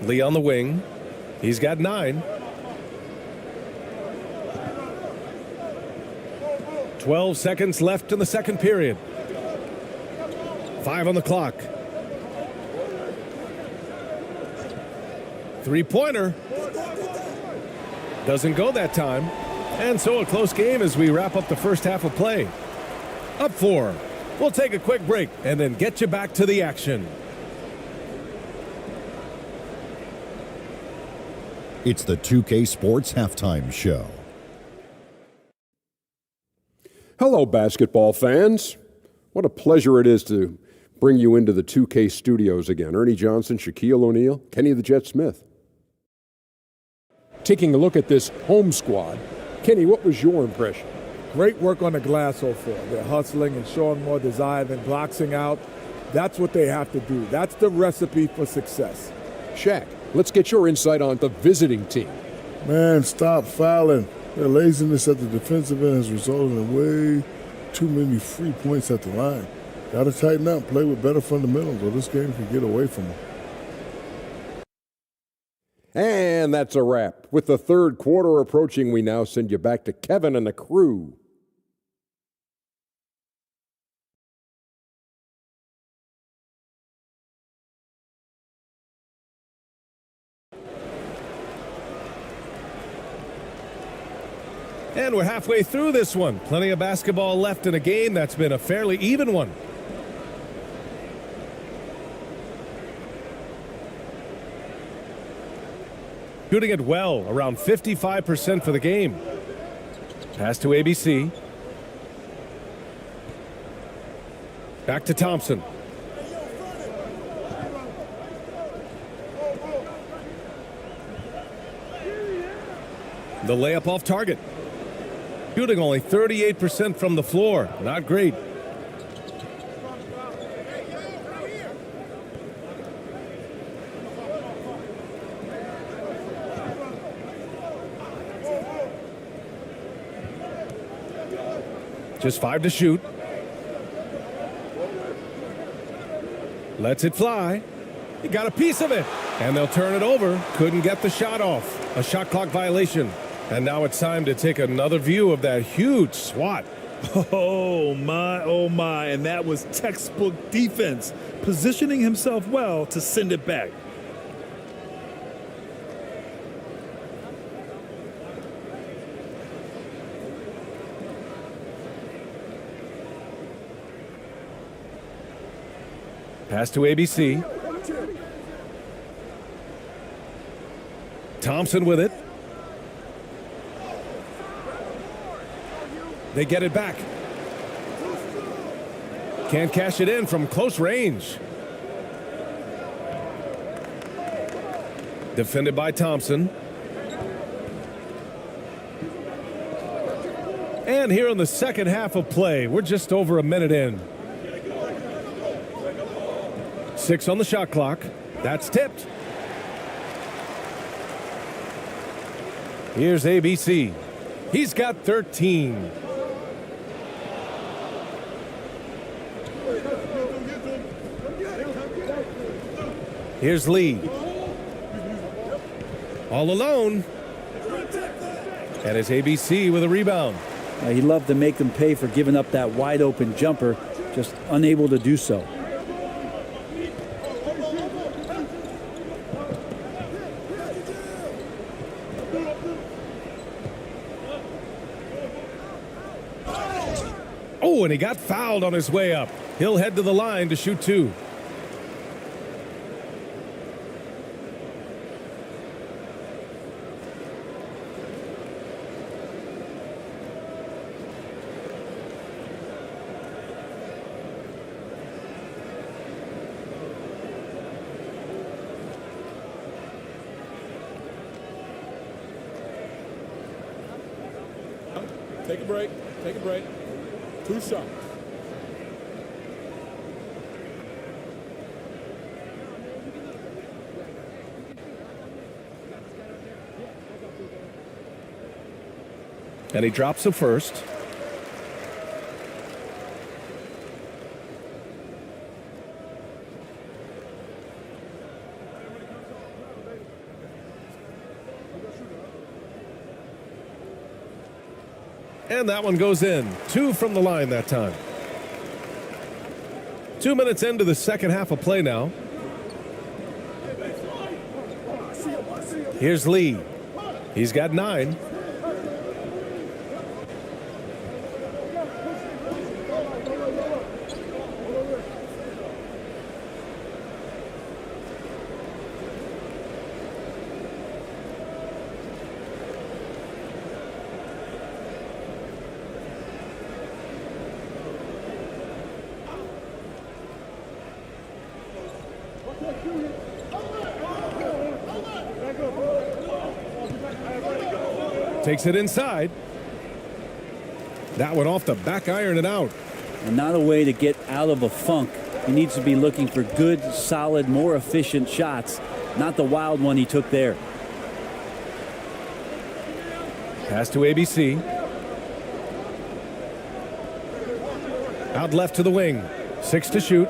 Lee on the wing. He's got 9. 12 seconds left in the second period. 5 on the clock. Three-pointer. Doesn't go that time. And so a close game as we wrap up the first half of play. Up 4. We'll take a quick break and then get you back to the action. It's the 2K Sports Halftime Show. Hello, basketball fans. What a pleasure it is to bring you into the 2K studios again. Ernie Johnson, Shaquille O'Neal, Kenny the Jet Smith. Taking a look at this home squad, Kenny, what was your impression? Great work on the glass so far. They're hustling and showing more desire than boxing out. That's what they have to do. That's the recipe for success. Shaq. Let's get your insight on the visiting team. Man, stop fouling. Their laziness at the defensive end has resulted in way too many free points at the line. Got to tighten up, play with better fundamentals, or this game can get away from them. And that's a wrap. With the third quarter approaching, we now send you back to Kevin and the crew. And we're halfway through this one. Plenty of basketball left in a game that's been a fairly even one. Shooting it well, around 55% for the game. Pass to ABC. Back to Thompson. The layup off target. Shooting only 38% from the floor. Not great. Just 5 to shoot. Lets it fly. He got a piece of it. And they'll turn it over. Couldn't get the shot off. A shot clock violation. And now it's time to take another view of that huge swat. Oh my, and that was textbook defense, positioning himself well to send it back. Pass to ABC. Thompson with it. They get it back. Can't cash it in from close range. Defended by Thompson. And here in the second half of play, we're just over a minute in. 6 on the shot clock. That's tipped. Here's ABC. He's got 13. Here's Lee. All alone. And it's ABC with a rebound. He loved to make them pay for giving up that wide open jumper, just unable to do so. Oh, and he got fouled on his way up. He'll head to the line to shoot 2. Take a break. Take a break. 2 shots. And he drops the first. And that one goes in. 2 from the line that time. 2 minutes into the second half of play now. Here's Lee. He's got 9. Takes it inside. That one off the back iron and out. And not a way to get out of a funk. He needs to be looking for good, solid, more efficient shots. not the wild one he took there. Pass to ABC. Out left to the wing. 6 to shoot.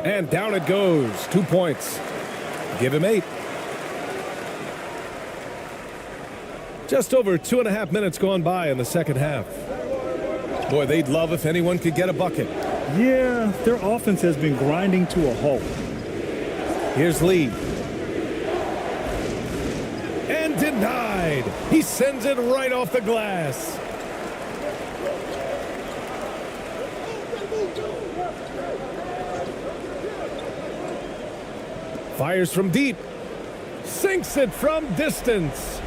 And down it goes. 2 points. Give him 8. Just over 2.5 minutes gone by in the second half. Boy, they'd love if anyone could get a bucket. Yeah, their offense has been grinding to a halt. Here's Lee. And denied. He sends it right off the glass. Fires from deep. Sinks it from distance.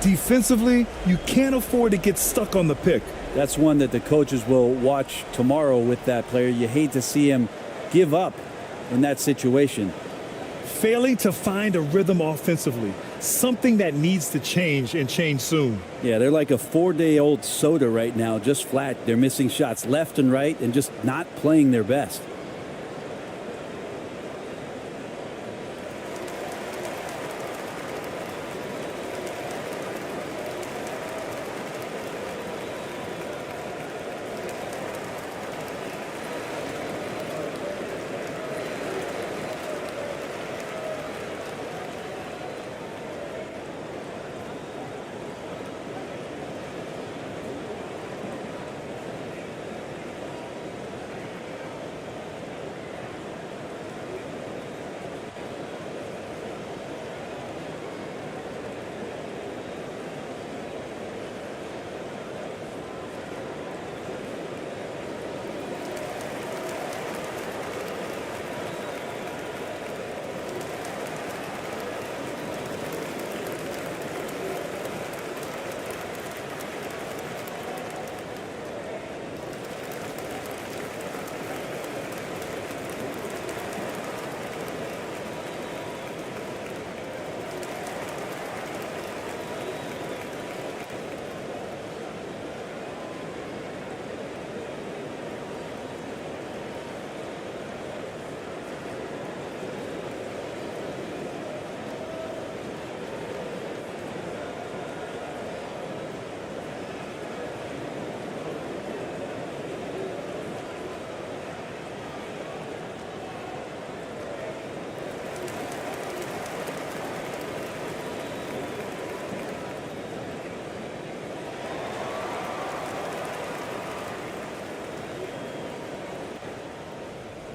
Defensively, you can't afford to get stuck on the pick. That's one that the coaches will watch tomorrow with that player. You hate to see him give up in that situation. Failing to find a rhythm offensively, something that needs to change and change soon. Yeah, they're like a 4-day-old soda right now, just flat. They're missing shots left and right and just not playing their best.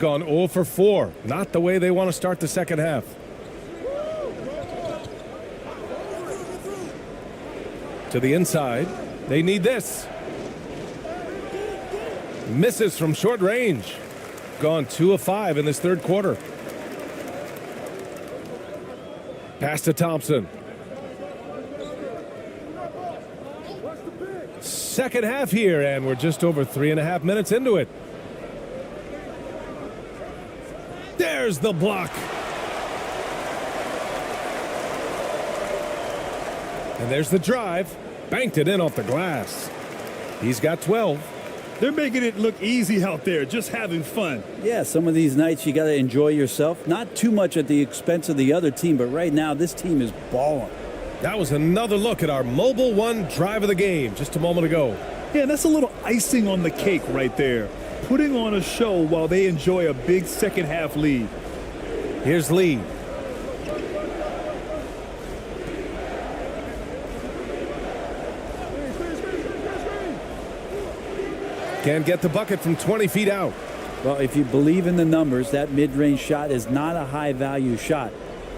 Gone 0 for 4. Not the way they want to start the second half. To the inside. They need this. Misses from short range. Gone 2 of 5 in this third quarter. Pass to Thompson. Second half here, and we're just over 3.5 minutes into it. There's the block. And there's the drive. Banked it in off the glass. He's got 12. They're making it look easy out there, just having fun. Yeah, some of these nights you got to enjoy yourself. Not too much at the expense of the other team, but right now this team is balling. That was another look at our Mobile One drive of the game just a moment ago. Yeah, that's a little icing on the cake right there. Putting on a show while they enjoy a big second half lead. Here's Lee. Can't get the bucket from 20 feet out. Well, if you believe in the numbers, that mid-range shot is not a high-value shot,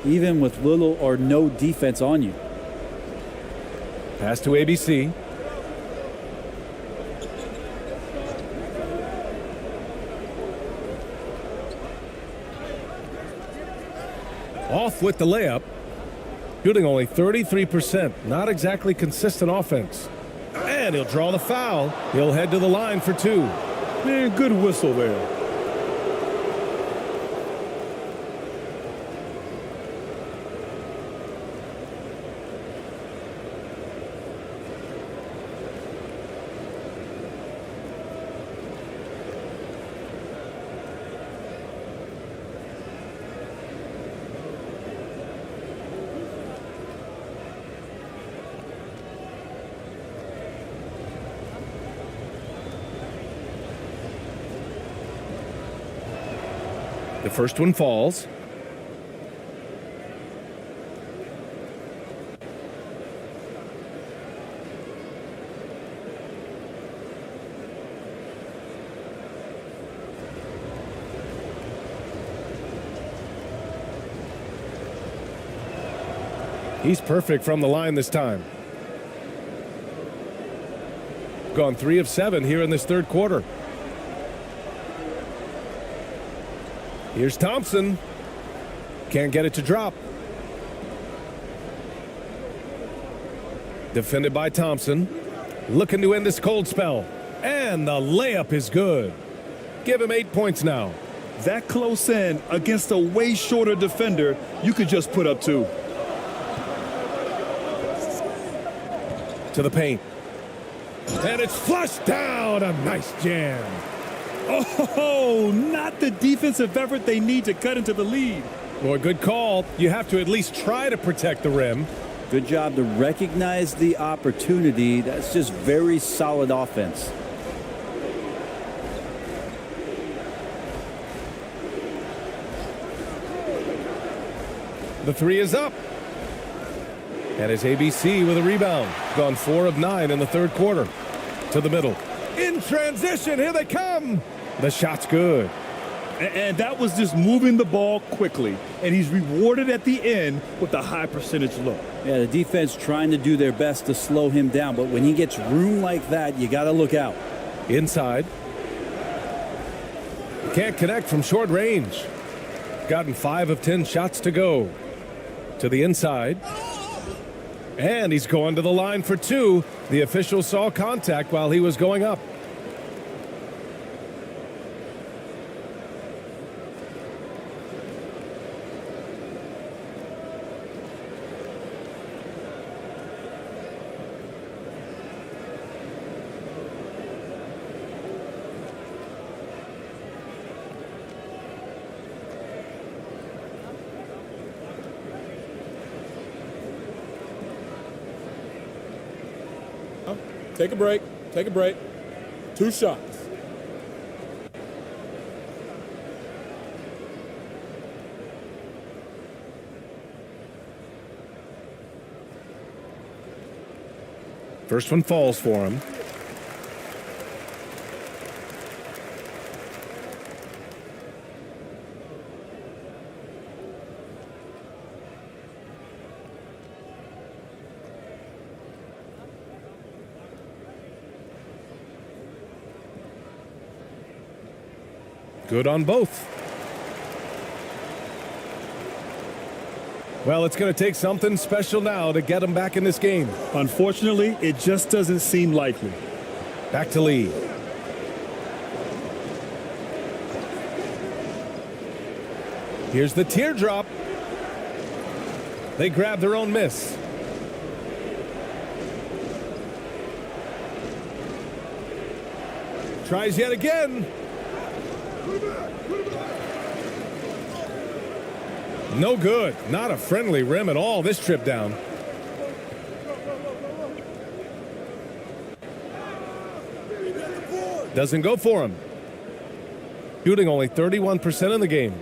even with little or no defense on you. Pass to ABC. Off with the layup. Shooting only 33%. Not exactly consistent offense. And he'll draw the foul. He'll head to the line for 2. Man, good whistle there. The first one falls. He's perfect from the line this time. Gone 3 of 7 here in this third quarter. Here's Thompson. Can't get it to drop. Defended by Thompson. Looking to end this cold spell. And the layup is good. Give him 8 points now. That close in against a way shorter defender, you could just put up 2. To the paint. And it's flushed down. A nice jam. Oh, not the defensive effort they need to cut into the lead. Boy, good call. You have to at least try to protect the rim. Good job to recognize the opportunity. That's just very solid offense. The 3 is up. And it's ABC with a rebound. Gone 4 of 9 in the third quarter. To the middle. In transition, here they come. The shot's good. And that was just moving the ball quickly. And he's rewarded at the end with a high percentage look. Yeah, the defense trying to do their best to slow him down. But when he gets room like that, you got to look out. Inside. Can't connect from short range. Gotten 5 of 10 shots to go. To the inside. And he's going to the line for 2. The official saw contact while he was going up. Take a break. Take a break. 2 shots. First one falls for him. Good on both. Well, it's going to take something special now to get him back in this game. Unfortunately, it just doesn't seem likely. Back to Lee. Here's the teardrop. They grab their own miss. Tries yet again. No good. Not a friendly rim at all this trip down. Doesn't go for him. Shooting only 31% in the game.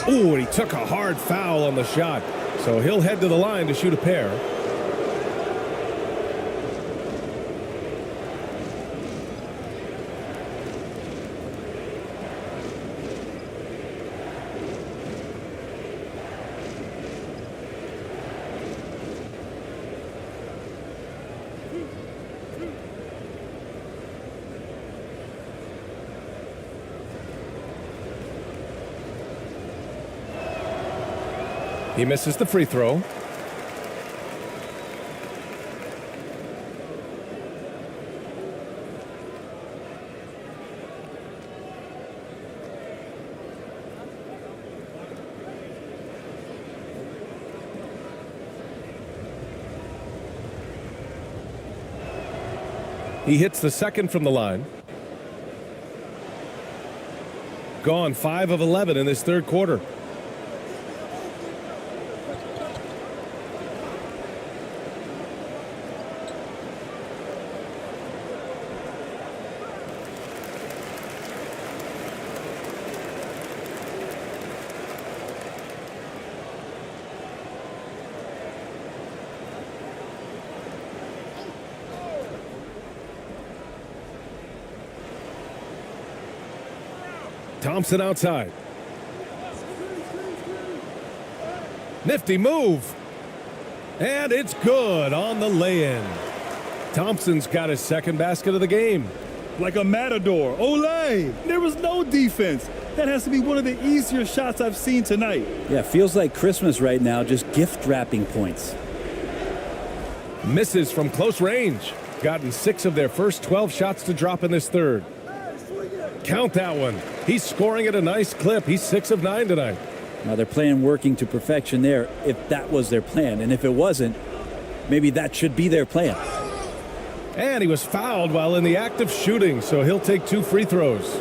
Ooh, and he took a hard foul on the shot. So he'll head to the line to shoot a pair. He misses the free throw. He hits the second from the line. Gone 5 of 11 in this third quarter. Thompson outside. Nifty move. And it's good on the lay-in. Thompson's got his second basket of the game. Like a matador. Olay! There was no defense. That has to be one of the easier shots I've seen tonight. Yeah, feels like Christmas right now, just gift wrapping points. Misses from close range. Gotten 6 of their first 12 shots to drop in this third. Count that one. He's scoring at a nice clip. He's 6 of 9 tonight. Now they're playing working to perfection there if that was their plan. And if it wasn't, maybe that should be their plan. And he was fouled while in the act of shooting, so he'll take 2 free throws.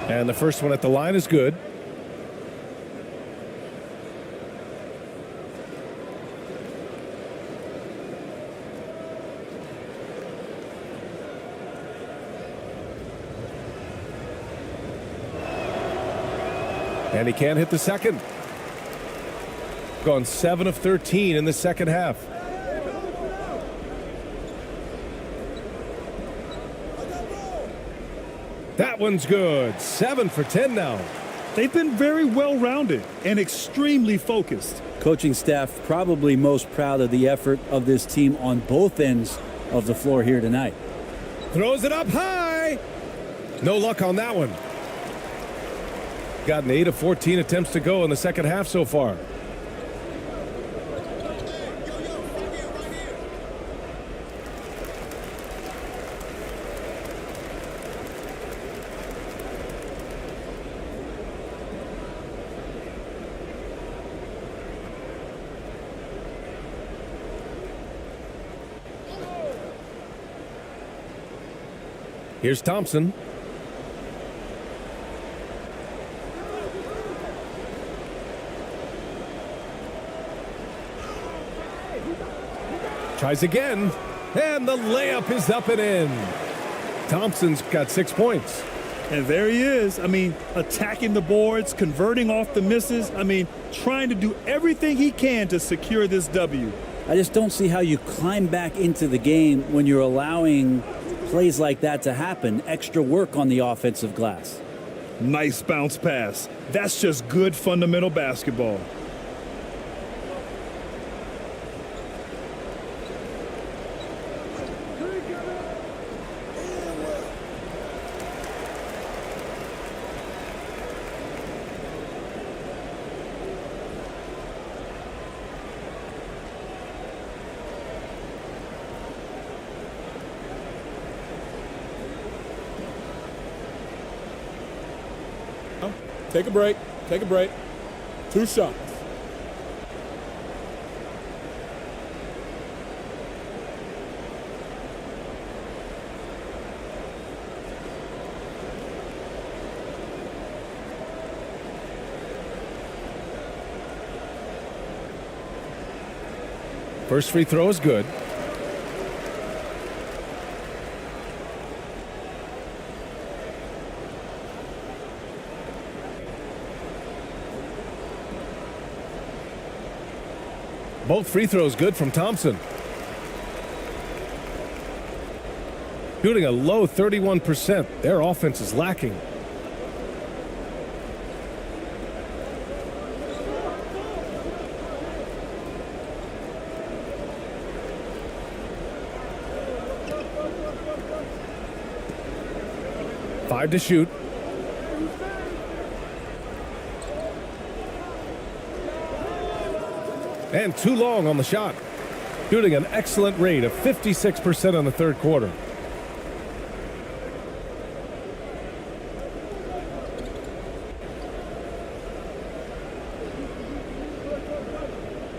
And the first one at the line is good. And he can't hit the second. Gone 7 of 13 in the second half. That one's good. 7 for 10 now. They've been very well-rounded and extremely focused. Coaching staff probably most proud of the effort of this team on both ends of the floor here tonight. Throws it up high. No luck on that one. Gotten 8 of 14 attempts to go in the second half so far. Here's Thompson. Tries again, and the layup is up and in. Thompson's got 6 points. And there he is. I mean, attacking the boards, converting off the misses. I mean, trying to do everything he can to secure this W. I just don't see how you climb back into the game when you're allowing plays like that to happen. Extra work on the offensive glass. Nice bounce pass. That's just good fundamental basketball. Take a break. Take a break. 2 shots. First free throw is good. Both free throws good from Thompson. Shooting a low 31%. Their offense is lacking. Five to shoot. And too long on the shot. Shooting an excellent rate of 56% in the third quarter.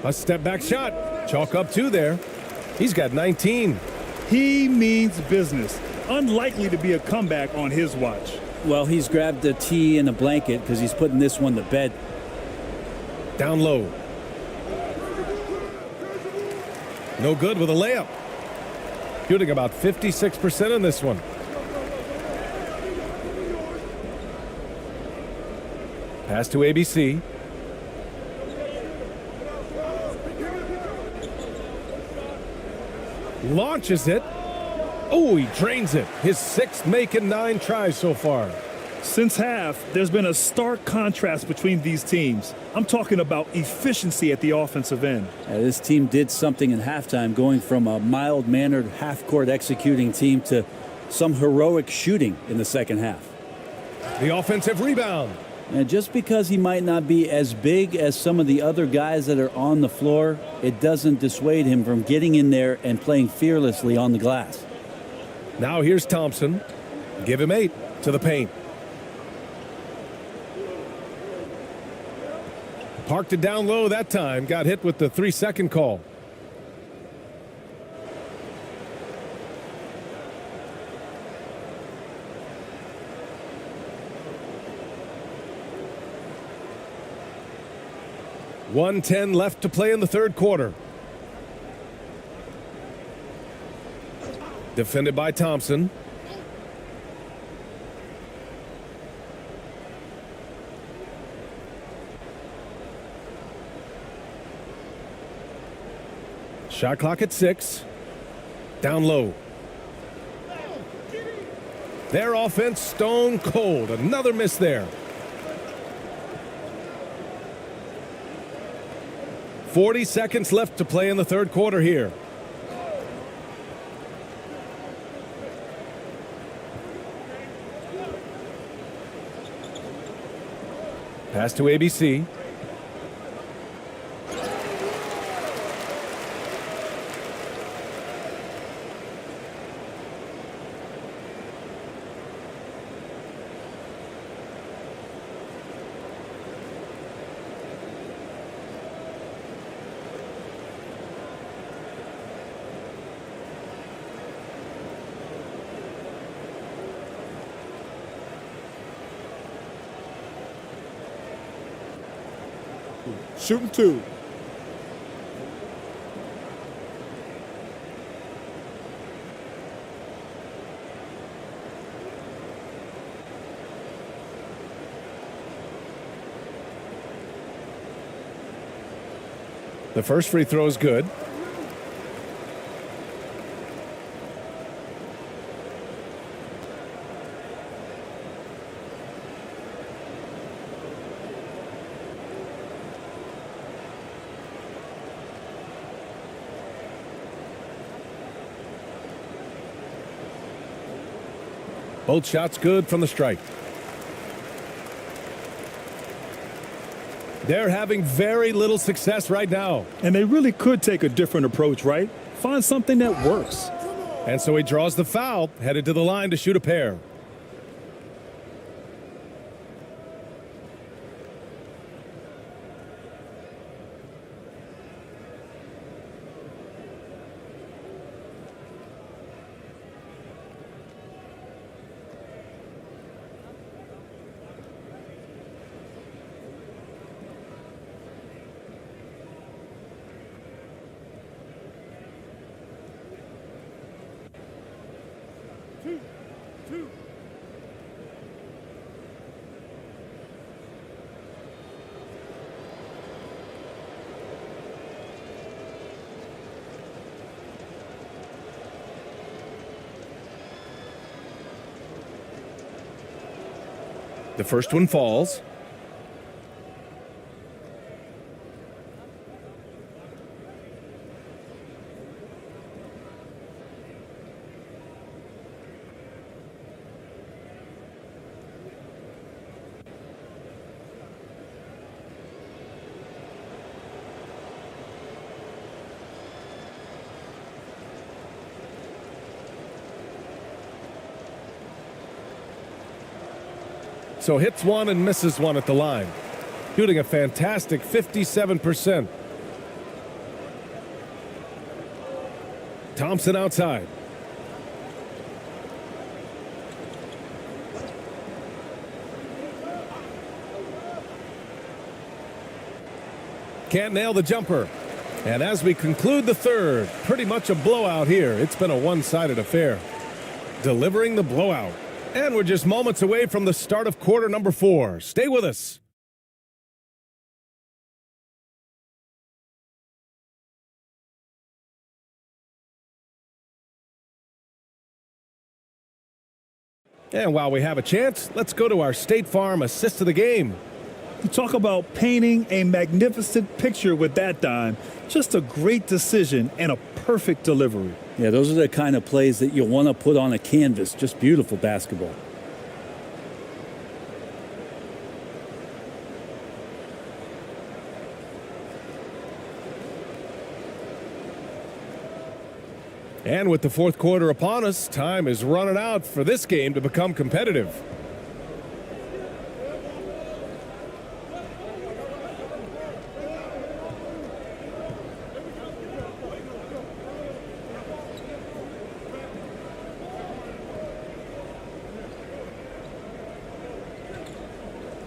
A step back shot. Chalk up 2 there. He's got 19. He means business. Unlikely to be a comeback on his watch. Well, he's grabbed a tee and a blanket because he's putting this one to bed. Down low. No good with a layup. Shooting about 56% on this one. Pass to ABC. Launches it. Oh, he drains it. His 6th make in 9 tries so far. Since half, there's been a stark contrast between these teams. I'm talking about efficiency at the offensive end. This team did something in halftime, going from a mild-mannered half-court executing team to some heroic shooting in the second half. The offensive rebound. And just because he might not be as big as some of the other guys that are on the floor, it doesn't dissuade him from getting in there and playing fearlessly on the glass. Now here's Thompson. Give him 8 to the paint. Parked it down low that time. Got hit with the 3-second call. .110 left to play in the third quarter. Defended by Thompson. Shot clock at 6. Down low. Their offense stone cold. Another miss there. 40 seconds left to play in the third quarter here. Pass to ABC. Shooting 2. The first free throw is good. Both shots good from the strike. They're having very little success right now. And they really could take a different approach, right? Find something that works. And so he draws the foul, headed to the line to shoot a pair. The first one falls. So hits one and misses one at the line. Shooting a fantastic 57%. Thompson outside. Can't nail the jumper. And as we conclude the third, pretty much a blowout here. It's been a one-sided affair. Delivering the blowout. And we're just moments away from the start of quarter number 4. Stay with us. And while we have a chance, let's go to our State Farm assist of the game. You talk about painting a magnificent picture with that dime. Just a great decision and a perfect delivery. Yeah, those are the kind of plays that you want to put on a canvas. Just beautiful basketball. And with the fourth quarter upon us, time is running out for this game to become competitive.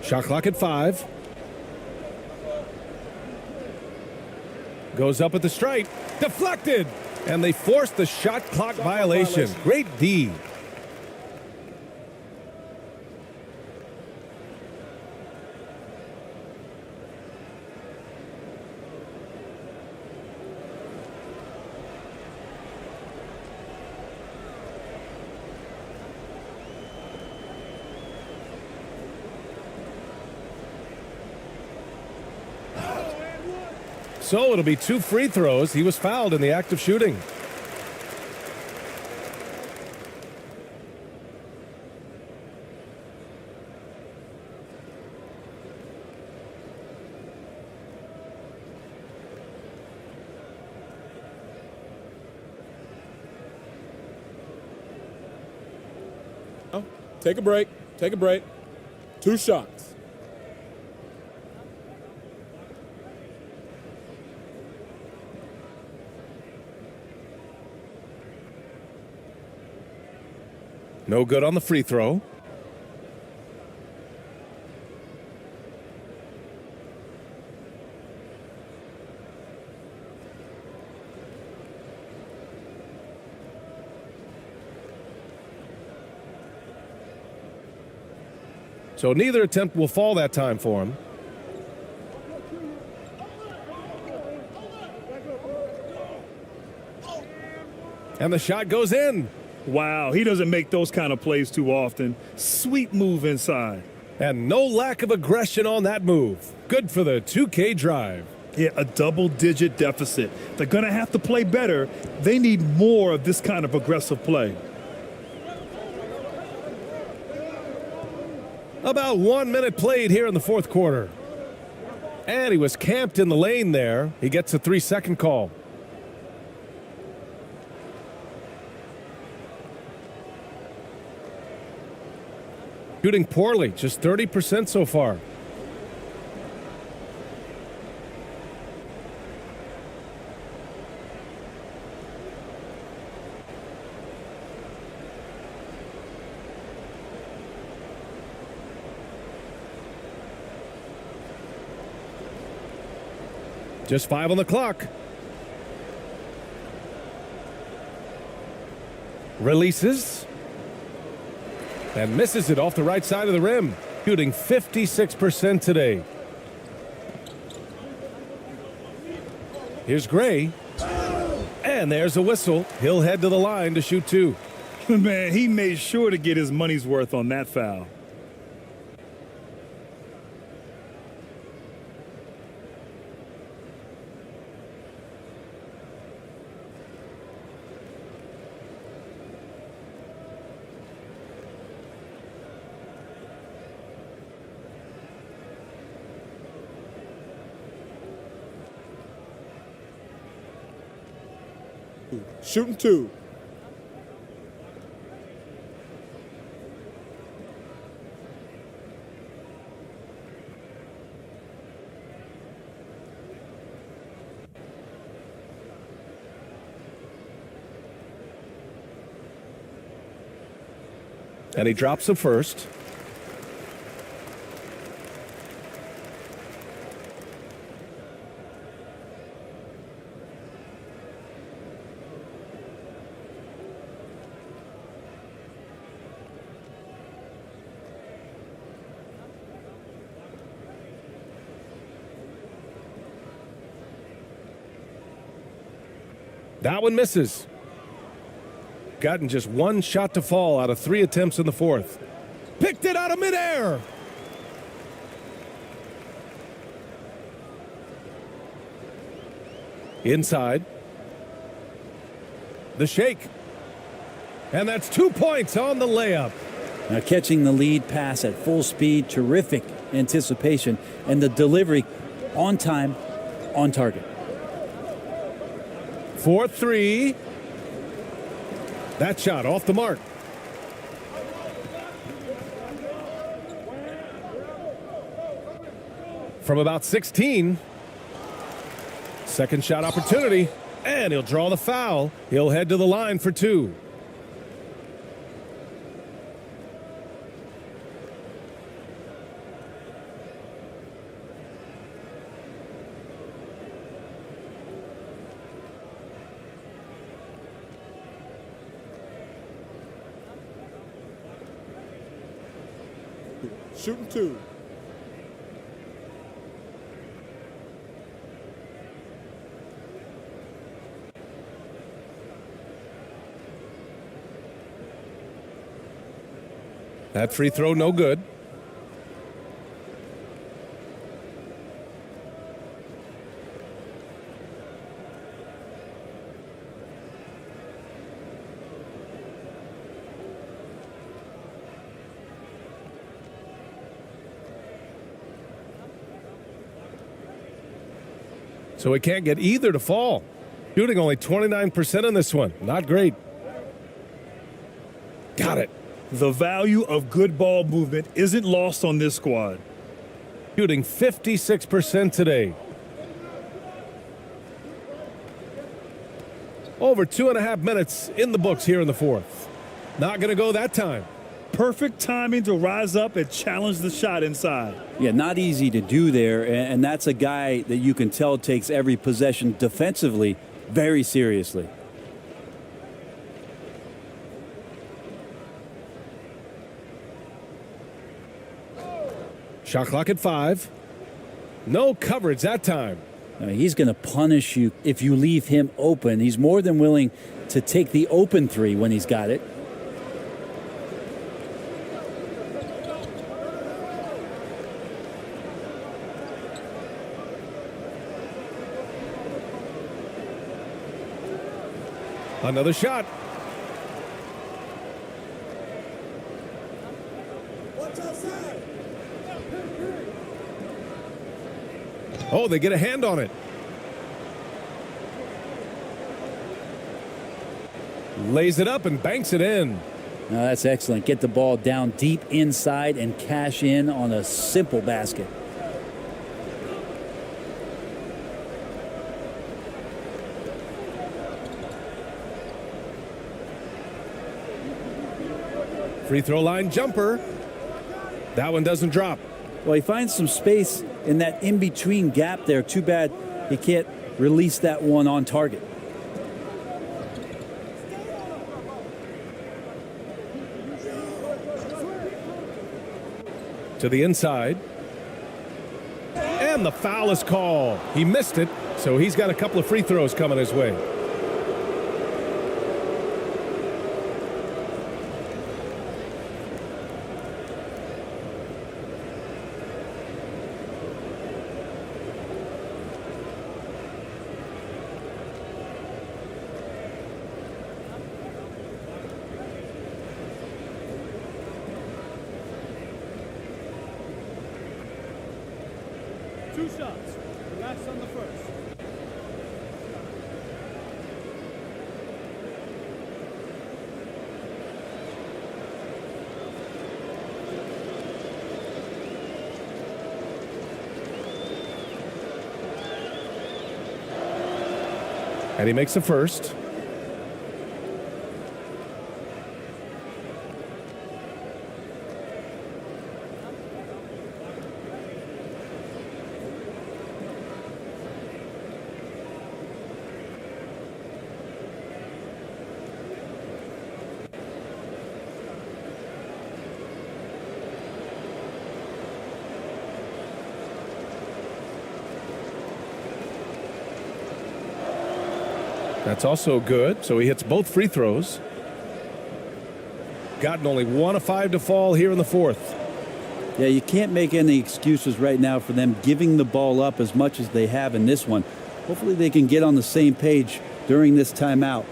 Shot clock at 5. Goes up at the stripe. Deflected. And they forced the shot clock violation. Great D. So it'll be 2 free throws. He was fouled in the act of shooting. Take a break. Take a break. 2 shots. No good on the free throw. So neither attempt will fall that time for him. And the shot goes in. Wow, he doesn't make those kind of plays too often. Sweet move inside. And no lack of aggression on that move. Good for the 2K drive. Yeah, a double-digit deficit. They're going to have to play better. They need more of this kind of aggressive play. About 1 minute played here in the fourth quarter. And he was camped in the lane there. He gets a 3-second call. Shooting poorly, just 30% so far. Just 5 on the clock. Releases. And misses it off the right side of the rim. Shooting 56% today. Here's Gray. And there's a whistle. He'll head to the line to shoot 2. Man, he made sure to get his money's worth on that foul. Shooting 2. And he drops the first. That one misses. Gotten just one shot to fall out of 3 attempts in the fourth. Picked it out of midair. Inside. The shake. And that's 2 points on the layup. Now catching the lead pass at full speed, terrific anticipation, and the delivery on time, on target. 4-3. That shot off the mark. From about 16. Second shot opportunity, and he'll draw the foul. He'll head to the line for 2. Shooting 2. That free throw no good. So he can't get either to fall. Shooting only 29% on this one. Not great. Got it. The value of good ball movement isn't lost on this squad. Shooting 56% today. Over 2.5 minutes in the books here in the fourth. Not going to go that time. Perfect timing to rise up and challenge the shot inside. Yeah, not easy to do there, and that's a guy that you can tell takes every possession defensively very seriously. Shot clock at 5. No coverage that time. He's going to punish you if you leave him open. He's more than willing to take the open 3 when he's got it. Another shot. Oh, they get a hand on it. Lays it up and banks it in. Now that's excellent. Get the ball down deep inside and cash in on a simple basket. Free throw line jumper. That one doesn't drop. Well, he finds some space in that in-between gap there. Too bad he can't release that one on target. To the inside. And the foul is called. He missed it, so he's got a couple of free throws coming his way. Two shots. Relax on the first. And he makes the first. That's also good. So he hits both free throws. Gotten only 1 of 5 to fall here in the fourth. Yeah, you can't make any excuses right now for them giving the ball up as much as they have in this one. Hopefully they can get on the same page during this timeout.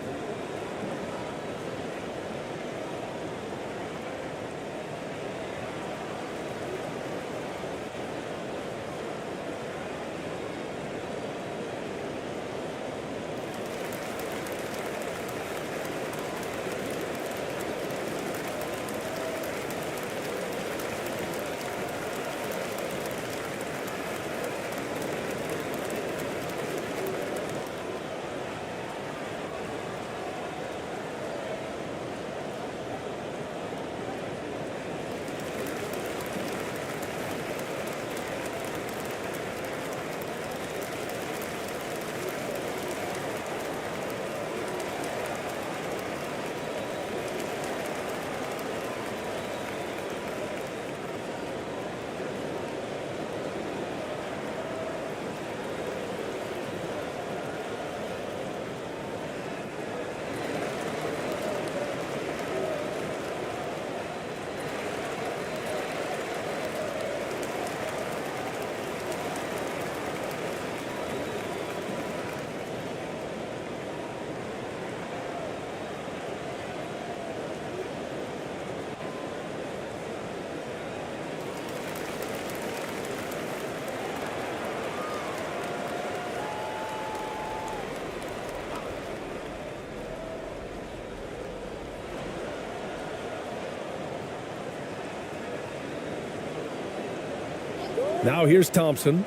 Now here's Thompson.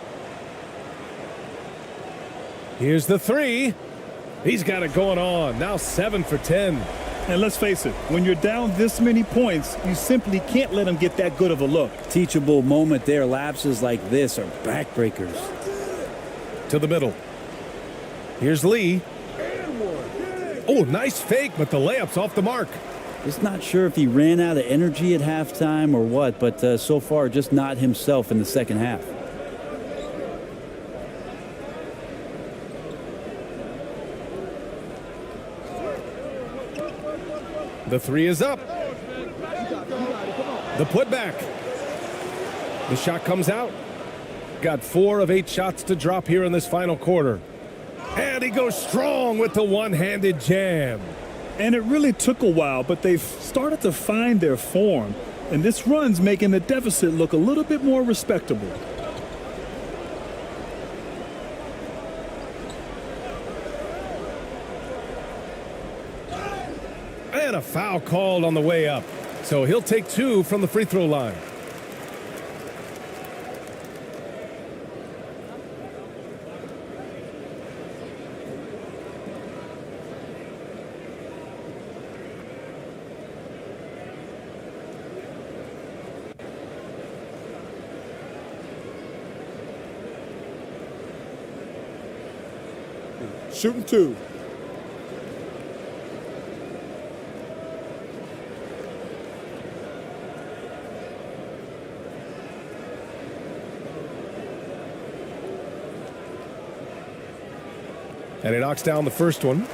Here's the three. He's got it going on. Now 7 for 10. And let's face it, when you're down this many points, you simply can't let them get that good of a look. Teachable moment there. Lapses like this are backbreakers. To the middle. Here's Lee. Oh, nice fake, but the layup's off the mark. Just not sure if he ran out of energy at halftime or what, but so far just not himself in the second half. The three is up. The putback. The shot comes out. Got 4 of 8 shots to drop here in this final quarter. And he goes strong with the one-handed jam. And it really took a while, but they've started to find their form. And this run's making the deficit look a little bit more respectable. And a foul called on the way up. So he'll take 2 from the free throw line. Shooting 2. And he knocks down the first one.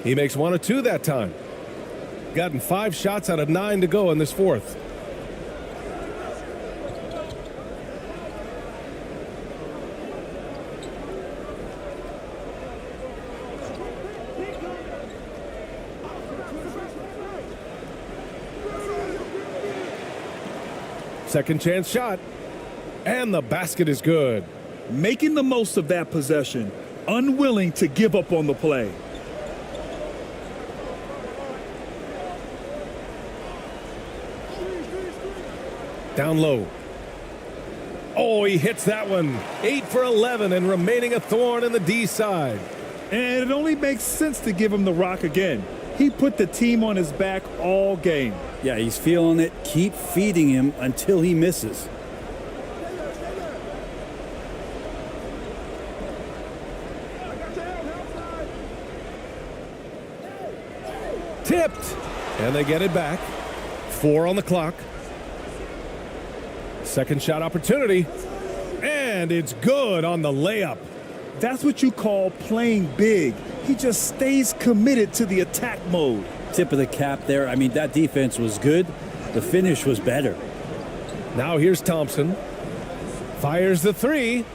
He makes 1 of 2 that time. Gotten 5 shots out of 9 to go in this fourth. Second chance shot. And the basket is good. Making the most of that possession, unwilling to give up on the play. Down low. Oh, he hits that one. 8 for 11 and remaining a thorn in the D side. And it only makes sense to give him the rock again. He put the team on his back all game. Yeah, he's feeling it. Keep feeding him until he misses. tipped. And they get it back. 4 on the clock. Second shot opportunity. And it's good on the layup. That's what you call playing big. He just stays committed to the attack mode. Tip of the cap there. I mean, that defense was good. The finish was better. Now here's Thompson. Fires the 3.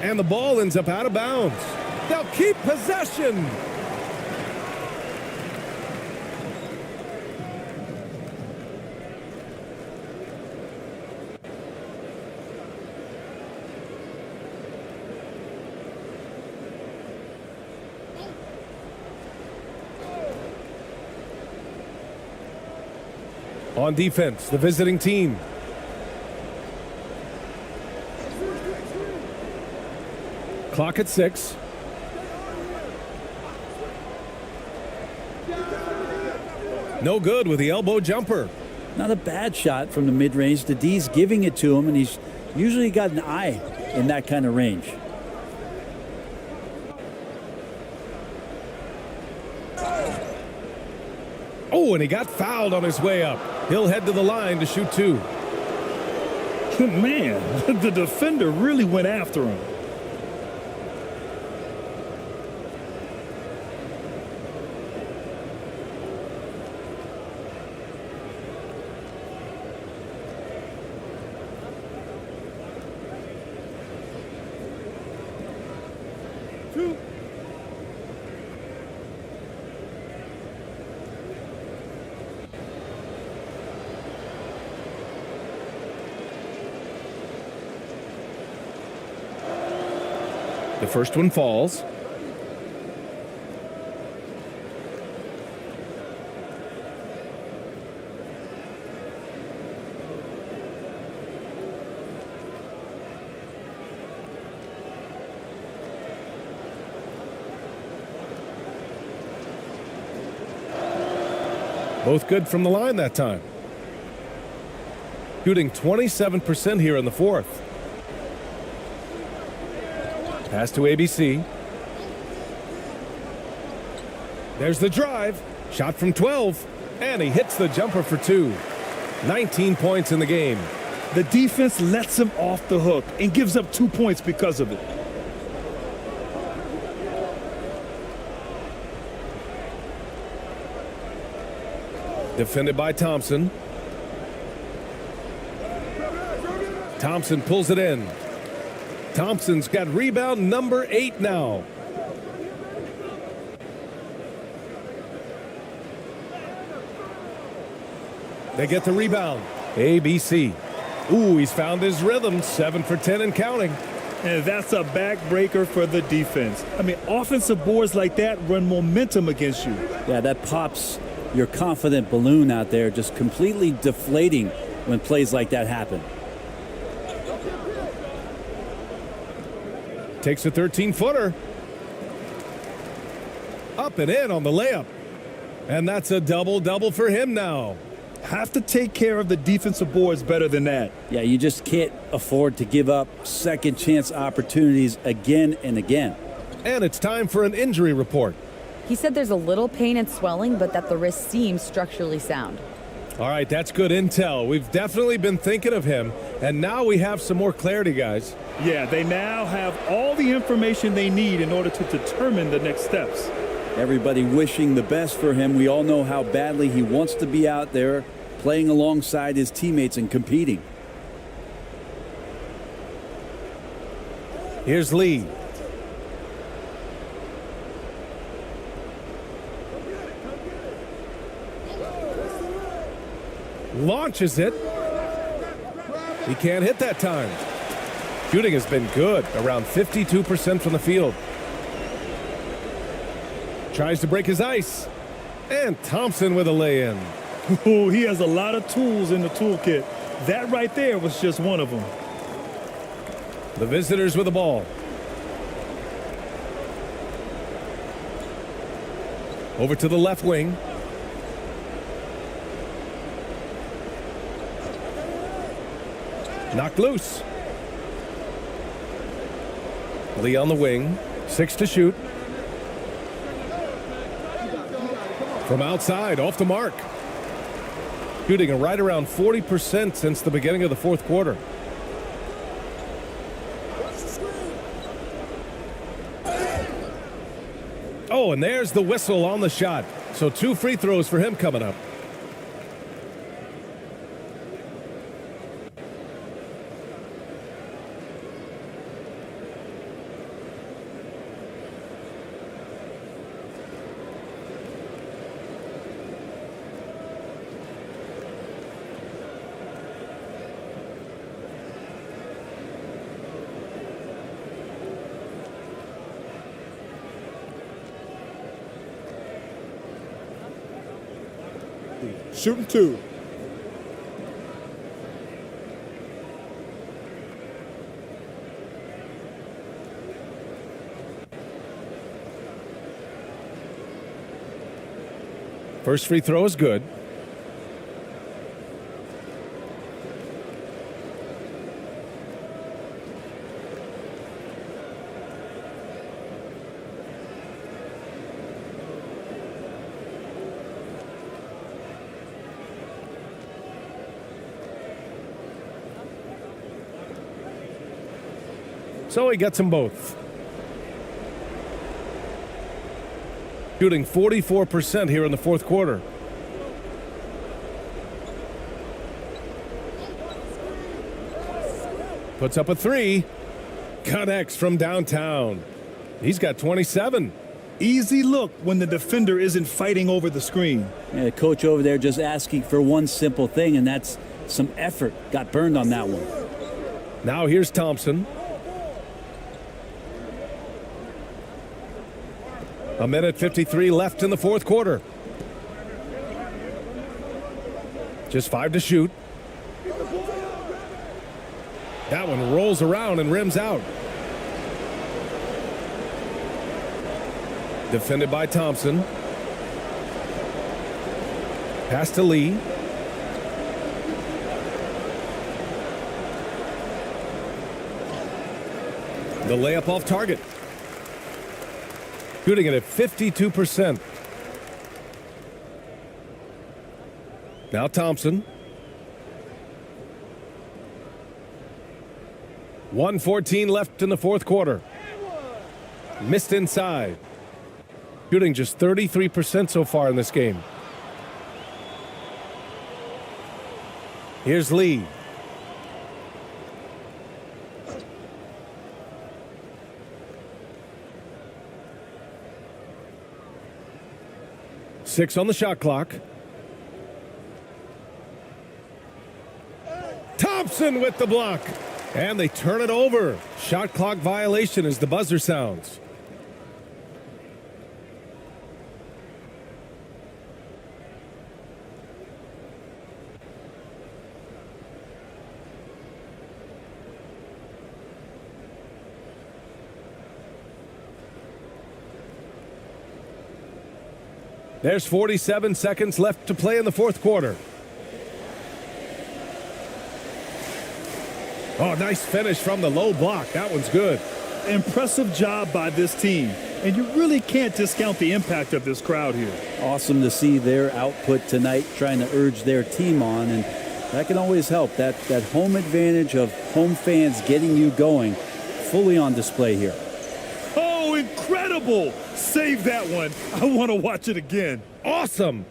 And the ball ends up out of bounds. They'll keep possession. On defense, the visiting team. Clock at 6. No good with the elbow jumper. Not a bad shot from the mid-range. The D's giving it to him, and he's usually got an eye in that kind of range. Oh, and he got fouled on his way up. He'll head to the line to shoot 2. Man, the defender really went after him. The first one falls. Both good from the line that time. Shooting 27% here in the fourth. Pass to ABC. There's the drive. Shot from 12. And he hits the jumper for 2. 19 points in the game. The defense lets him off the hook and gives up 2 points because of it. Defended by Thompson. Thompson pulls it in. Thompson's got rebound number 8 now. They get the rebound. ABC. Ooh, he's found his rhythm. 7 for 10 and counting. And that's a backbreaker for the defense. I mean, offensive boards like that run momentum against you. Yeah, that pops your confident balloon out there, just completely deflating when plays like that happen. Takes a 13-footer. Up and in on the layup. And that's a double-double for him now. Have to take care of the defensive boards better than that. Yeah, you just can't afford to give up second chance opportunities again and again. And it's time for an injury report. He said there's a little pain and swelling, but that the wrist seems structurally sound. All right, that's good intel. We've definitely been thinking of him, and now we have some more clarity, guys. Yeah, they now have all the information they need in order to determine the next steps. Everybody wishing the best for him. We all know how badly he wants to be out there playing alongside his teammates and competing. Here's Lee. Launches it. He can't hit that time. Shooting has been good, around 52% from the field. Tries to break his ice. And Thompson with a lay-in. Oh, he has a lot of tools in the toolkit. That right there was just one of them. The visitors with the ball. Over to the left wing. Knocked loose. Lee on the wing. 6 to shoot. From outside, off the mark. Shooting right around 40% since the beginning of the fourth quarter. Oh, and there's the whistle on the shot. So 2 free throws for him coming up. Shooting 2. First free throw is good. So he gets them both. Shooting 44% here in the fourth quarter. Puts up a 3. Connects from downtown. He's got 27. Easy look when the defender isn't fighting over the screen. Yeah, the coach over there just asking for one simple thing, and that's some effort. Got burned on that one. Now here's Thompson. A minute 53 left in the fourth quarter. Just 5 to shoot. That one rolls around and rims out. Defended by Thompson. Pass to Lee. The layup off target. Shooting it at 52%. Now Thompson. 1:14 left in the fourth quarter. Missed inside. Shooting just 33% so far in this game. Here's Lee. Six on the shot clock. Thompson with the block. And they turn it over. Shot clock violation as the buzzer sounds. There's 47 seconds left to play in the fourth quarter. Oh, nice finish from the low block. That one's good. Impressive job by this team. And you really can't discount the impact of this crowd here. Awesome to see their output tonight, trying to urge their team on. And that can always help. That home advantage of home fans getting you going, fully on display here. Oh, incredible! Save that one. I want to watch it again. Awesome!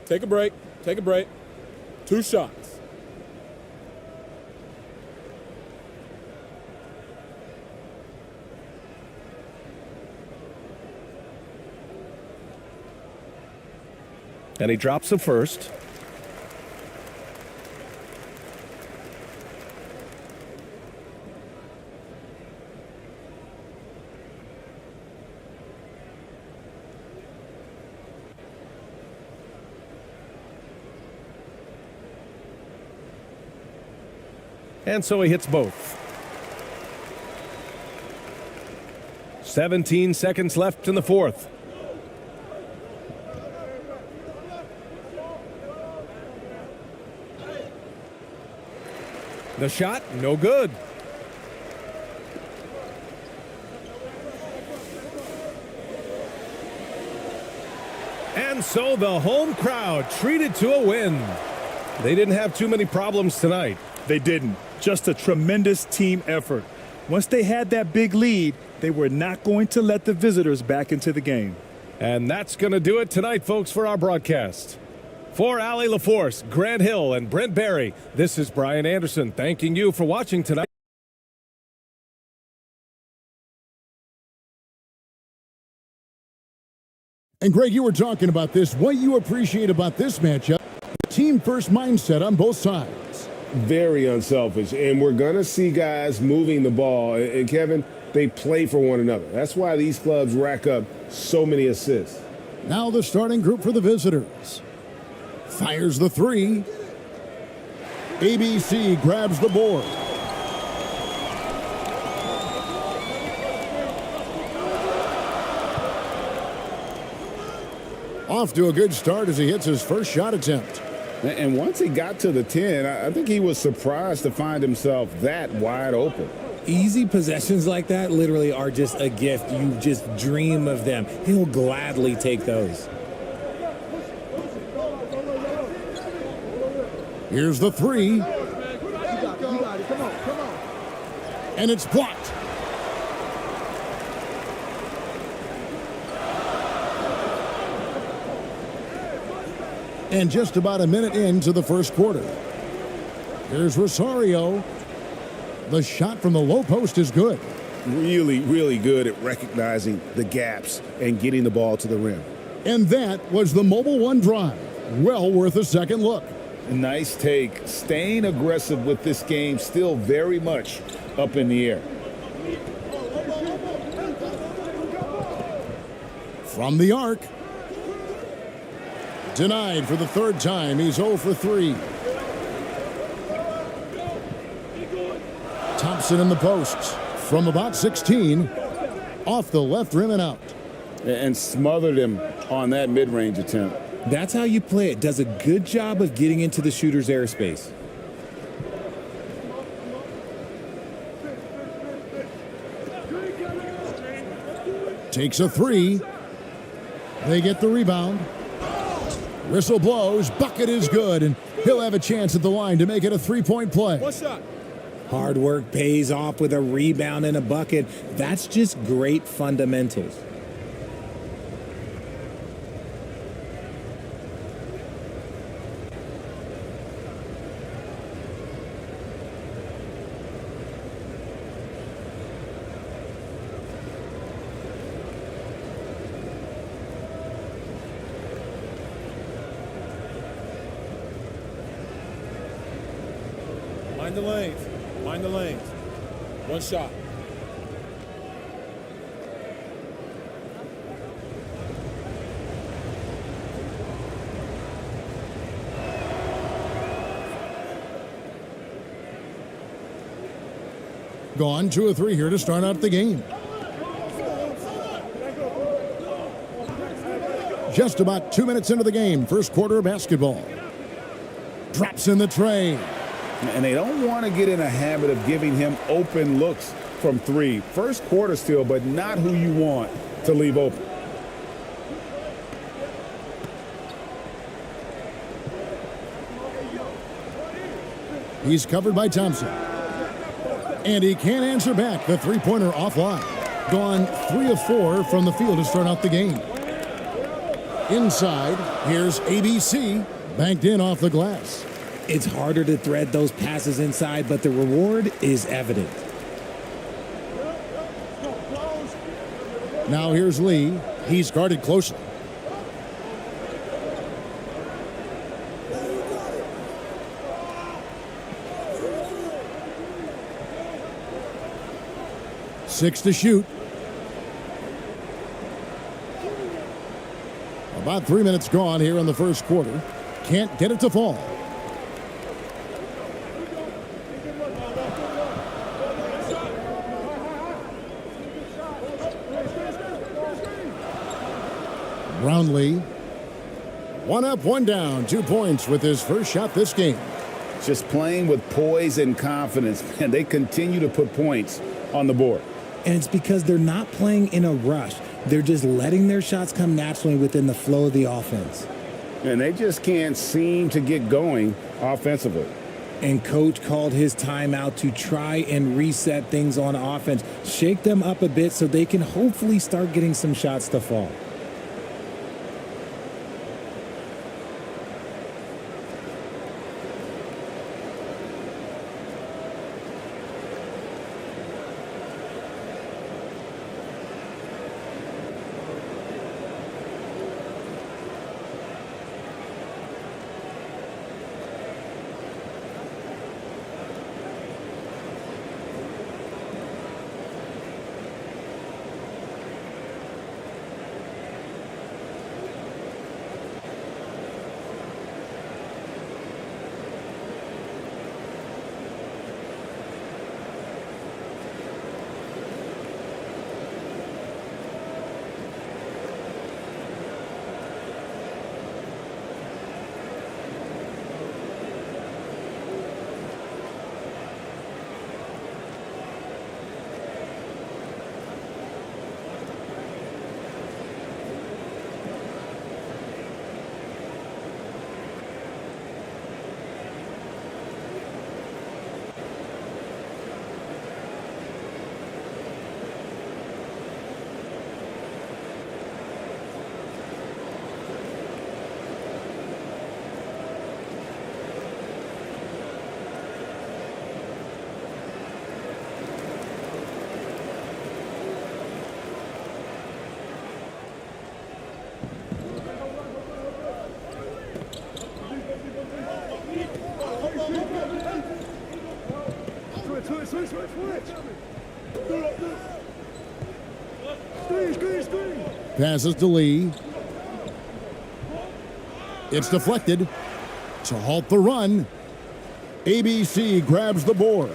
Take a break. Take a break. 2 shots. And he drops the first. And so he hits both. 17 seconds left in the fourth. The shot, no good. And so the home crowd treated to a win. They didn't have too many problems tonight. They didn't. Just a tremendous team effort. Once they had that big lead, they were not going to let the visitors back into the game. And that's going to do it tonight, folks, for our broadcast. For Allie LaForce, Grant Hill, and Brent Barry, this is Brian Anderson thanking you for watching tonight. And Greg, you were talking about this. What you appreciate about this matchup, the team first mindset on both sides. Very unselfish, and we're going to see guys moving the ball. And Kevin, they play for one another. That's why these clubs rack up so many assists. Now the starting group for the visitors. Fires the three. ABC grabs the board. Off to a good start as he hits his first shot attempt. And once he got to the 10, I think he was surprised to find himself that wide open. Easy possessions like that literally are just a gift. You just dream of them. He'll gladly take those. Here's the three. And it's blocked. And just about a minute into the first quarter. Here's Rosario. The shot from the low post is good. Really, really good at recognizing the gaps and getting the ball to the rim. And that was the Mobile One drive. Well worth a second look. Nice take. Staying aggressive with this game, still very much up in the air. From the arc. Denied for the third time. He's 0 for 3. Thompson in the posts from about 16. Off the left rim and out. And smothered him on that mid-range attempt. That's how you play it. Does a good job of getting into the shooter's airspace. Takes a three. They get the rebound. Whistle blows. Bucket is good, and he'll have a chance at the line to make it a three-point play. One shot. Hard work pays off with a rebound and a bucket. That's just great fundamentals. Mind the lanes. Mind the lanes. One shot. Gone 2 of 3 here to start out the game. Just about 2 minutes into the game. First quarter of basketball. Drops in the tray. And they don't want to get in a habit of giving him open looks from three. First quarter still, but not who you want to leave open. He's covered by Thompson. And he can't answer back. The three-pointer offline. Gone 3 of 4 from the field to start out the game. Inside, here's ABC. Banked in off the glass. It's harder to thread those passes inside, but the reward is evident. Now here's Lee. He's guarded closely. Six to shoot. About 3 minutes gone here in the first quarter. Can't get it to fall. Brownlee. One up, one down, 2 points with his first shot this game. Just playing with poise and confidence, and they continue to put points on the board. And it's because they're not playing in a rush. They're just letting their shots come naturally within the flow of the offense. And they just can't seem to get going offensively. And coach called his timeout to try and reset things on offense, shake them up a bit so they can hopefully start getting some shots to fall. Passes to Lee. It's deflected to halt the run. ABC grabs the board.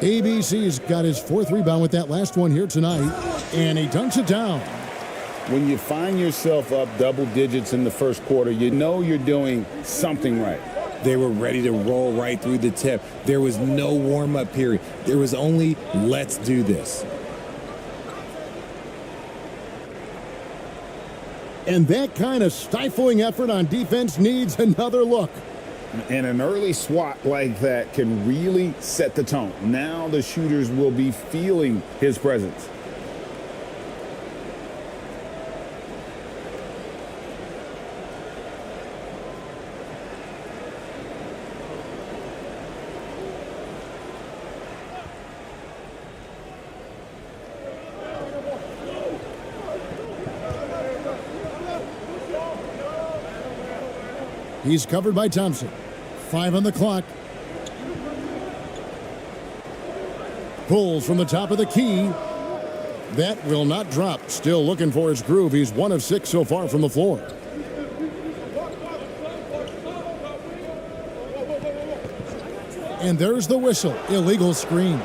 ABC's got his 4th rebound with that last one here tonight, and he dunks it down. When you find yourself up double digits in the first quarter, you know you're doing something right. They were ready to roll right through the tip. There was no warm-up period. There was only, let's do this. And that kind of stifling effort on defense needs another look. And an early swat like that can really set the tone. Now the shooters will be feeling his presence. He's covered by Thompson. 5 on the clock. Pulls from the top of the key. That will not drop. Still looking for his groove. He's 1 of 6 so far from the floor. And there's the whistle. Illegal screen.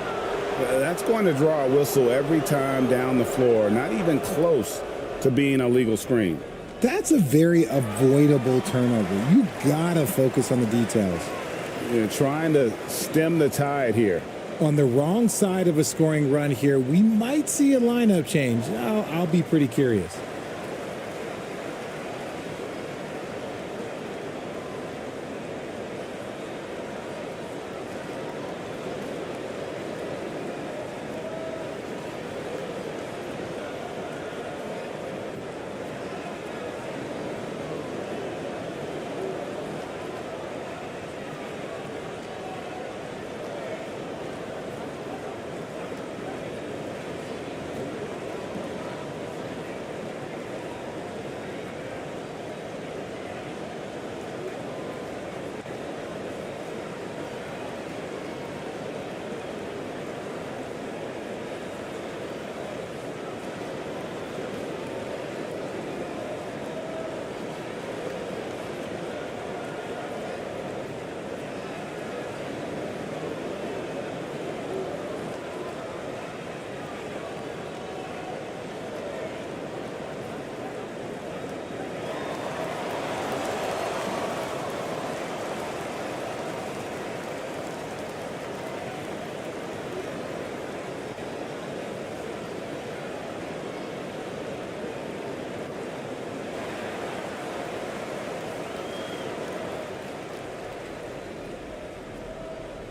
That's going to draw a whistle every time down the floor. Not even close to being a legal screen. That's a very avoidable turnover. You gotta focus on the details. You're trying to stem the tide here. On the wrong side of a scoring run here, we might see a lineup change. I'll be pretty curious.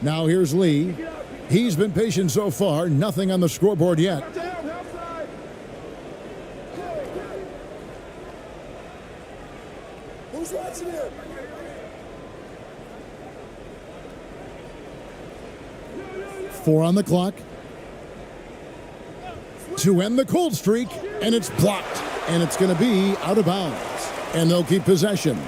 Now here's Lee. He's been patient so far. Nothing on the scoreboard yet. Who's watching him? Four on the clock to end the cold streak, and it's blocked, and it's going to be out of bounds, and they'll keep possession.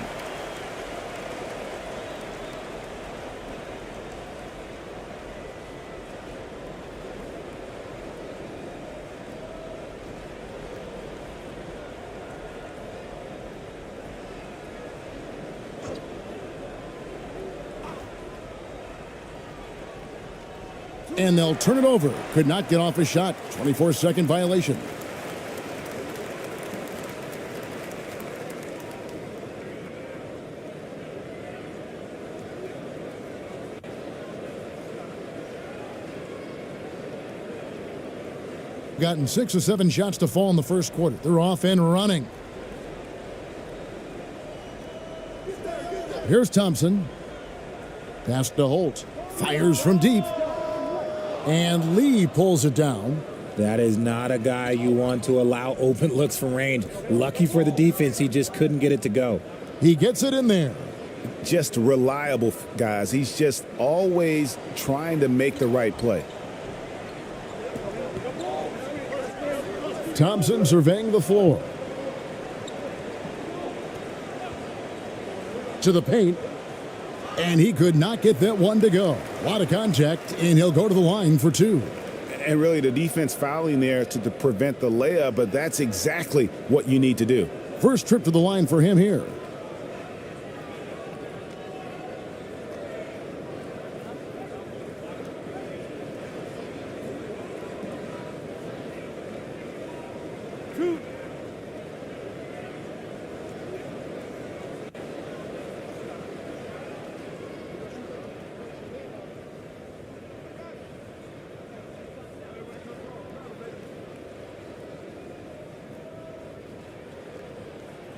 And they'll turn it over. Could not get off a shot. 24-second violation. Gotten 6 or 7 shots to fall in the first quarter. They're off and running. Here's Thompson. Pass to Holt. Fires from deep. And Lee pulls it down. That is not a guy you want to allow open looks from range. Lucky for the defense, he just couldn't get it to go. He gets it in there. Just reliable, guys. He's just always trying to make the right play. Thompson surveying the floor. To the paint. And he could not get that one to go. A lot of contact, and he'll go to the line for 2. And really, the defense fouling there to prevent the layup, but that's exactly what you need to do. First trip to the line for him here.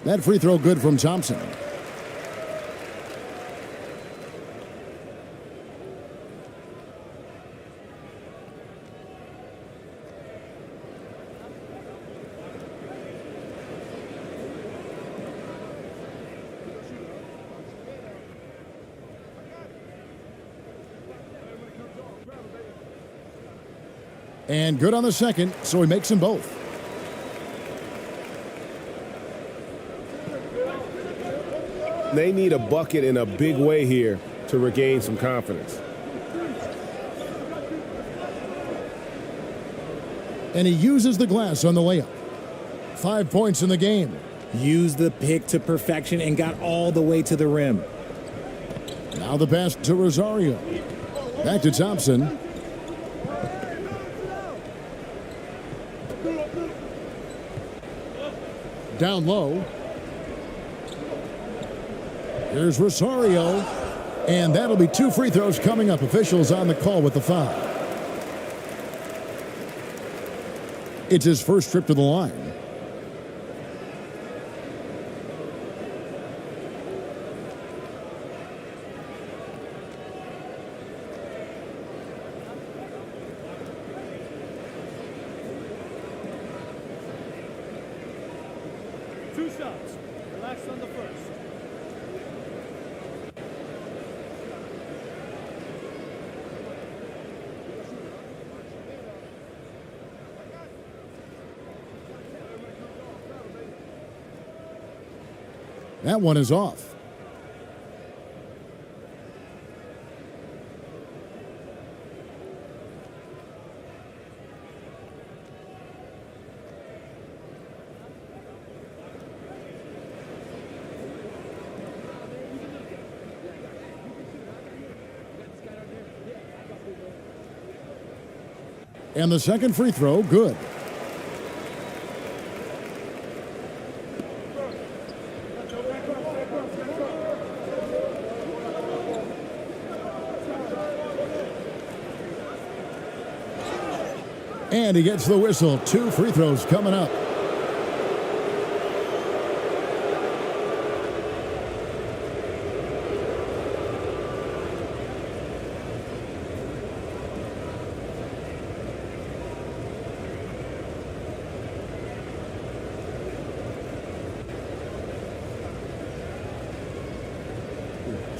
That free throw good from Thompson. And good on the second, so he makes them both. They need a bucket in a big way here to regain some confidence. And he uses the glass on the layup. 5 points in the game. Used the pick to perfection and got all the way to the rim. Now the pass to Rosario. Back to Thompson. Down low. Here's Rosario. And that'll be 2 free throws coming up. Officials on the call with the foul. It's his first trip to the line. That one is off. And the second free throw, good. And he gets the whistle. 2 free throws coming up.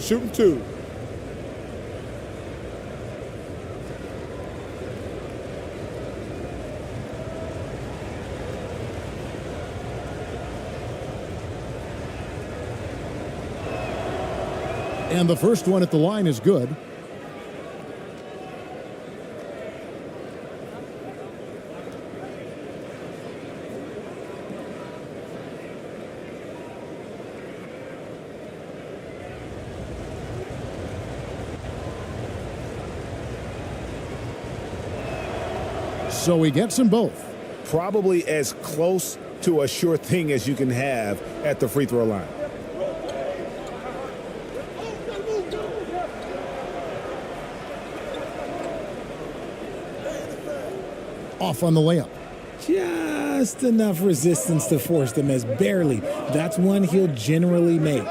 Shooting 2. And the first one at the line is good. So he gets them both. Probably as close to a sure thing as you can have at the free throw line. Off on the layup. Just enough resistance to force the miss, barely. That's one he'll generally make.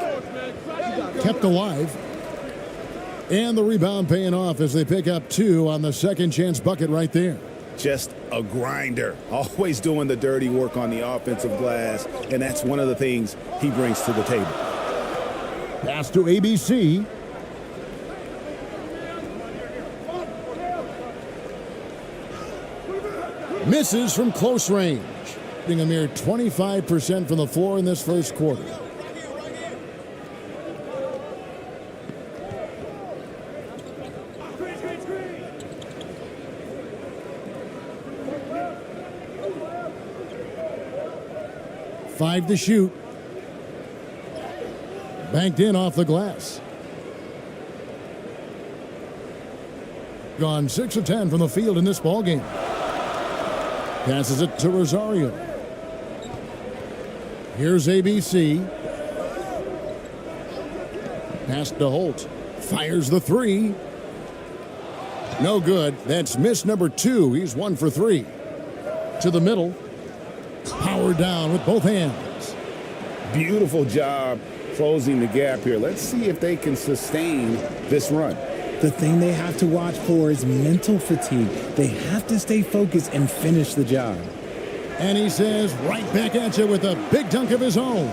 Kept alive. And the rebound paying off as they pick up 2 on the second chance bucket right there. Just a grinder, always doing the dirty work on the offensive glass, and that's one of the things he brings to the table. Pass to ABC. Misses from close range. Hitting a mere 25% from the floor in this first quarter. Five to shoot. Banked in off the glass. Gone 6 of 10 from the field in this ballgame. Passes it to Rosario. Here's ABC. Pass to Holt. Fires the 3. No good. That's miss number 2. He's 1 for 3. To the middle. Power down with both hands. Beautiful job closing the gap here. Let's see if they can sustain this run. The thing they have to watch for is mental fatigue. They have to stay focused and finish the job. And he says, right back at you with a big dunk of his own.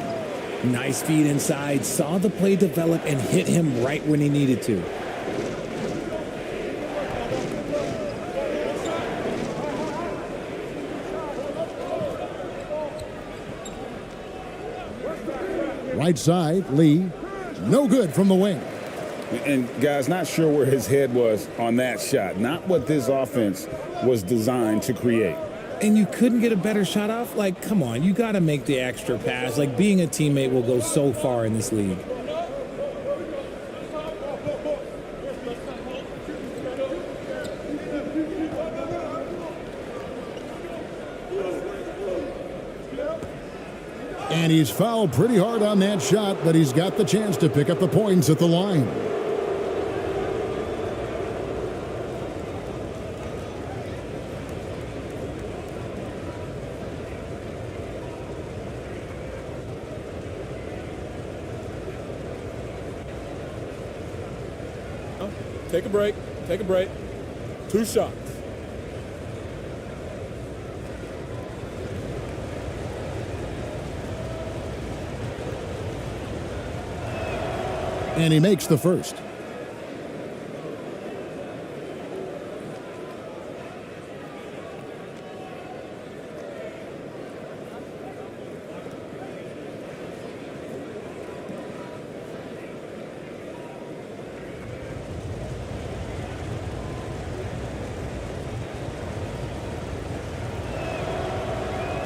Nice feed inside, saw the play develop and hit him right when he needed to. Right side, Lee. No good from the wing. And guys, not sure where his head was on that shot. Not what this offense was designed to create. And you couldn't get a better shot off? Like, come on, you got to make the extra pass. Like, being a teammate will go so far in this league. And he's fouled pretty hard on that shot, but he's got the chance to pick up the points at the line. Take a break. Take a break. 2 shots. And he makes the first.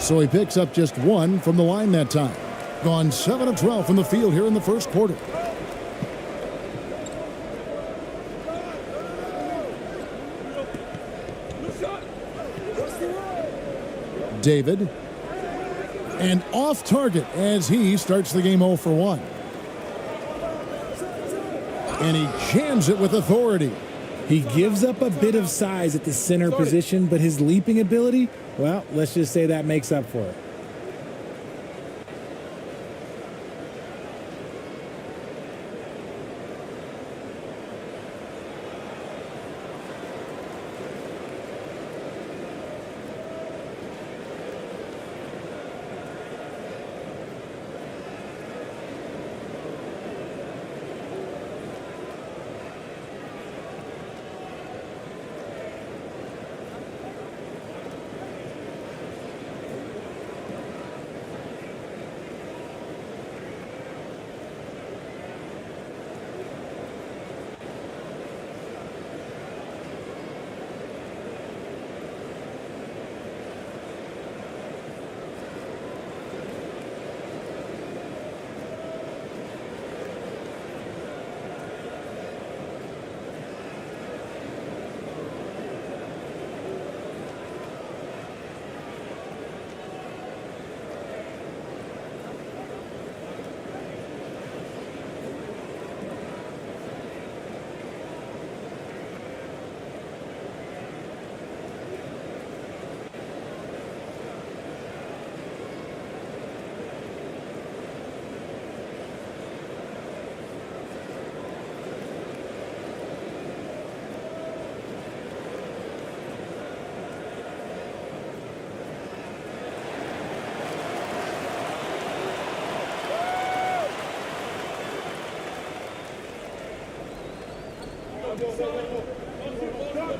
So he picks up just 1 from the line that time. Gone 7 of 12 from the field here in the first quarter. David. And off target as he starts the game 0 for 1. And he jams it with authority. He gives up a bit of size at the center position, but his leaping ability, well, let's just say that makes up for it.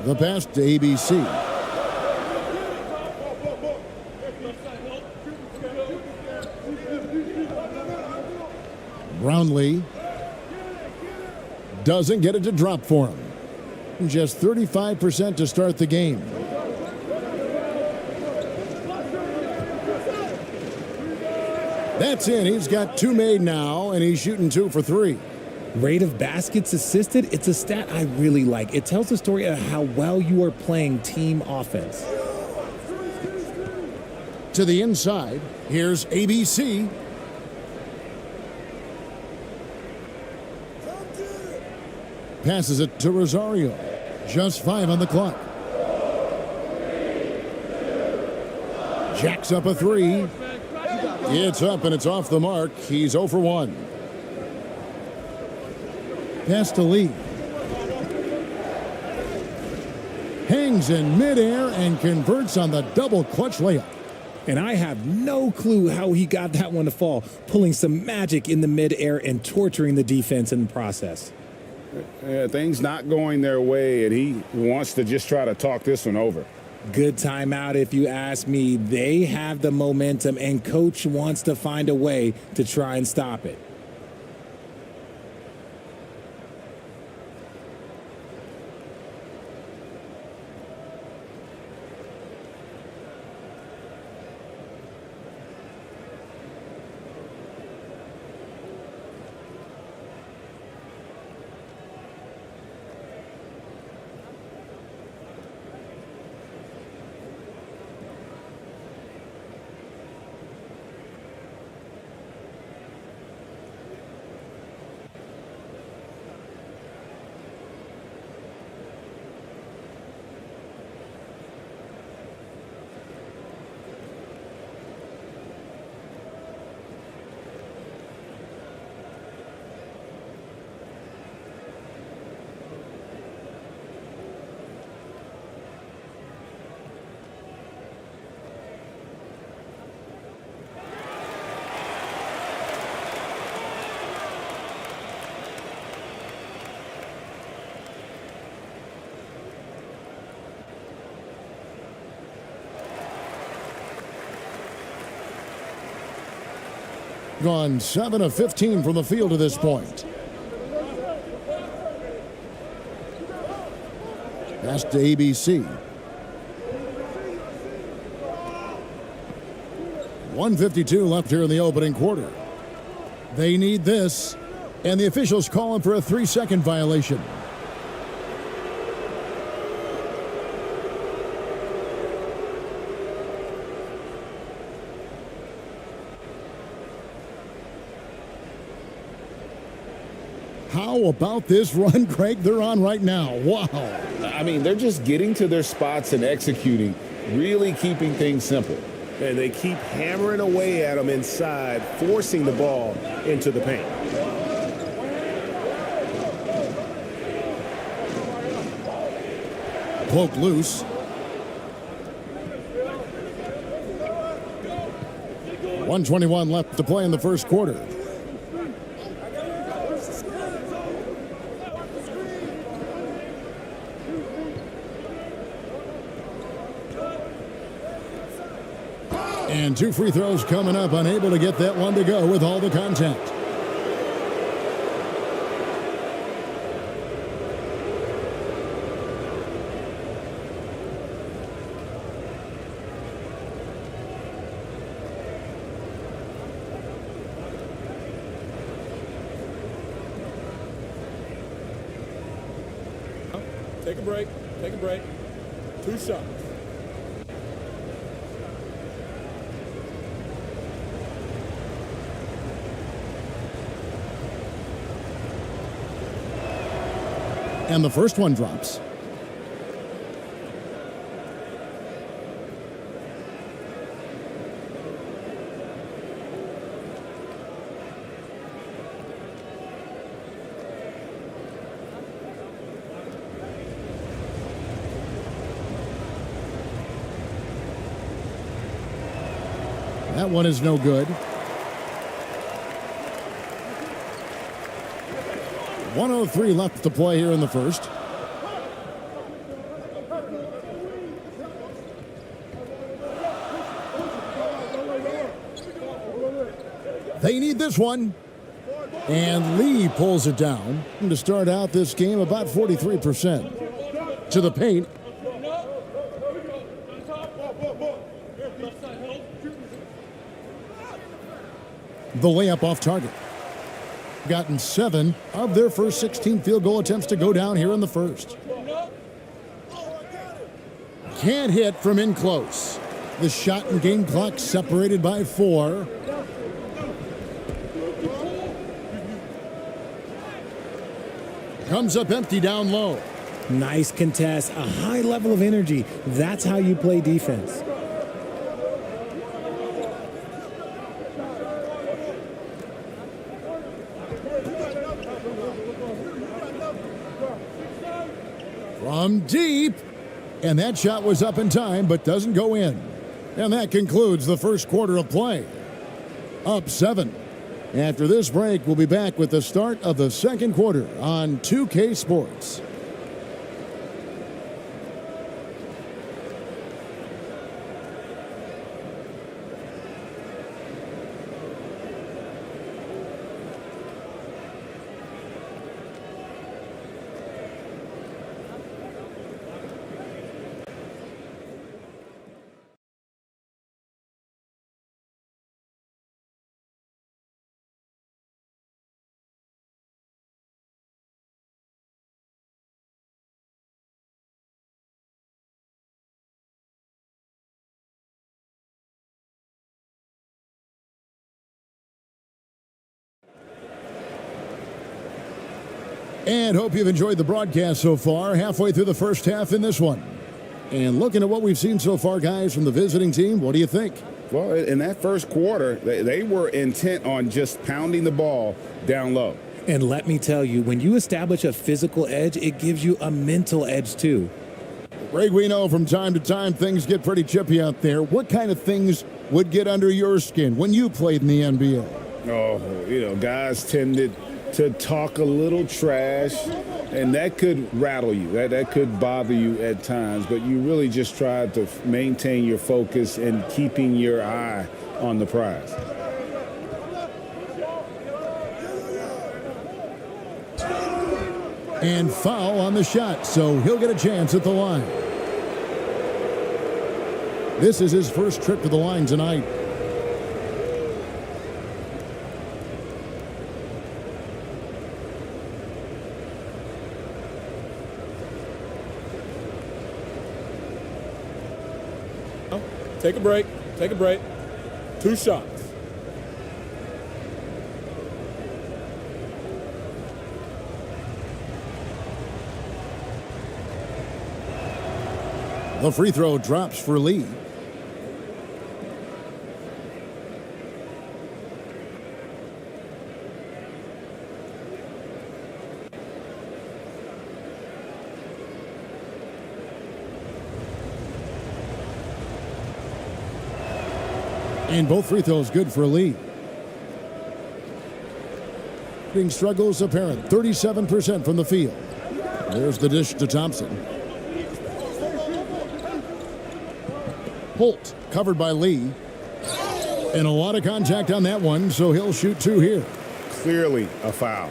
The pass to ABC. Brownlee doesn't get it to drop for him. Just 35% to start the game. That's in. He's got 2 made now, and he's shooting 2 for 3. Rate of baskets assisted, it's a stat I really like. It tells the story of how well you are playing team offense. To the inside, here's ABC. Passes it to Rosario. Just 5 on the clock. Jacks up a 3. It's up and it's off the mark. He's 0 for 1. Pass to Lee. Hangs in midair and converts on the double clutch layup. And I have no clue how he got that one to fall, pulling some magic in the midair and torturing the defense in the process. Yeah, things not going their way, and he wants to just try to talk this one over. Good timeout if you ask me. They have the momentum, and coach wants to find a way to try and stop it. Gone 7 of 15 from the field to this point. Pass to ABC. 1:52 left here in the opening quarter. They need this, and the officials calling for a 3-second violation. How about this run, Craig, they're on right now? Wow. I mean, they're just getting to their spots and executing, really keeping things simple. And they keep hammering away at them inside, forcing the ball into the paint. Poke loose. 1:21 left to play in the first quarter. And 2 free throws coming up, unable to get that one to go with all the contact. Take a break. Take a break. 2 shots. And the first one drops. That one is no good. 1:03 left to play here in the first. They need this one. And Lee pulls it down. And to start out this game, about 43%. To the paint. The layup off target. Gotten 7 of their first 16 field goal attempts to go down here in the first. Can't hit from in close. The shot and game clock separated by 4. Comes up empty down low. Nice contest, a high level of energy. That's how you play defense. From deep. And that shot was up in time, but doesn't go in. And that concludes the first quarter of play. Up 7. After this break, we'll be back with the start of the second quarter on 2K Sports. And hope you've enjoyed the broadcast so far, halfway through the first half in this one. And looking at what we've seen so far, guys, from the visiting team, what do you think? Well, in that first quarter, they were intent on just pounding the ball down low. And let me tell you, when you establish a physical edge, it gives you a mental edge too. Greg, we know from time to time things get pretty chippy out there. What kind of things would get under your skin when you played in the NBA? Oh, guys tended to talk a little trash, and that could rattle you. That could bother you at times, but you really just try to maintain your focus and keeping your eye on the prize. And foul on the shot, so he'll get a chance at the line. This is his first trip to the line tonight. Take a break. Take a break. 2 shots. The free throw drops for Lee. And both free throws good for Lee. Shooting struggles apparent. 37% from the field. There's the dish to Thompson. Holt covered by Lee. And a lot of contact on that one, so he'll shoot 2 here. Clearly a foul.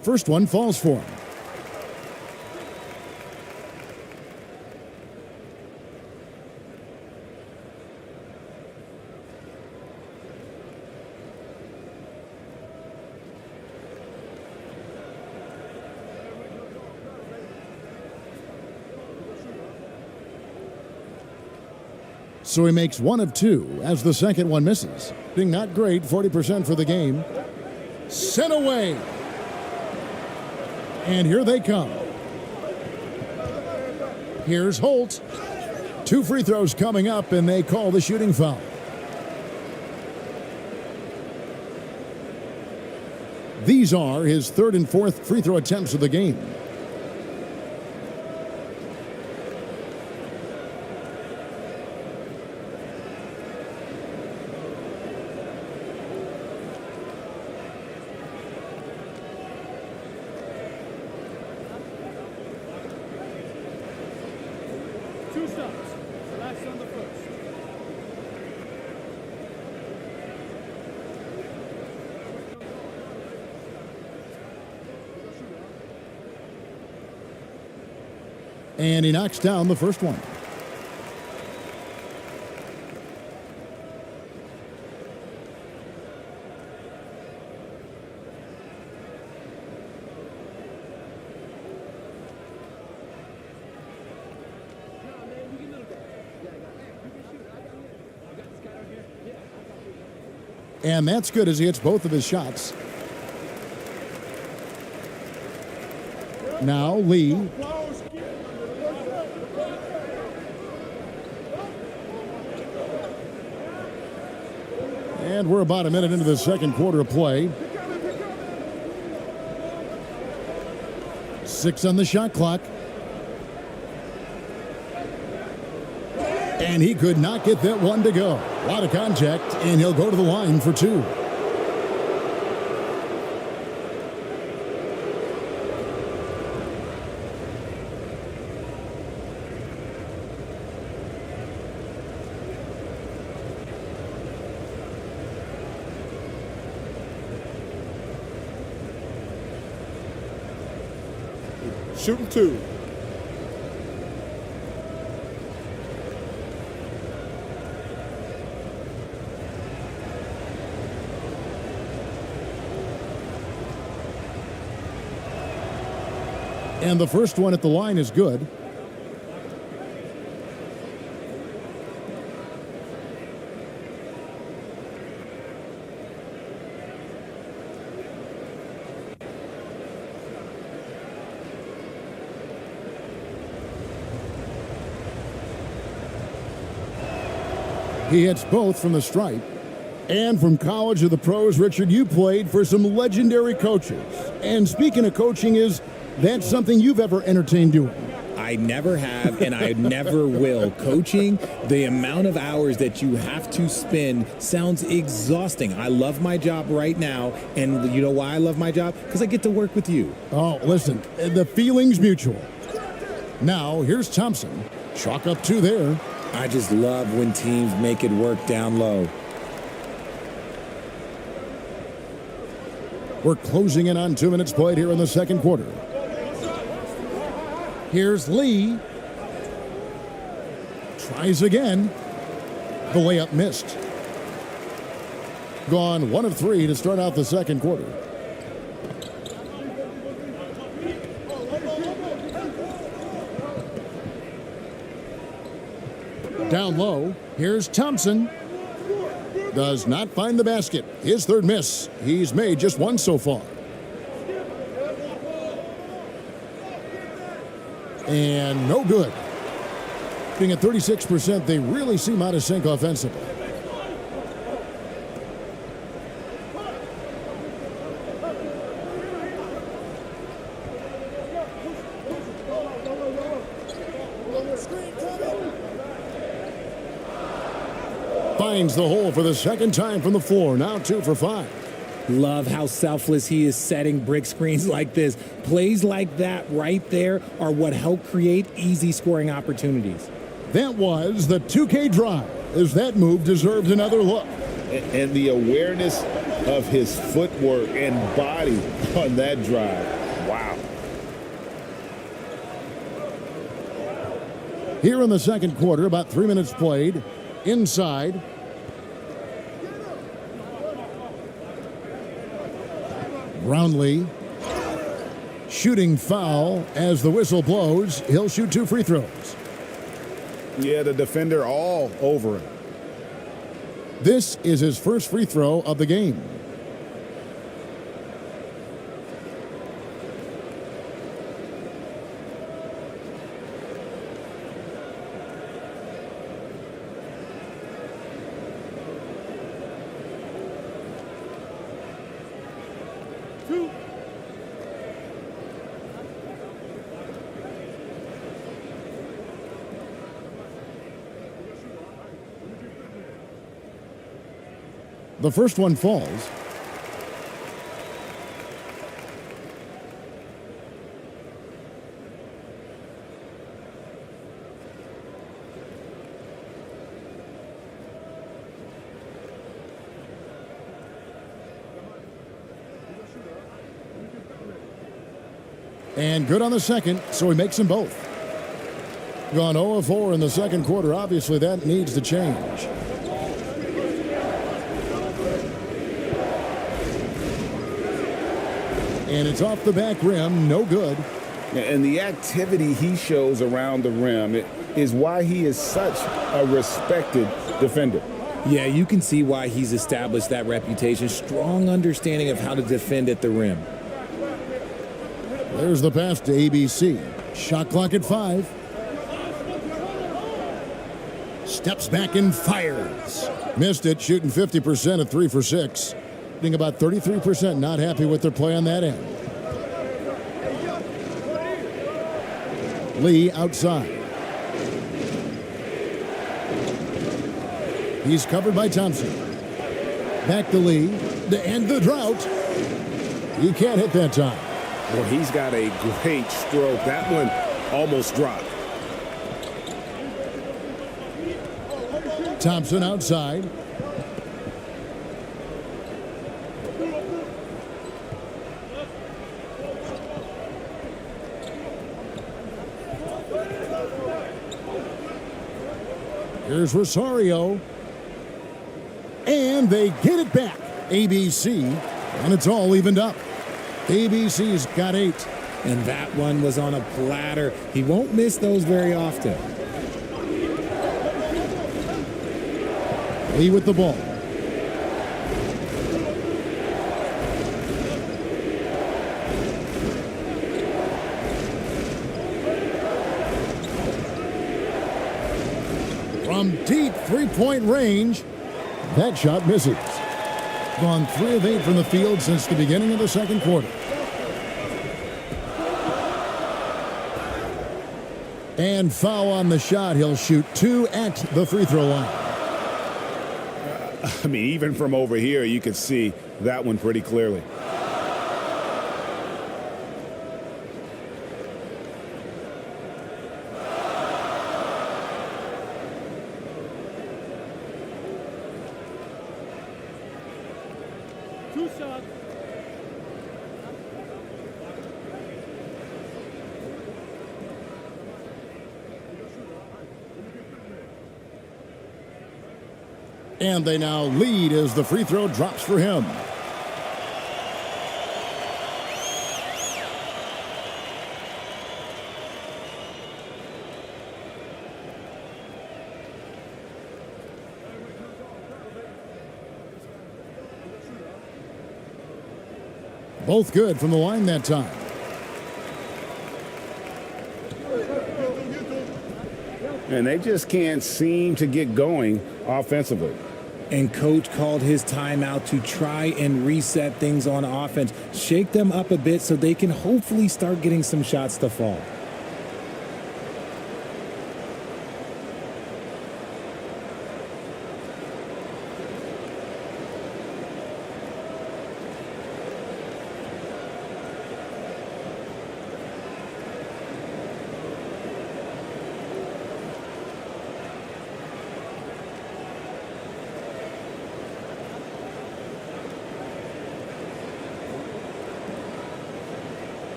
First one falls for him. So he makes 1 of 2 as the second one misses. Being not great, 40% for the game. Sent away. And here they come. Here's Holt. 2 free throws coming up, and they call the shooting foul. These are his 3rd and 4th free throw attempts of the game. And he knocks down the first one. And that's good as he hits both of his shots. Now Lee. And we're about a minute into the second quarter of play. 6 on the shot clock. And he could not get that one to go. A lot of contact, and he'll go to the line for 2. Shooting 2. And the first one at the line is good. He hits both from the stripe. And from college to the pros, Richard, you played for some legendary coaches. And speaking of coaching, that's something you've ever entertained doing? I never have, and I never will. Coaching, the amount of hours that you have to spend sounds exhausting. I love my job right now, and you know why I love my job? Because I get to work with you. Oh, listen, the feeling's mutual. Now, here's Thompson. Chalk up 2 there. I just love when teams make it work down low. We're closing in on 2 minutes played here in the second quarter. Here's Lee. Tries again. The layup missed. Gone 1 of 3 to start out the second quarter. Down low, here's Thompson. Does not find the basket. His 3rd miss. He's made just 1 so far. And no good. Being at 36%, they really seem out of sync offensively. Finds the hole for the second time from the floor. Now 2 for 5. Love how selfless he is setting brick screens like this. Plays like that right there are what help create easy scoring opportunities. That was the 2K drive, as that move deserved another look. And the awareness of his footwork and body on that drive. Wow. Here in the second quarter, about 3 minutes played. Inside. Brownlee. Shooting foul as the whistle blows. He'll shoot 2 free throws. Yeah, the defender all over him. This is his first free throw of the game. The first one falls. And good on the second, so he makes them both. Gone 0-4 in the second quarter. Obviously, that needs to change. And it's off the back rim, no good. And the activity he shows around the rim is why he is such a respected defender. Yeah, you can see why he's established that reputation. Strong understanding of how to defend at the rim. There's the pass to ABC. Shot clock at 5. Steps back and fires. Missed it, shooting 50% at 3 for 6. Being about 33%, not happy with their play on that end. Lee outside. He's covered by Thompson. Back to Lee to end the drought. He can't hit that time. Well, he's got a great stroke. That one almost dropped. Thompson outside. Here's Rosario. And they get it back. ABC. And it's all evened up. ABC's got 8. And that one was on a platter. He won't miss those very often. Lee with the ball. From deep three-point range, that shot misses. Gone 3 of 8 from the field since the beginning of the second quarter. And foul on the shot. He'll shoot 2 at the free throw line. I mean, even from over here, you could see that one pretty clearly. And they now lead as the free throw drops for him. Both good from the line that time. And they just can't seem to get going offensively. And coach called his timeout to try and reset things on offense. Shake them up a bit so they can hopefully start getting some shots to fall.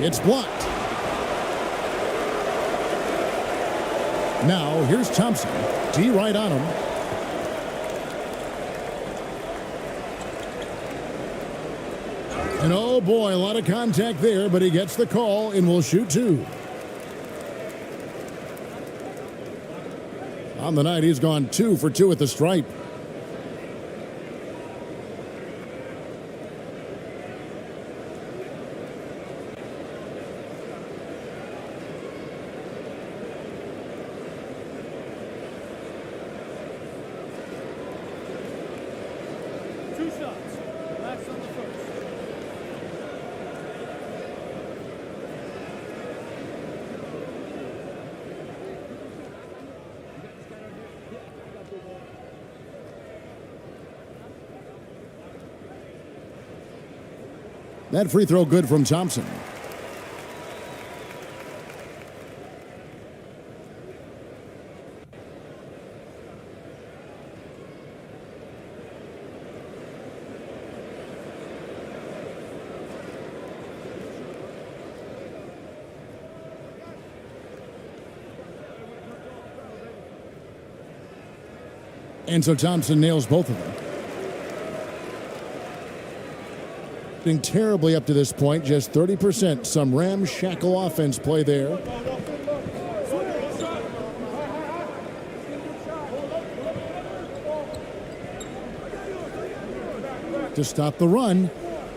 It's blocked. Now, here's Thompson. D right on him. And oh boy, a lot of contact there, but he gets the call and will shoot two. On the night, he's gone 2 for 2 at the stripe. That free throw good from Thompson. And so Thompson nails both of them. Doing terribly up to this point, just 30%. Some ramshackle offense play there. To stop the run,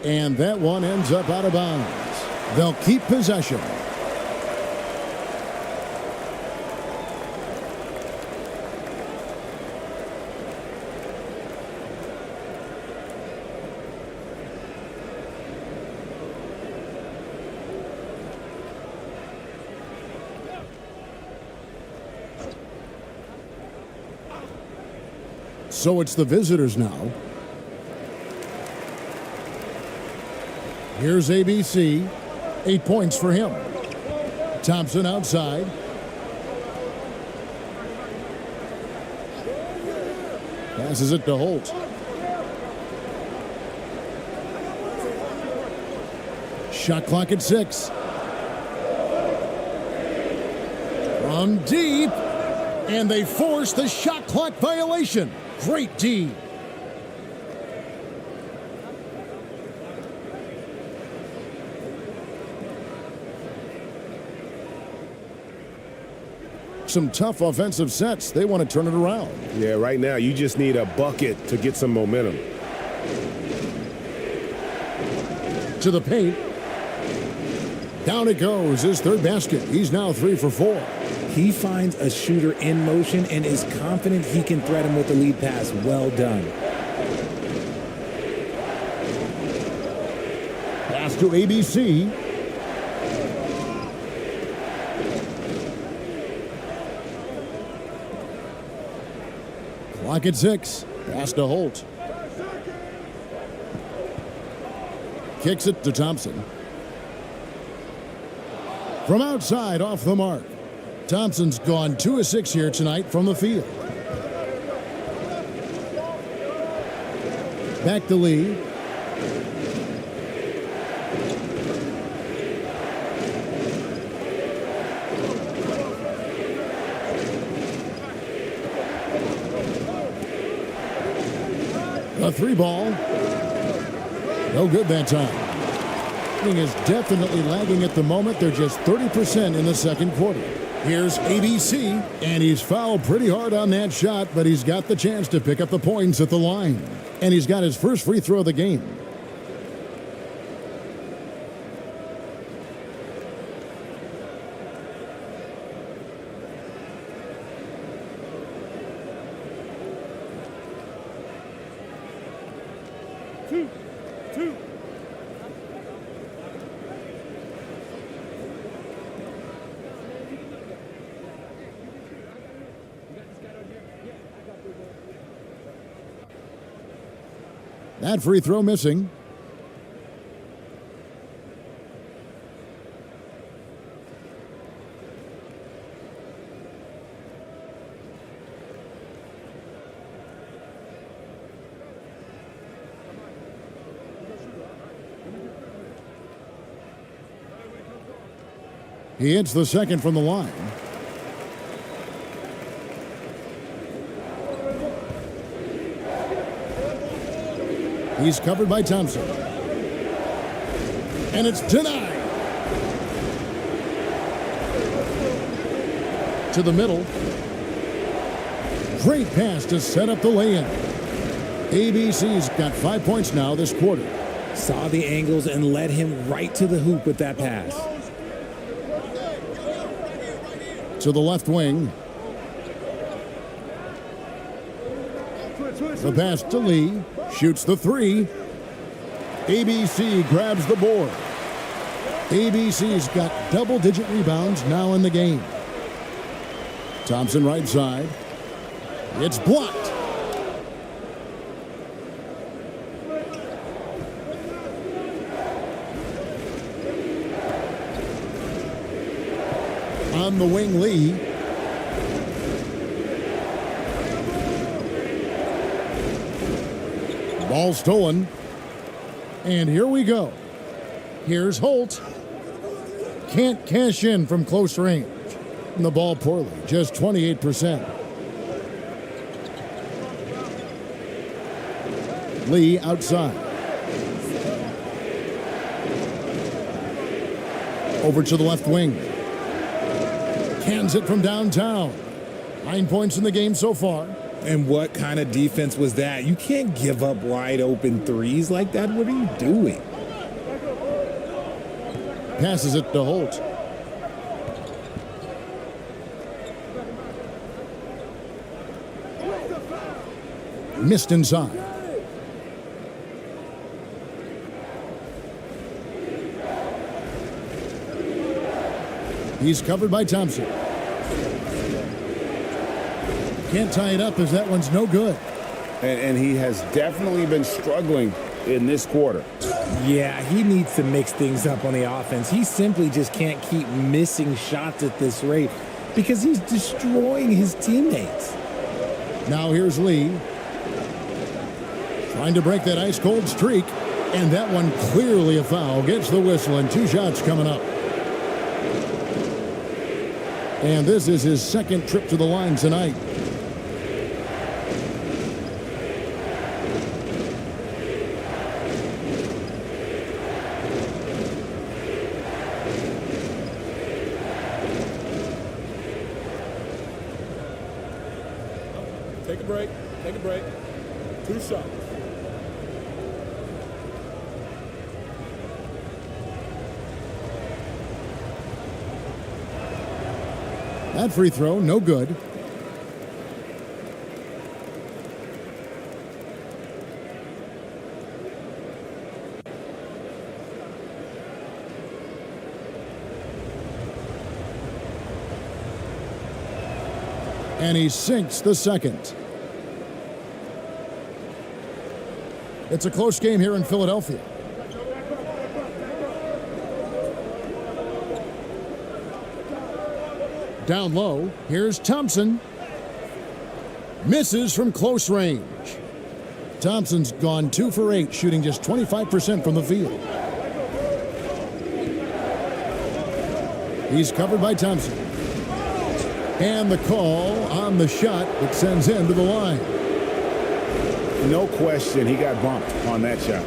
and that one ends up out of bounds. They'll keep possession. So it's the visitors now. Here's ABC. 8 points for him. Thompson outside. Passes it to Holt. Shot clock at 6. From deep. And they force the shot clock violation. Great D. Some tough offensive sets. They want to turn it around. Yeah, right now you just need a bucket to get some momentum. To the paint. Down it goes. His third basket. He's now 3 for 4. He finds a shooter in motion and is confident he can threat him with the lead pass. Well done. Pass to ABC. Clock at 6. Pass to Holt. Kicks it to Thompson. From outside, off the mark. Thompson's gone 2 of 6 here tonight from the field. Back to Lee. A 3 ball. No good that time. Is definitely lagging at the moment. They're just 30% in the second quarter. Here's ABC, and he's fouled pretty hard on that shot, but he's got the chance to pick up the points at the line. And he's got his first free throw of the game. Two. That free throw missing. He hits the second from the line. He's covered by Thompson. And it's denied. To the middle. Great pass to set up the lay-in. ABC's got 5 points now this quarter. Saw the angles and led him right to the hoop with that pass. To the left wing. The pass to Lee. Shoots the three. ABC grabs the board. ABC's got double-digit rebounds now in the game. Thompson right side. It's blocked. On the wing, Lee. Ball stolen. And here we go. Here's Holt. Can't cash in from close range. And the ball poorly, just 28%. Lee outside. Over to the left wing. Cans it from downtown. 9 points in the game so far. And what kind of defense was that? You can't give up wide open threes like that. What are you doing? Passes it to Holt. Missed inside. He's covered by Thompson. Can't tie it up as that one's no good. And he has definitely been struggling in this quarter. Yeah, he needs to mix things up on the offense. He simply just can't keep missing shots at this rate because he's destroying his teammates. Now here's Lee. Trying to break that ice-cold streak. And that one clearly a foul. Gets the whistle and 2 shots coming up. And this is his second trip to the line tonight. Take a break. Take a break. 2 shots. That free throw, no good. And he sinks the second. It's a close game here in Philadelphia. Down low, here's Thompson. Misses from close range. Thompson's gone 2 for 8, shooting just 25% from the field. He's covered by Thompson. And the call on the shot that sends him to the line. No question, he got bumped on that shot.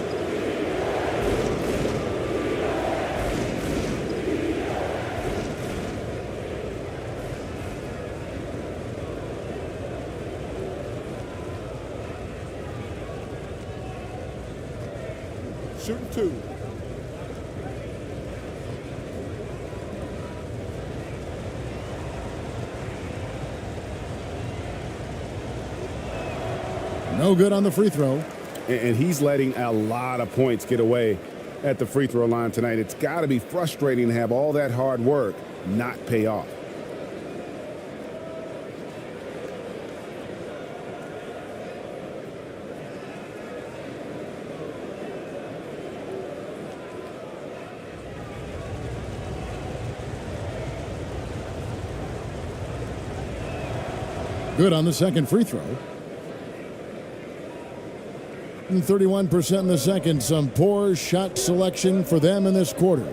Shooting 2. No good on the free throw. And he's letting a lot of points get away at the free throw line tonight. It's got to be frustrating to have all that hard work not pay off. Good on the second free throw. And 31% in the second. Some poor shot selection for them in this quarter.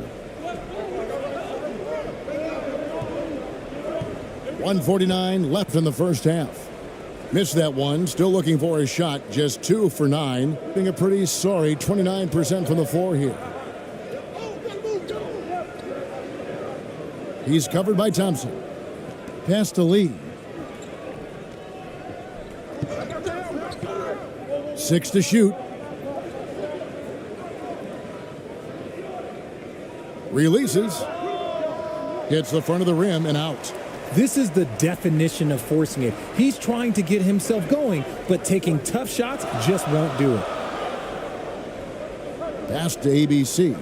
1:49 left in the first half. Missed that one, still looking for his shot, just 2 for 9. Being a pretty sorry 29% from the floor here. He's covered by Thompson. Pass to Lee. 6 to shoot. Releases. Hits the front of the rim and out. This is the definition of forcing it. He's trying to get himself going, but taking tough shots just won't do it. Pass to ABC.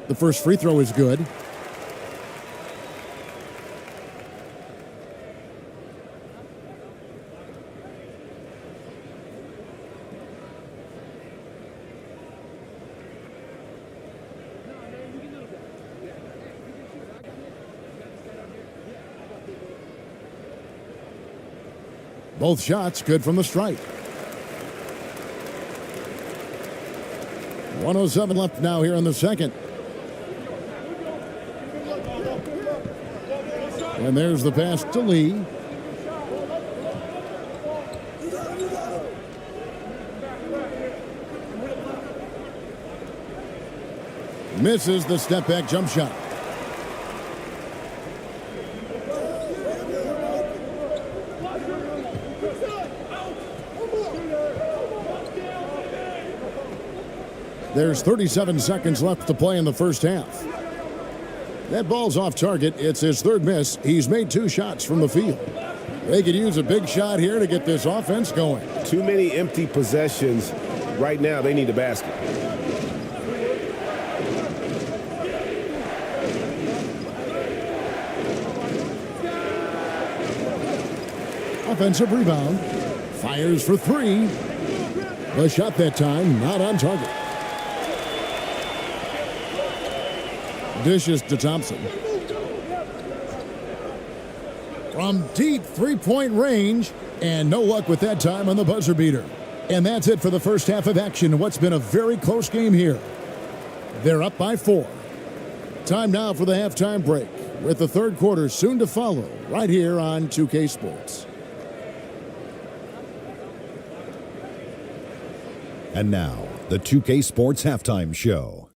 The first free throw is good. Both shots good from the stripe. 1:07 left now here in the second. And there's the pass to Lee. Misses the step back jump shot. There's 37 seconds left to play in the first half. That ball's off target. It's his third miss. He's made 2 shots from the field. They could use a big shot here to get this offense going. Too many empty possessions. Right now, they need a basket. Offensive rebound. Fires for 3. The shot that time not on target. Dishes to Thompson. From deep three-point range, and no luck with that time on the buzzer beater. And that's it for the first half of action. What's been a very close game here. They're up by 4. Time now for the halftime break, with the third quarter soon to follow, right here on 2K Sports. And now, the 2K Sports Halftime Show.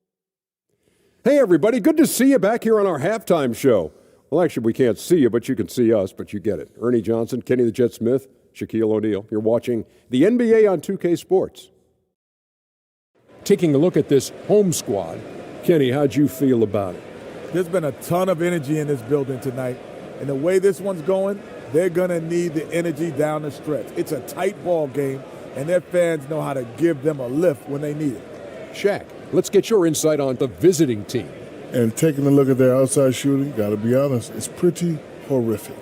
Hey, everybody. Good to see you back here on our halftime show. Well, actually, we can't see you, but you can see us, but you get it. Ernie Johnson, Kenny the Jet Smith, Shaquille O'Neal. You're watching the NBA on 2K Sports. Taking a look at this home squad. Kenny, how'd you feel about it? There's been a ton of energy in this building tonight. And the way this one's going, they're going to need the energy down the stretch. It's a tight ball game, and their fans know how to give them a lift when they need it. Shaq, let's get your insight on the visiting team. And taking a look at their outside shooting, got to be honest, it's pretty horrific.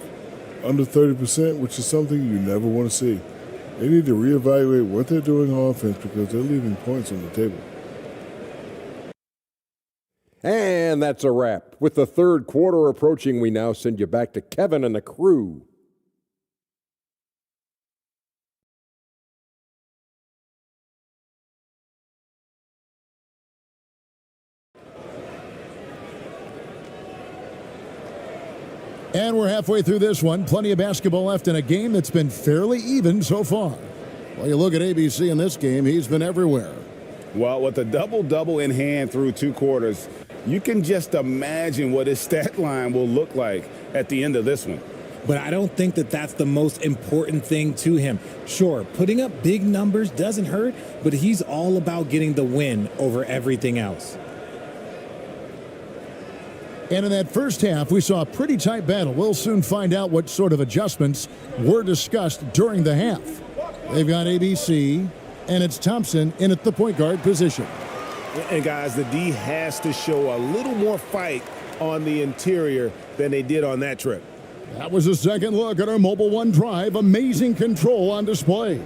Under 30%, which is something you never want to see. They need to reevaluate what they're doing on offense because they're leaving points on the table. And that's a wrap. With the third quarter approaching, we now send you back to Kevin and the crew. And we're halfway through this one. Plenty of basketball left in a game that's been fairly even so far. Well, you look at ABC in this game, he's been everywhere. Well, with a double-double in hand through 2 quarters, you can just imagine what his stat line will look like at the end of this one. But I don't think that that's the most important thing to him. Sure, putting up big numbers doesn't hurt, but he's all about getting the win over everything else. And in that first half, we saw a pretty tight battle. We'll soon find out what sort of adjustments were discussed during the half. They've got ABC, and it's Thompson in at the point guard position. And guys, the D has to show a little more fight on the interior than they did on that trip. That was a second look at our Mobile One drive. Amazing control on display.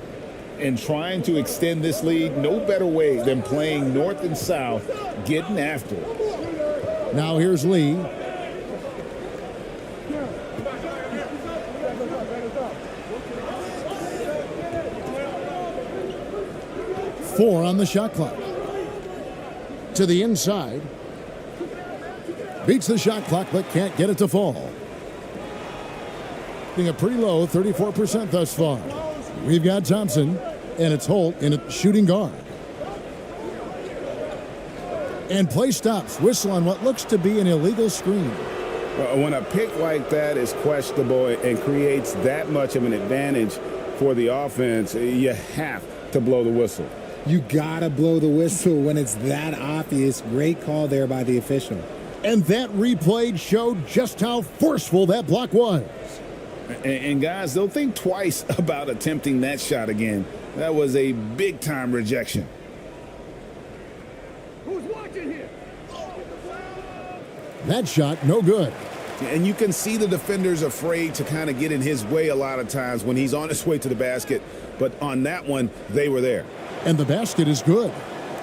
And trying to extend this lead, no better way than playing north and south, getting after it. Now here's Lee. Four on the shot clock. To the inside. Beats the shot clock, but can't get it to fall. Being a pretty low 34% thus far. We've got Thompson, and it's Holt in a shooting guard. And play stops. Whistle on what looks to be an illegal screen. When a pick like that is questionable and creates that much of an advantage for the offense, you have to blow the whistle. You gotta blow the whistle when it's that obvious. Great call there by the official. And that replay showed just how forceful that block was. And guys, they'll think twice about attempting that shot again. That was a big-time rejection. Who's watching here? That shot, no good. And you can see the defenders afraid to kind of get in his way a lot of times when he's on his way to the basket. But on that one, they were there. And the basket is good.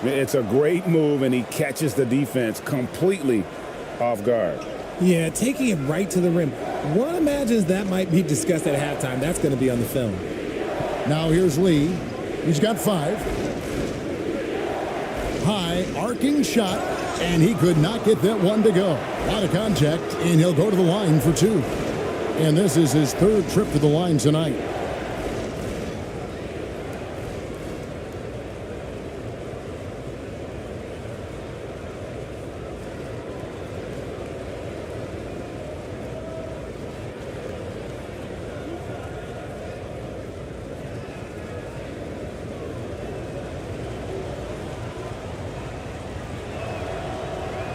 It's a great move, and he catches the defense completely off guard. Yeah, taking it right to the rim. One imagines that might be discussed at halftime. That's going to be on the film. Now here's Lee. He's got 5. High, arcing shot, and he could not get that one to go. A lot of contact, and he'll go to the line for 2. And this is his 3rd trip to the line tonight.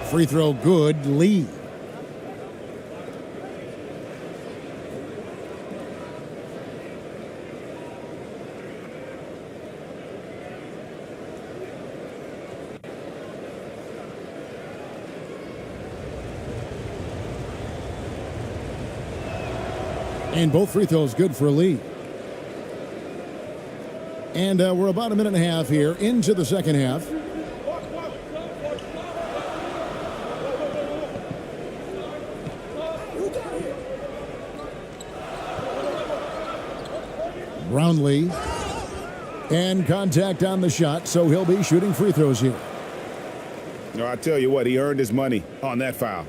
Free throw good, Lee. And both free throws good for Lee. And we're about a minute and a half here into the second half. Brownlee, and contact on the shot, so he'll be shooting free throws here. No, I tell you what, he earned his money on that foul.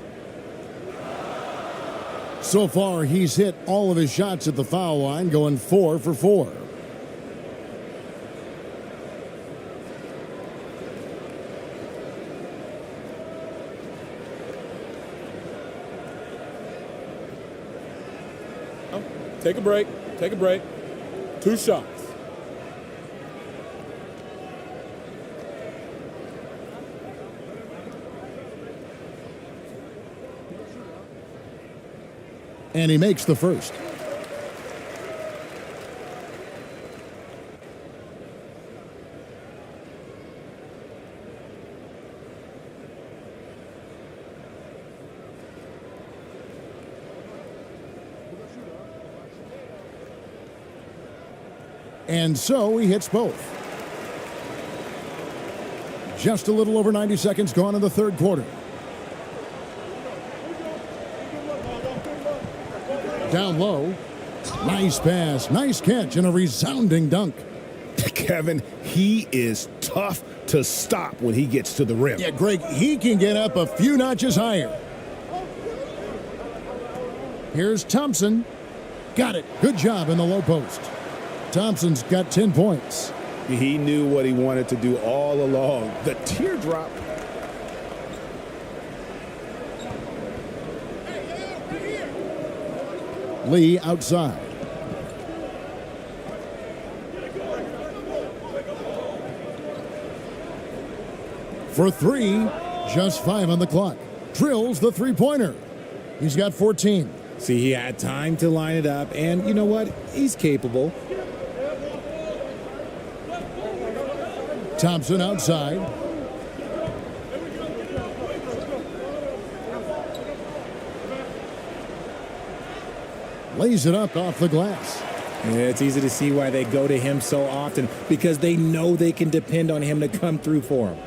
So far, he's hit all of his shots at the foul line, going 4 for 4. Take a break. Take a break. 2 shots. And he makes the first. And so he hits both. Just a little over 90 seconds gone in the third quarter. Down low. Nice pass, nice catch, and a resounding dunk. Kevin, he is tough to stop when he gets to the rim. Yeah, Greg, he can get up a few notches higher. Here's Thompson. Got it. Good job in the low post. Thompson's got 10 points. He knew what he wanted to do all along. The teardrop. Lee outside. For 3, just 5 on the clock. Drills the three-pointer. He's got 14. See, he had time to line it up, and you know what? He's capable. Thompson outside. Lays it up off the glass. Yeah, it's easy to see why they go to him so often, because they know they can depend on him to come through for them.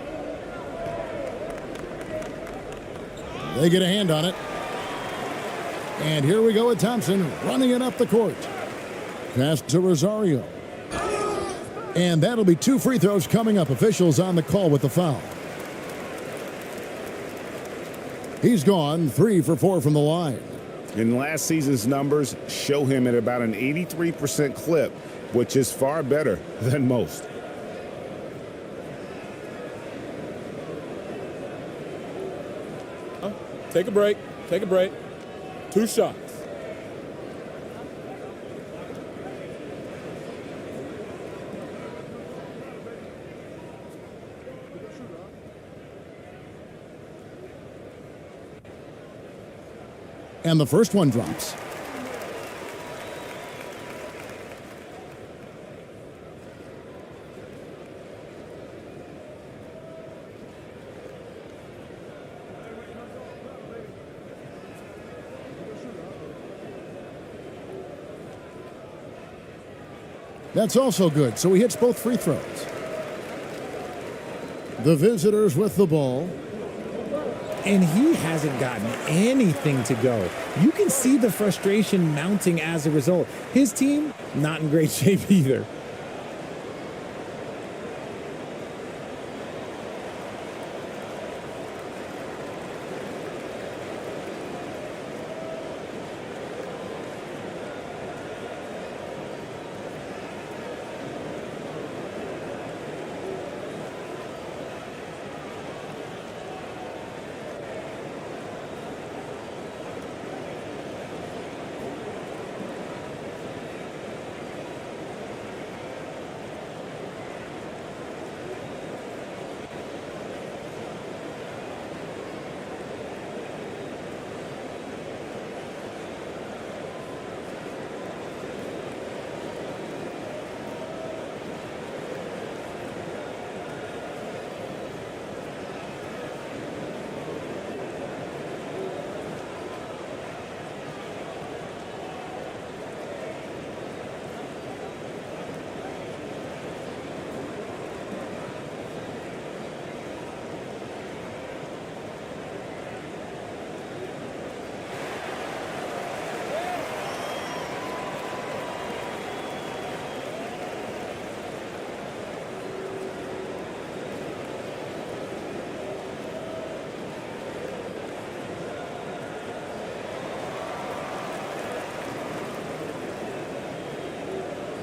They get a hand on it. And here we go with Thompson running it up the court. Pass to Rosario. And that'll be 2 free throws coming up. Officials on the call with the foul. He's gone 3 for 4 from the line. And last season's numbers show him at about an 83% clip, which is far better than most. Take a break. Take a break. 2 shots. And the first one drops. That's also good, so he hits both free throws. The visitors with the ball. And he hasn't gotten anything to go. You can see the frustration mounting as a result. His team, not in great shape either.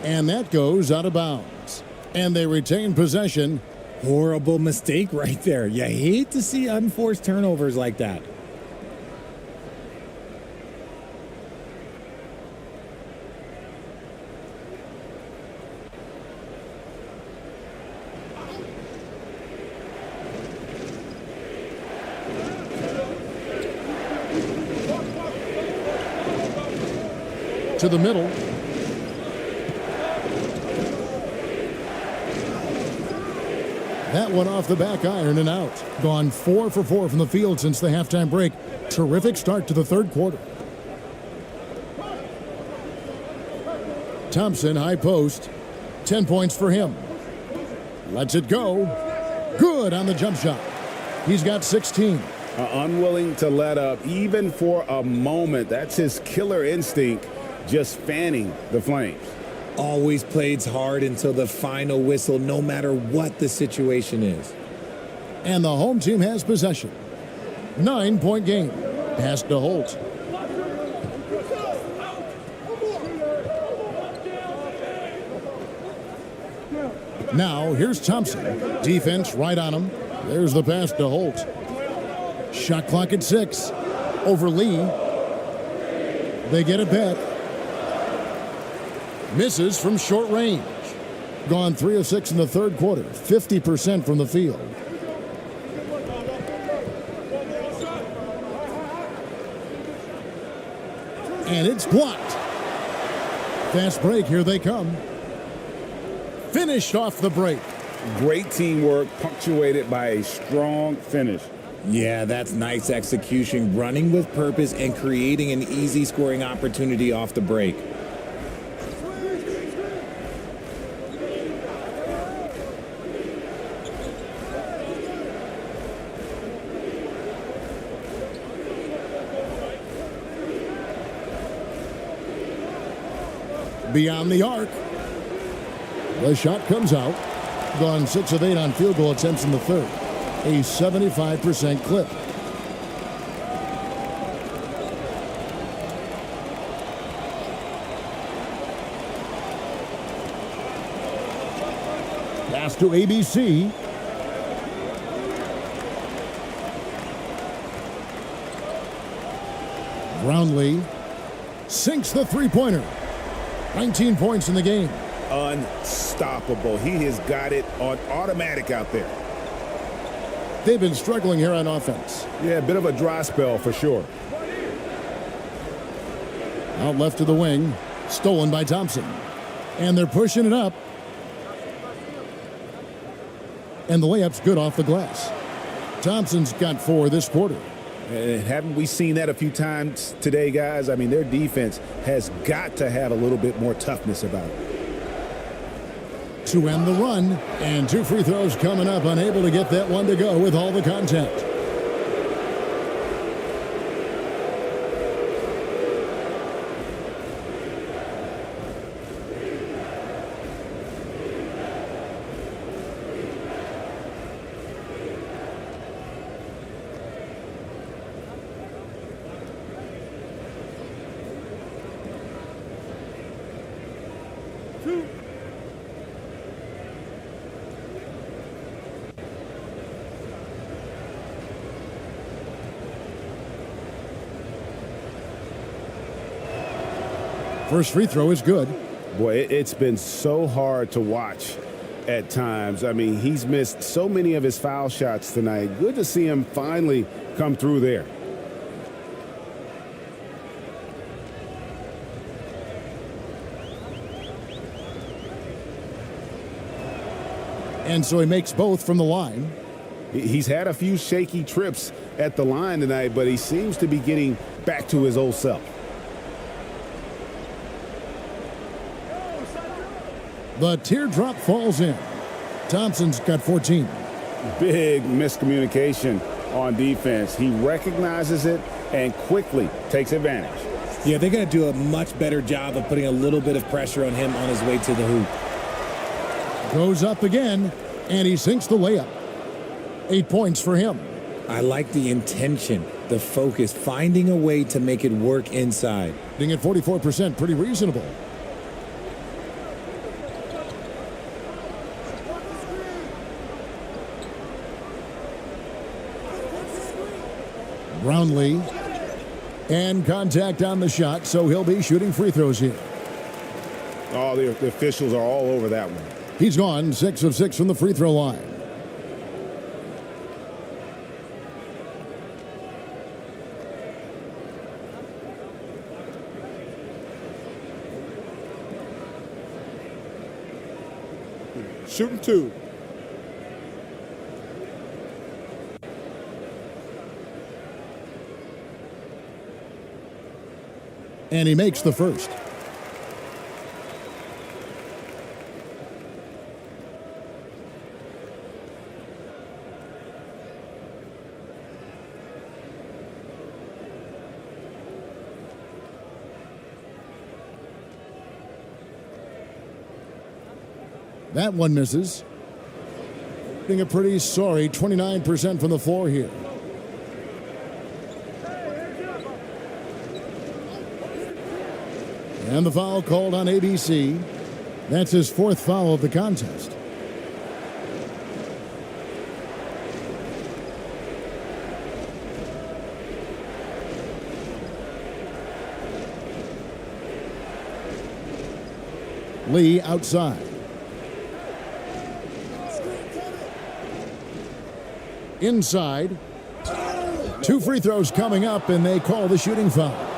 And that goes out of bounds. And they retain possession. Horrible mistake right there. You hate to see unforced turnovers like that. To the middle. That one off the back iron and out. Gone 4 for 4 from the field since the halftime break. Terrific start to the third quarter. Thompson, high post. 10 points for him. Lets it go. Good on the jump shot. He's got 16. Unwilling to let up even for a moment. That's his killer instinct, just fanning the flames. Always plays hard until the final whistle, no matter what the situation is. And the home team has possession. 9-point game. Pass to Holt. Now, here's Thompson. Defense right on him. There's the pass to Holt. Shot clock at 6. Over Lee. They get it back. Misses from short range. Gone 3 of 6 in the third quarter. 50% from the field. And it's blocked. Fast break, here they come. Finished off the break. Great teamwork, punctuated by a strong finish. Yeah, that's nice execution, running with purpose and creating an easy scoring opportunity off the break. Beyond the arc. The shot comes out. Gone 6 of 8 on field goal attempts in the third. A 75% clip. Pass to ABC. Brownlee sinks the three-pointer. 19 points in the game. Unstoppable. He has got it on automatic out there. They've been struggling here on offense. Yeah, a bit of a dry spell for sure. Out left to the wing. Stolen by Thompson. And they're pushing it up. And the layup's good off the glass. Thompson's got 4 this quarter. And haven't we seen that a few times today, guys? I mean, their defense has got to have a little bit more toughness about it. To end the run, and 2 free throws coming up, unable to get that one to go with all the contact. First free throw is good. Boy, it's been so hard to watch at times. I mean, he's missed so many of his foul shots tonight. Good to see him finally come through there. And so he makes both from the line. He's had a few shaky trips at the line tonight, but he seems to be getting back to his old self. The teardrop falls in. Thompson's got 14. Big miscommunication on defense. He recognizes it and quickly takes advantage. Yeah, they're going to do a much better job of putting a little bit of pressure on him on his way to the hoop. Goes up again, and he sinks the layup. 8 points for him. I like the intention, the focus, finding a way to make it work inside. Being at 44%, pretty reasonable. Brownlee, and contact on the shot, so he'll be shooting free throws here. Oh, the officials are all over that one. He's gone 6 of 6 from the free throw line. Shooting 2. And he makes the first. That one misses. Being a pretty sorry 29% from the floor here. And the foul called on ABC. That's his 4th foul of the contest. Lee outside. Inside. 2 free throws coming up, and they call the shooting foul.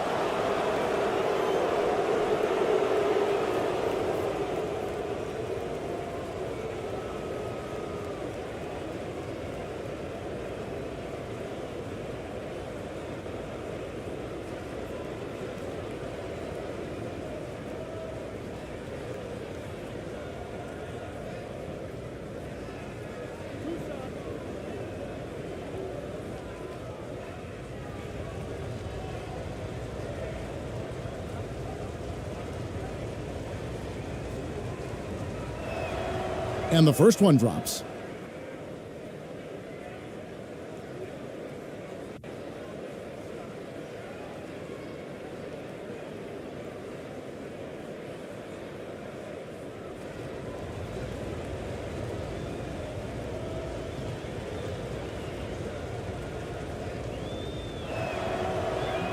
And the first one drops.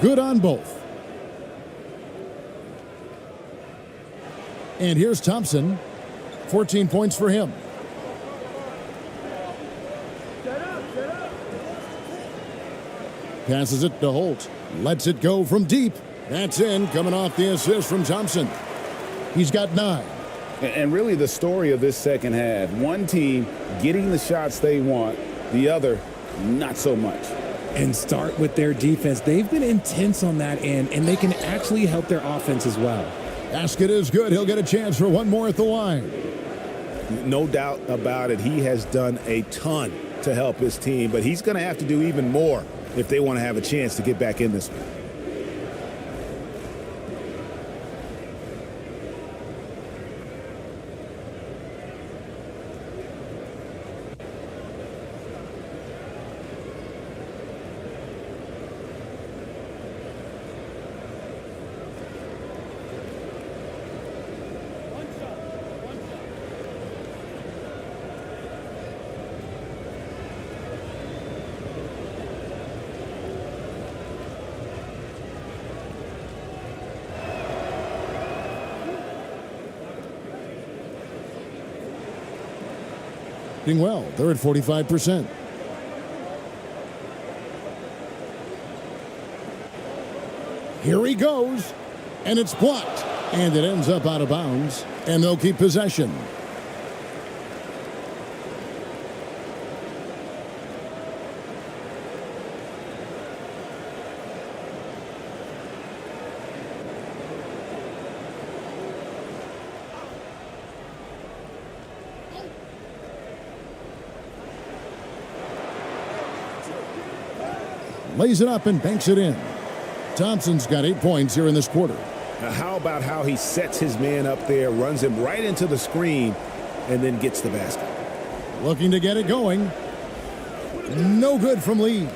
Good on both. And here's Thompson. 14 points for him. Passes it to Holt. Lets it go from deep. That's in, coming off the assist from Thompson. He's got 9. And really the story of this second half, one team getting the shots they want, the other not so much. And start with their defense. They've been intense on that end, and they can actually help their offense as well. Basket is good. He'll get a chance for one more at the line. No doubt about it. He has done a ton to help his team, but he's going to have to do even more if they want to have a chance to get back in this one. Doing well. They're at 45%. Here he goes. And it's blocked. And it ends up out of bounds. And they'll keep possession. Lays it up and banks it in. Thompson's got 8 points here in this quarter. Now, how about how he sets his man up there, runs him right into the screen, and then gets the basket? Looking to get it going. No good from Lee.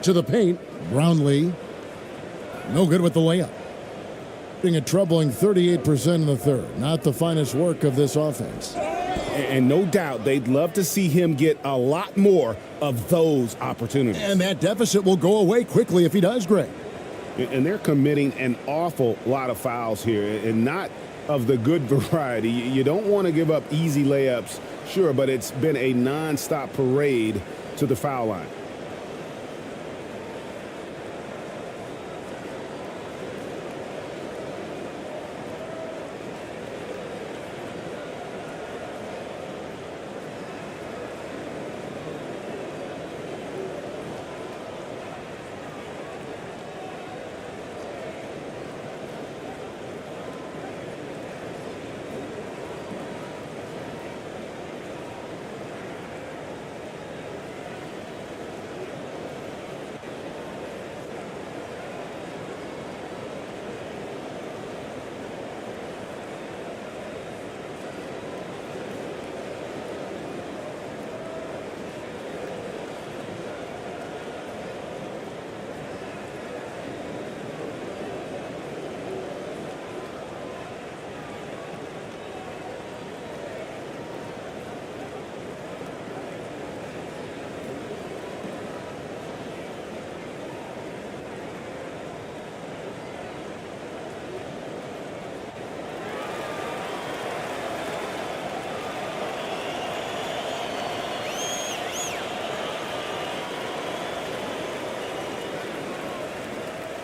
To the paint, Brownlee. No good with the layup. Being a troubling 38% in the third. Not the finest work of this offense. And no doubt they'd love to see him get a lot more of those opportunities. And that deficit will go away quickly if he does, Greg. And they're committing an awful lot of fouls here, and not of the good variety. You don't want to give up easy layups, sure, but it's been a nonstop parade to the foul line.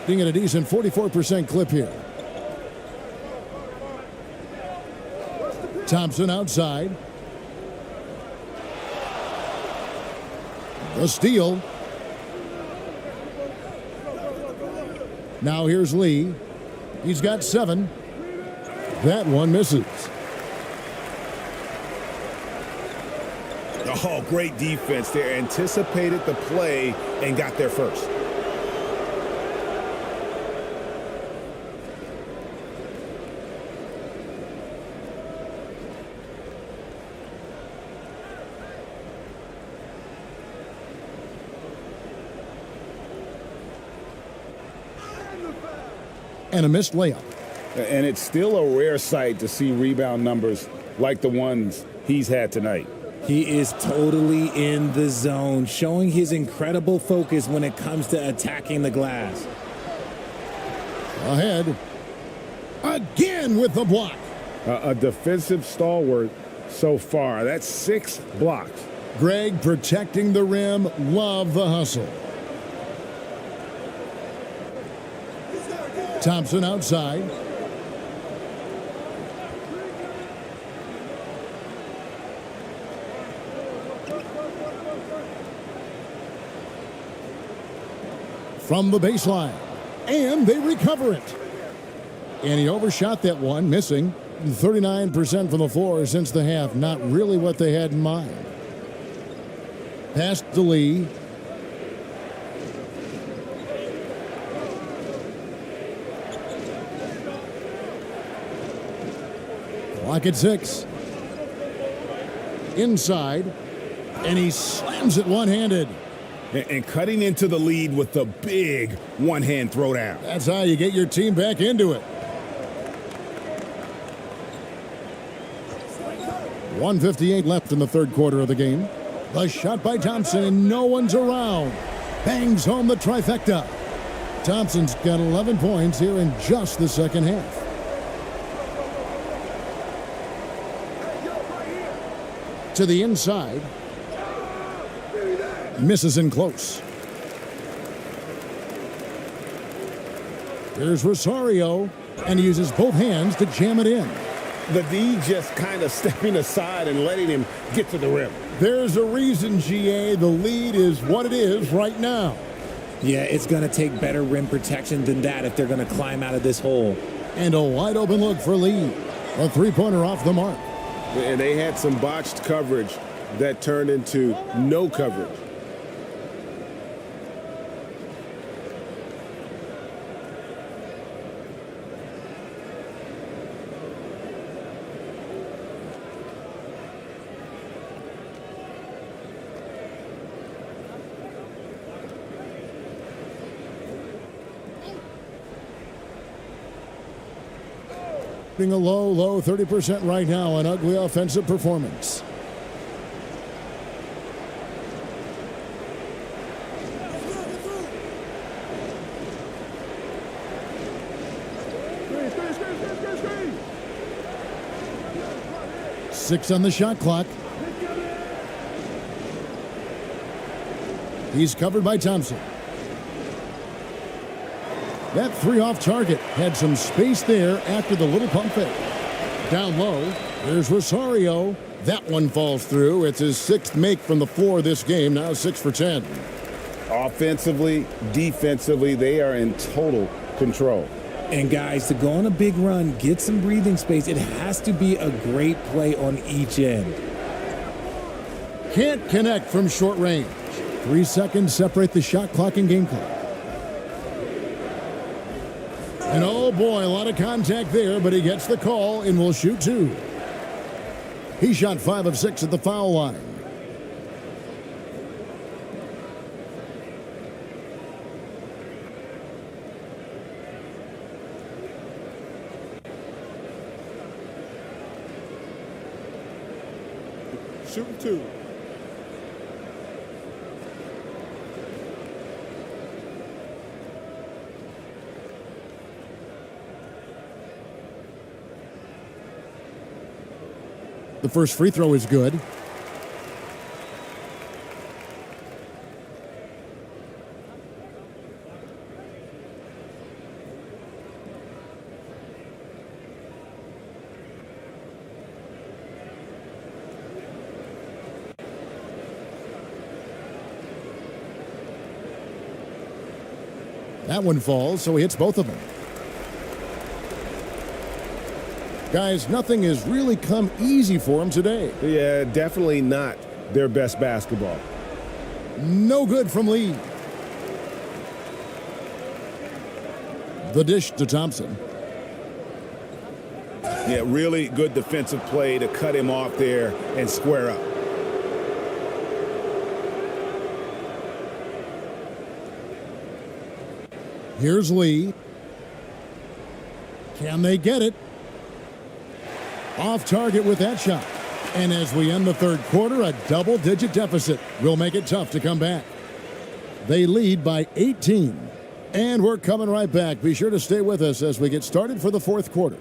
Being at a decent 44% clip here. Thompson outside. The steal. Now here's Lee. He's got 7. That one misses. Oh, great defense there. Anticipated the play and got there first. And a missed layup. And it's still a rare sight to see rebound numbers like the ones he's had tonight. He is totally in the zone, showing his incredible focus when it comes to attacking the glass. Ahead. Again with the block. A defensive stalwart so far. That's 6 blocks. Greg protecting the rim. Love the hustle. Thompson outside. From the baseline. And they recover it. And he overshot that one, missing. 39% from the floor since the half. Not really what they had in mind. Pass to Lee. Clock at 6. Inside. And he slams it one-handed. And cutting into the lead with the big one-hand throwdown. That's how you get your team back into it. 1:58 left in the third quarter of the game. The shot by Thompson, and no one's around. Bangs home the trifecta. Thompson's got 11 points here in just the second half. To the inside. Misses in close. Here's Rosario, and he uses both hands to jam it in. The D just kind of stepping aside and letting him get to the rim. There's a reason, GA. The lead is what it is right now. Yeah, it's going to take better rim protection than that if they're going to climb out of this hole. And a wide open look for Lee. A three-pointer off the mark. And they had some botched coverage that turned into no coverage. A low 30% right now. An ugly offensive performance. Six on the shot clock. He's covered by Thompson. That three off target had some space there after the little pump fake. Down low, there's Rosario. That one falls through. It's his 6th make from the floor this game, now 6 for 10. Offensively, defensively, they are in total control. And guys, to go on a big run, get some breathing space, it has to be a great play on each end. Can't connect from short range. 3 seconds separate the shot clock and game clock. And oh boy, a lot of contact there, but he gets the call and will shoot 2. He shot 5 of 6 at the foul line. Shooting 2. The first free throw is good. That one falls, so he hits both of them. Guys, nothing has really come easy for him today. Yeah, definitely not their best basketball. No good from Lee. The dish to Thompson. Yeah, really good defensive play to cut him off there and square up. Here's Lee. Can they get it? Off target with that shot. And as we end the third quarter, a double-digit deficit will make it tough to come back. They lead by 18. And we're coming right back. Be sure to stay with us as we get started for the fourth quarter.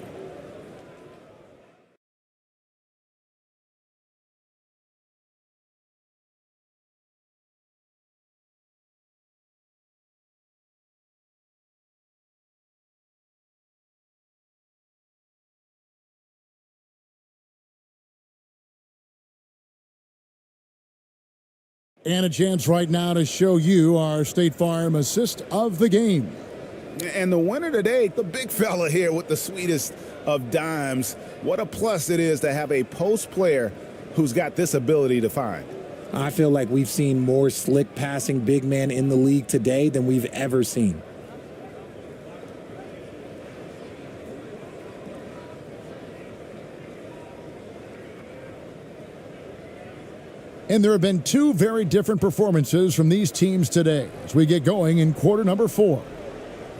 And a chance right now to show you our State Farm assist of the game. And the winner today, the big fella here with the sweetest of dimes. What a plus it is to have a post player who's got this ability to find. I feel like we've seen more slick passing big man in the league today than we've ever seen. And there have been two very different performances from these teams today as we get going in quarter number 4.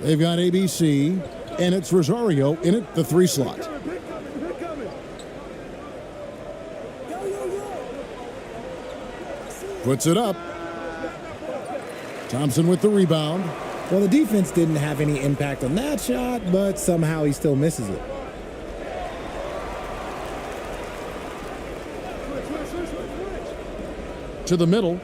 They've got ABC, and it's Rosario in at the 3 slot. Puts it up. Thompson with the rebound. Well, the defense didn't have any impact on that shot, but somehow he still misses it. To the middle.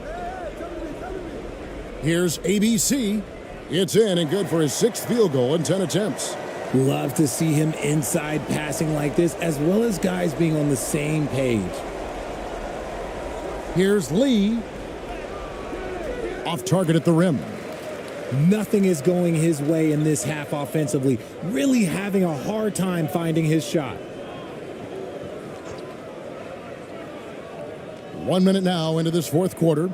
Here's ABC. It's in and good for his 6th field goal in 10 attempts. Love to see him inside passing like this, as well as guys being on the same page. Here's Lee. Off target at the rim. Nothing is going his way in this half offensively. Really having a hard time finding his shot. 1 minute now into this fourth quarter.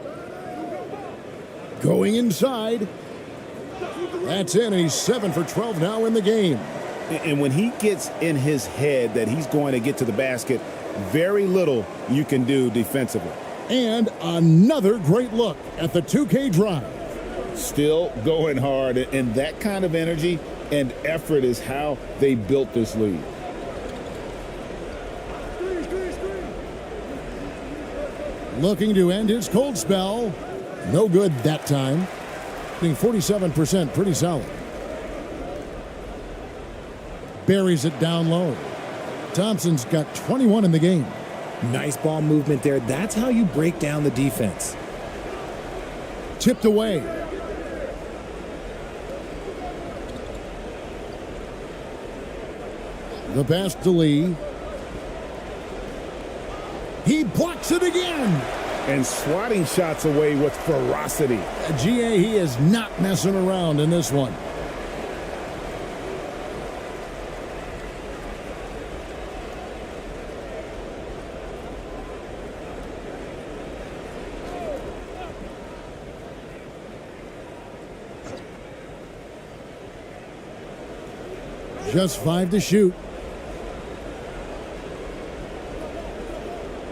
Going inside. That's in, and he's 7 for 12 now in the game. And when he gets in his head that he's going to get to the basket, very little you can do defensively. And another great look at the 2K drive. Still going hard, and that kind of energy and effort is how they built this league. Looking to end his cold spell. No good that time. Being 47%, pretty solid. Buries it down low. Thompson's got 21 in the game. Nice ball movement there. That's how you break down the defense. Tipped away. The pass to Lee. He blocks it again. And swatting shots away with ferocity. GA, he is not messing around in this one. Just 5 to shoot.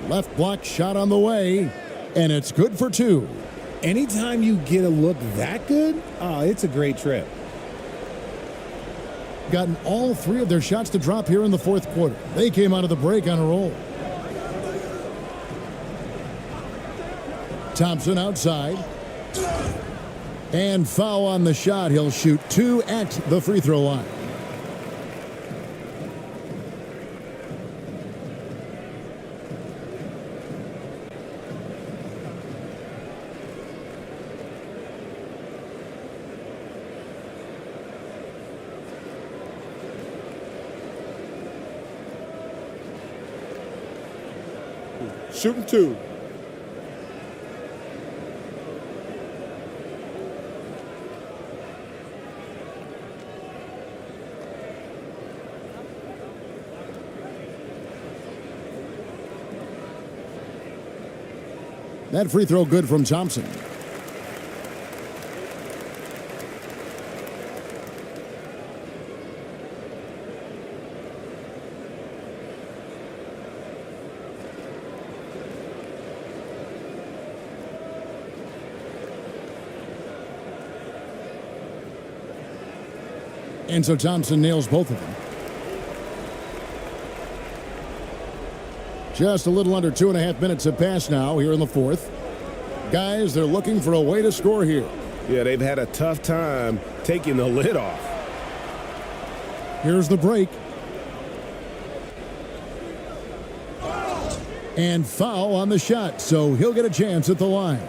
Left block shot on the way, and it's good for 2. Anytime you get a look that good, it's a great trip. Gotten all 3 of their shots to drop here in the fourth quarter. They came out of the break on a roll. Thompson outside. And foul on the shot. He'll shoot 2 at the free throw line. Shooting 2. That free throw good from Thompson. And so Thompson nails both of them. Just a little under 2.5 minutes have passed now here in the fourth. Guys, they're looking for a way to score here. Yeah, they've had a tough time taking the lid off. Here's the break. And foul on the shot, so he'll get a chance at the line.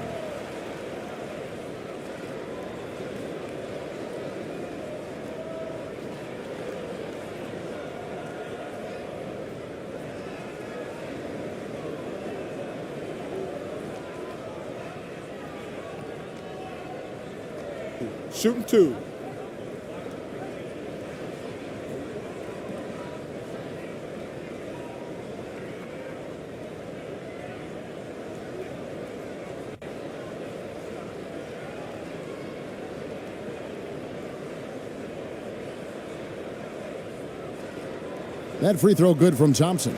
Shooting two. That free throw good from Thompson.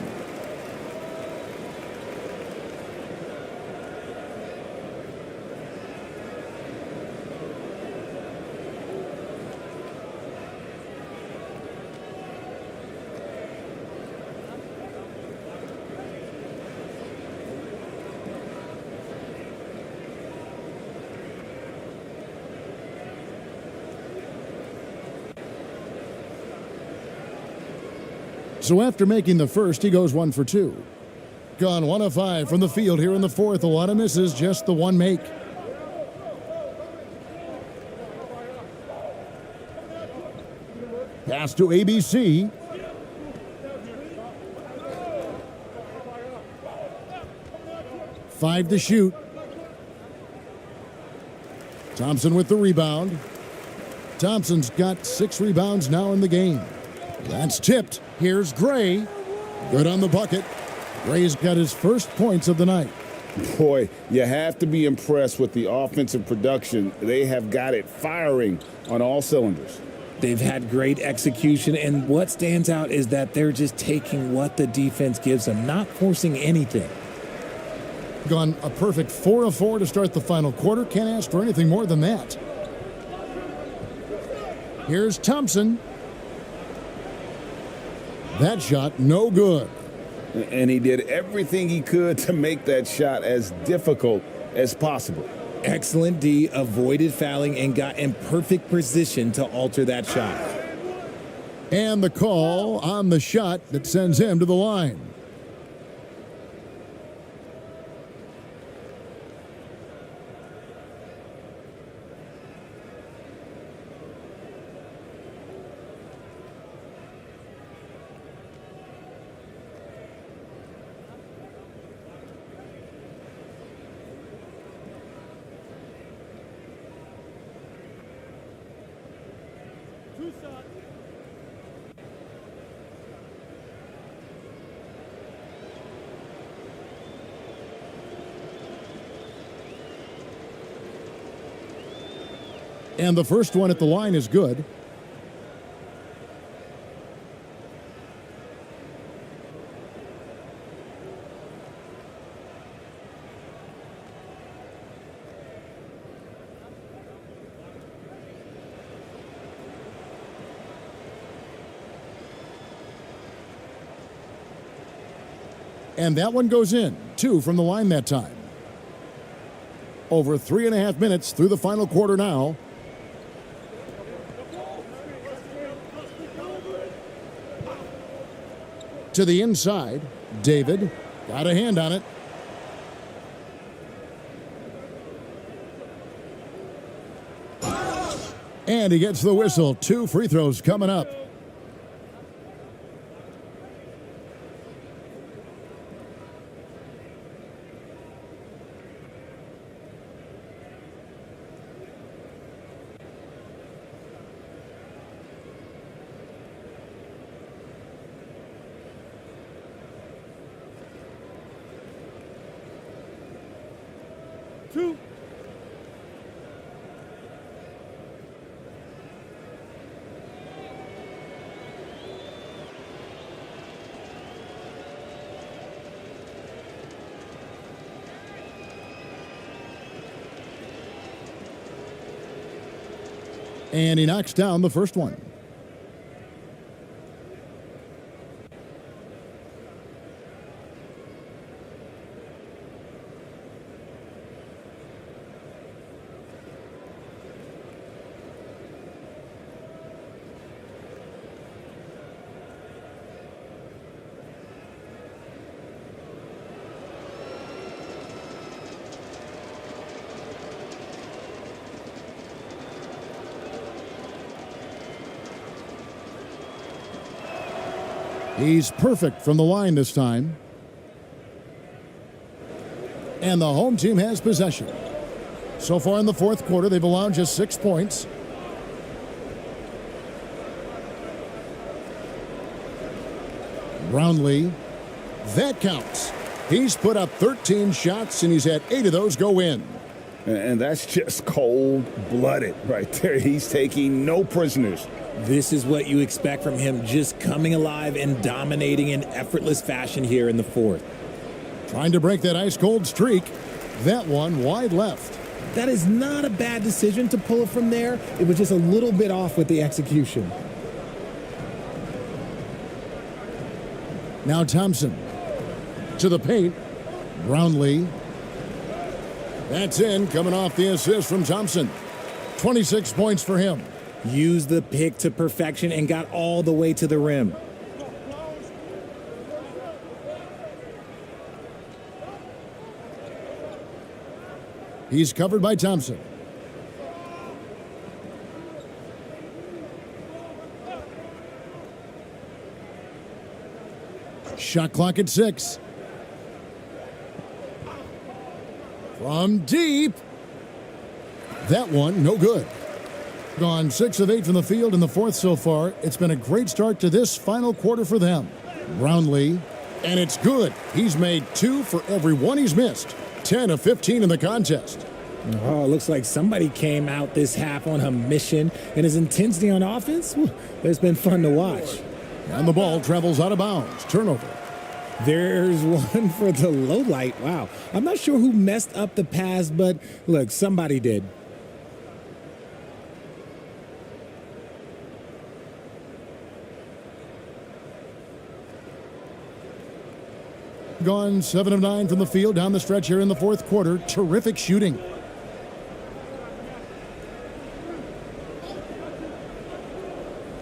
So after making the first, he goes 1 for 2. Gone 1 of 5 from the field here in the fourth. A lot of misses, just the one make. Pass to ABC. Five to shoot. Thompson with the rebound. Thompson's got 6 rebounds now in the game. That's tipped. Here's Gray. Good on the bucket. Gray's got his first points of the night. Boy, you have to be impressed with the offensive production. They have got it firing on all cylinders. They've had great execution, and what stands out is that they're just taking what the defense gives them, not forcing anything. Gone a perfect 4 of 4 to start the final quarter. Can't ask for anything more than that. Here's Thompson. That shot, no good. And he did everything he could to make that shot as difficult as possible. Excellent D, avoided fouling, and got in perfect position to alter that shot. And the call on the shot that sends him to the line. And the first one at the line is good. And that one goes in. 2 from the line that time. Over 3.5 minutes through the final quarter now. To the inside, David got a hand on it. And he gets the whistle. 2 free throws coming up. And he knocks down the first one. He's perfect from the line this time. And the home team has possession. So far in the fourth quarter, they've allowed just 6 points. Brownlee. That counts. He's put up 13 shots, and he's had 8 of those go in. And that's just cold-blooded right there. He's taking no prisoners. This is what you expect from him, just coming alive and dominating in effortless fashion here in the fourth. Trying to break that ice-cold streak. That one wide left. That is not a bad decision to pull it from there. It was just a little bit off with the execution. Now Thompson to the paint. Brownlee. That's in, coming off the assist from Thompson. 26 points for him. Used the pick to perfection and got all the way to the rim. He's covered by Thompson. Shot clock at 6. From deep. That one, no good. Gone 6 of 8 from the field in the fourth so far. It's been a great start to this final quarter for them. Brownlee, and it's good. He's made 2 for every one he's missed. 10 of 15 in the contest. Oh, looks like somebody came out this half on a mission, and his intensity on offense, it's been fun to watch. And the ball travels out of bounds. Turnover. There's one for the low light. Wow. I'm not sure who messed up the pass, but look, somebody did. Gone 7 of 9 from the field down the stretch here in the fourth quarter. Terrific shooting.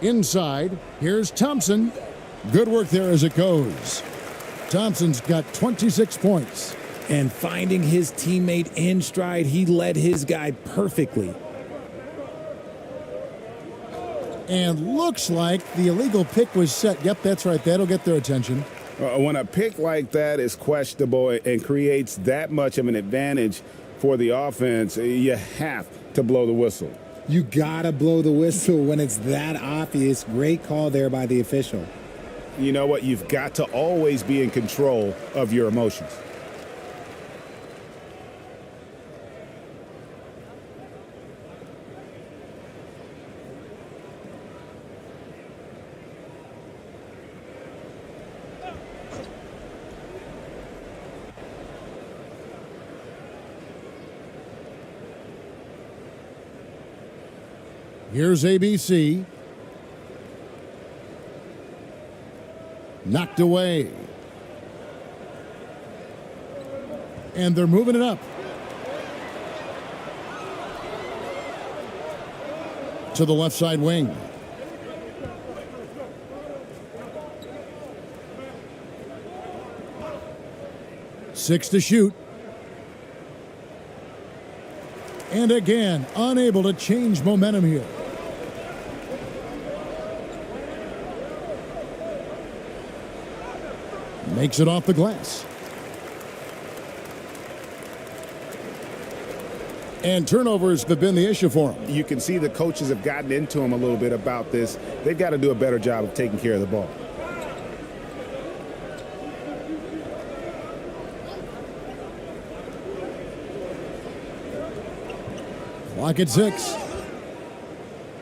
Inside, here's Thompson. Good work there as it goes. Thompson's got 26 points. And finding his teammate in stride, he led his guy perfectly. And looks like the illegal pick was set. Yep, that's right. That'll get their attention. When a pick like that is questionable and creates that much of an advantage for the offense, you have to blow the whistle. You gotta blow the whistle when it's that obvious. Great call there by the official. You know what? You've got to always be in control of your emotions. Here's ABC. Knocked away. And they're moving it up. To the left side wing. Six to shoot. And again, unable to change momentum here. Makes it off the glass. And turnovers have been the issue for him. You can see the coaches have gotten into him a little bit about this. They've got to do a better job of taking care of the ball. Clock at 6.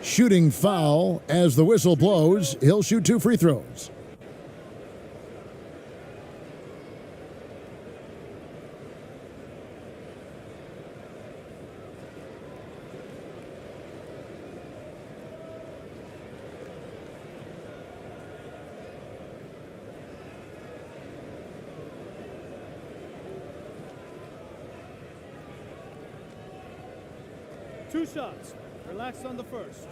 Shooting foul as the whistle blows. He'll shoot 2 free throws. Two shots. Relax on the first.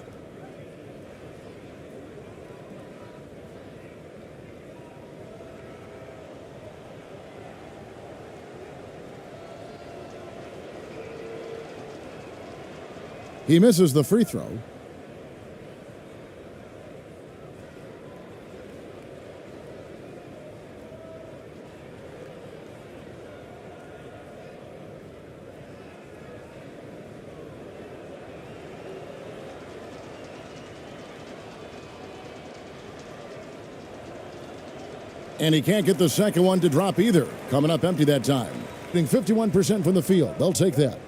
He misses the free throw. And he can't get the second one to drop either. Coming up empty that time. Shooting 51% from the field. They'll take that.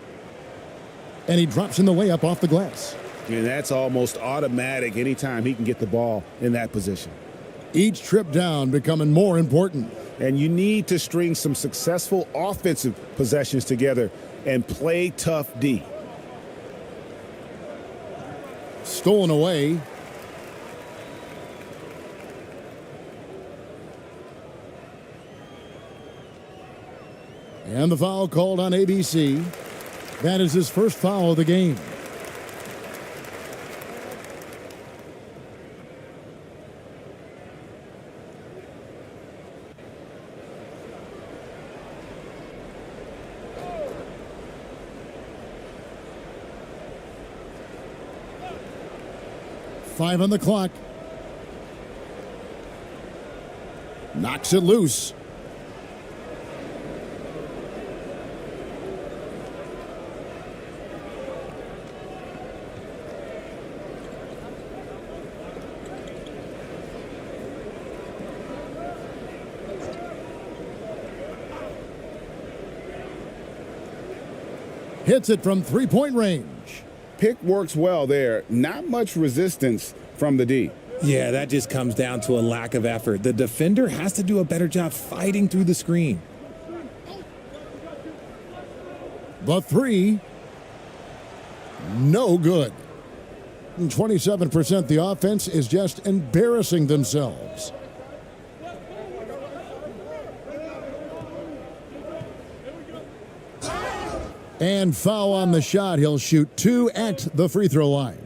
And he drops in the layup off the glass. And that's almost automatic anytime he can get the ball in that position. Each trip down becoming more important. And you need to string some successful offensive possessions together and play tough D. Stolen away. And the foul called on ABC. That is his first foul of the game. Five on the clock. Knocks it loose. Hits it from three-point range. Pick works well there. Not much resistance from the D. Yeah, that just comes down to a lack of effort. The defender has to do a better job fighting through the screen. The three. No good. 27%. The offense is just embarrassing themselves. And foul on the shot. He'll shoot two at the free throw line.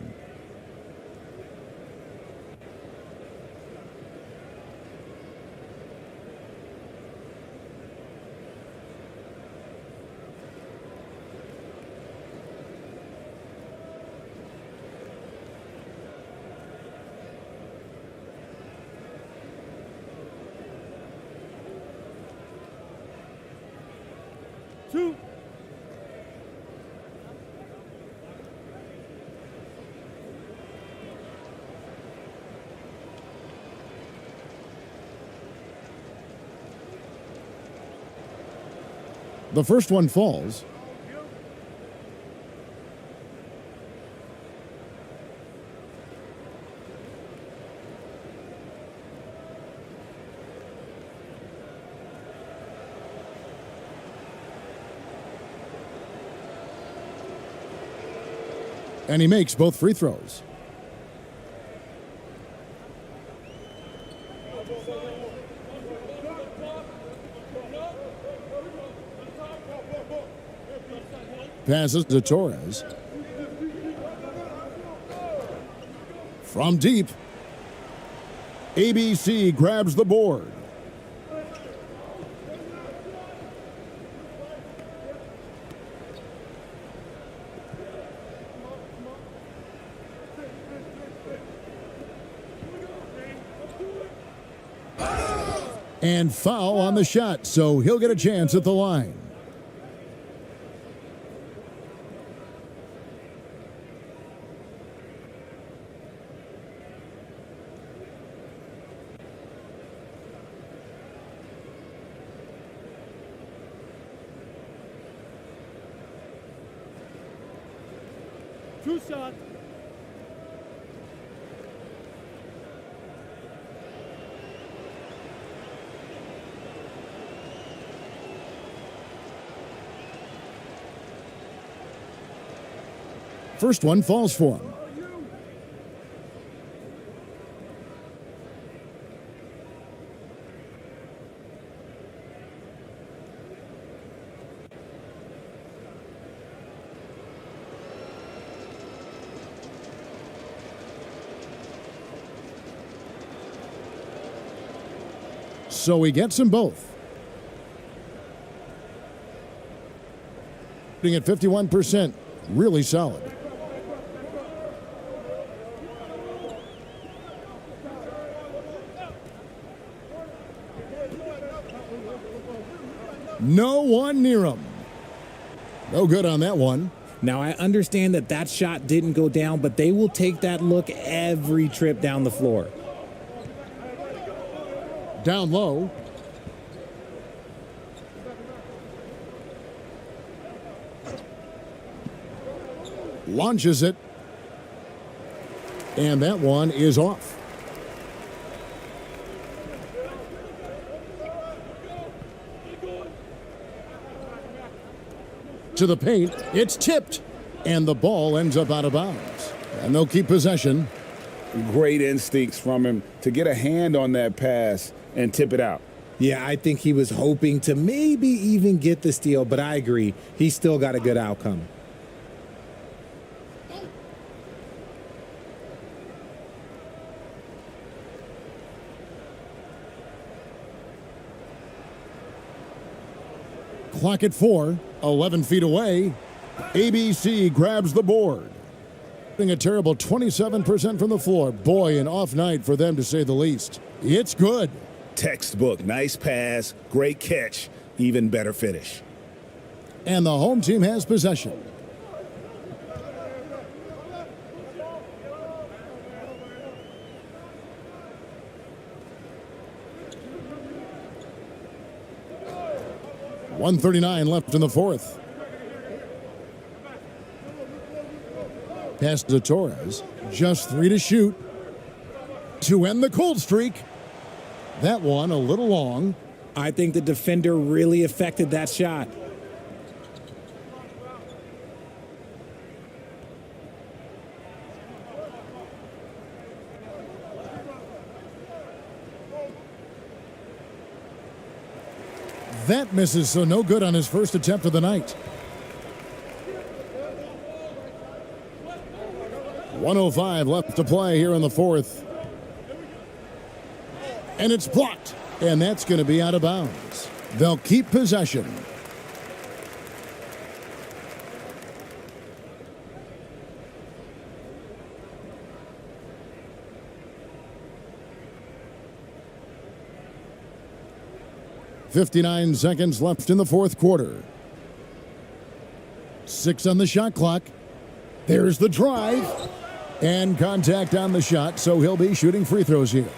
Two. The first one falls. And he makes both free throws. Passes to Torres. From deep. ABC grabs the board. And foul on the shot, so he'll get a chance at the line. Two shots. First one falls for him. So he gets them both. Shooting at 51%, really solid. No one near him. No good on that one. Now, I understand that that shot didn't go down, but they will take that look every trip down the floor. Down low. Launches it. And that one is off. To the paint, it's tipped, and the ball ends up out of bounds. And they'll keep possession. Great instincts from him to get a hand on that pass and tip it out. Yeah, I think he was hoping to maybe even get the steal, but I agree. He still got a good outcome. Clock at 4, 11 feet away. ABC grabs the board. A terrible 27% from the floor. Boy, an off night for them to say the least. It's good. Textbook. Nice pass. Great catch. Even better finish. And the home team has possession. .139 left in the fourth. Pass to Torres. Just 3 to shoot. To end the cold streak. That one a little long. I think the defender really affected that shot. That misses, so no good on his first attempt of the night. 1:05 left to play here in the fourth. And it's blocked. And that's going to be out of bounds. They'll keep possession. .59 seconds left in the fourth quarter. 6 on the shot clock. There's the drive. And contact on the shot, so he'll be shooting free throws here.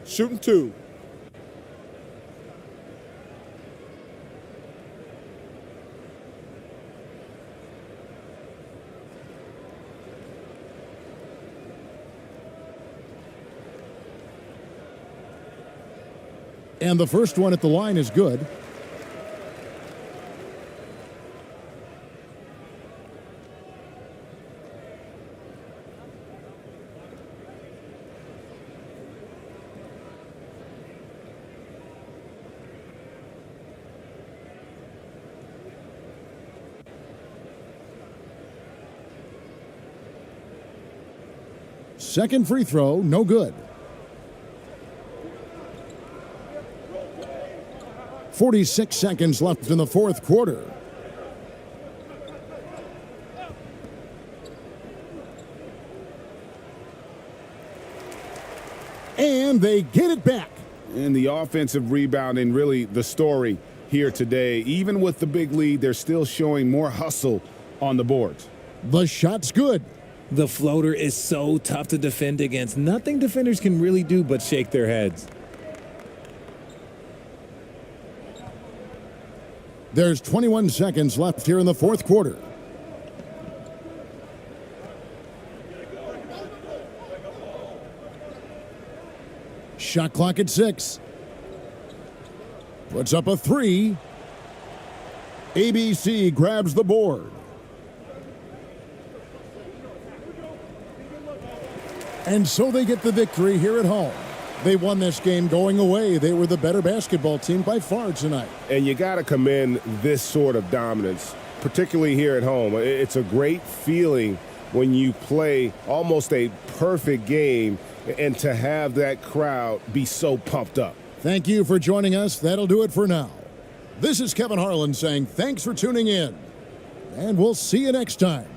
Shooting 2. And the first one at the line is good. Second free throw, no good. 46 seconds left in the fourth quarter. And they get it back. And the offensive rebounding, really the story here today. Even with the big lead, they're still showing more hustle on the boards. The shot's good. The floater is so tough to defend against. Nothing defenders can really do but shake their heads. There's 21 seconds left here in the fourth quarter. Shot clock at 6. Puts up a 3. ABC grabs the board. And so they get the victory here at home. They won this game going away. They were the better basketball team by far tonight. And you got to commend this sort of dominance, particularly here at home. It's a great feeling when you play almost a perfect game and to have that crowd be so pumped up. Thank you for joining us. That'll do it for now. This is Kevin Harlan saying thanks for tuning in, and we'll see you next time.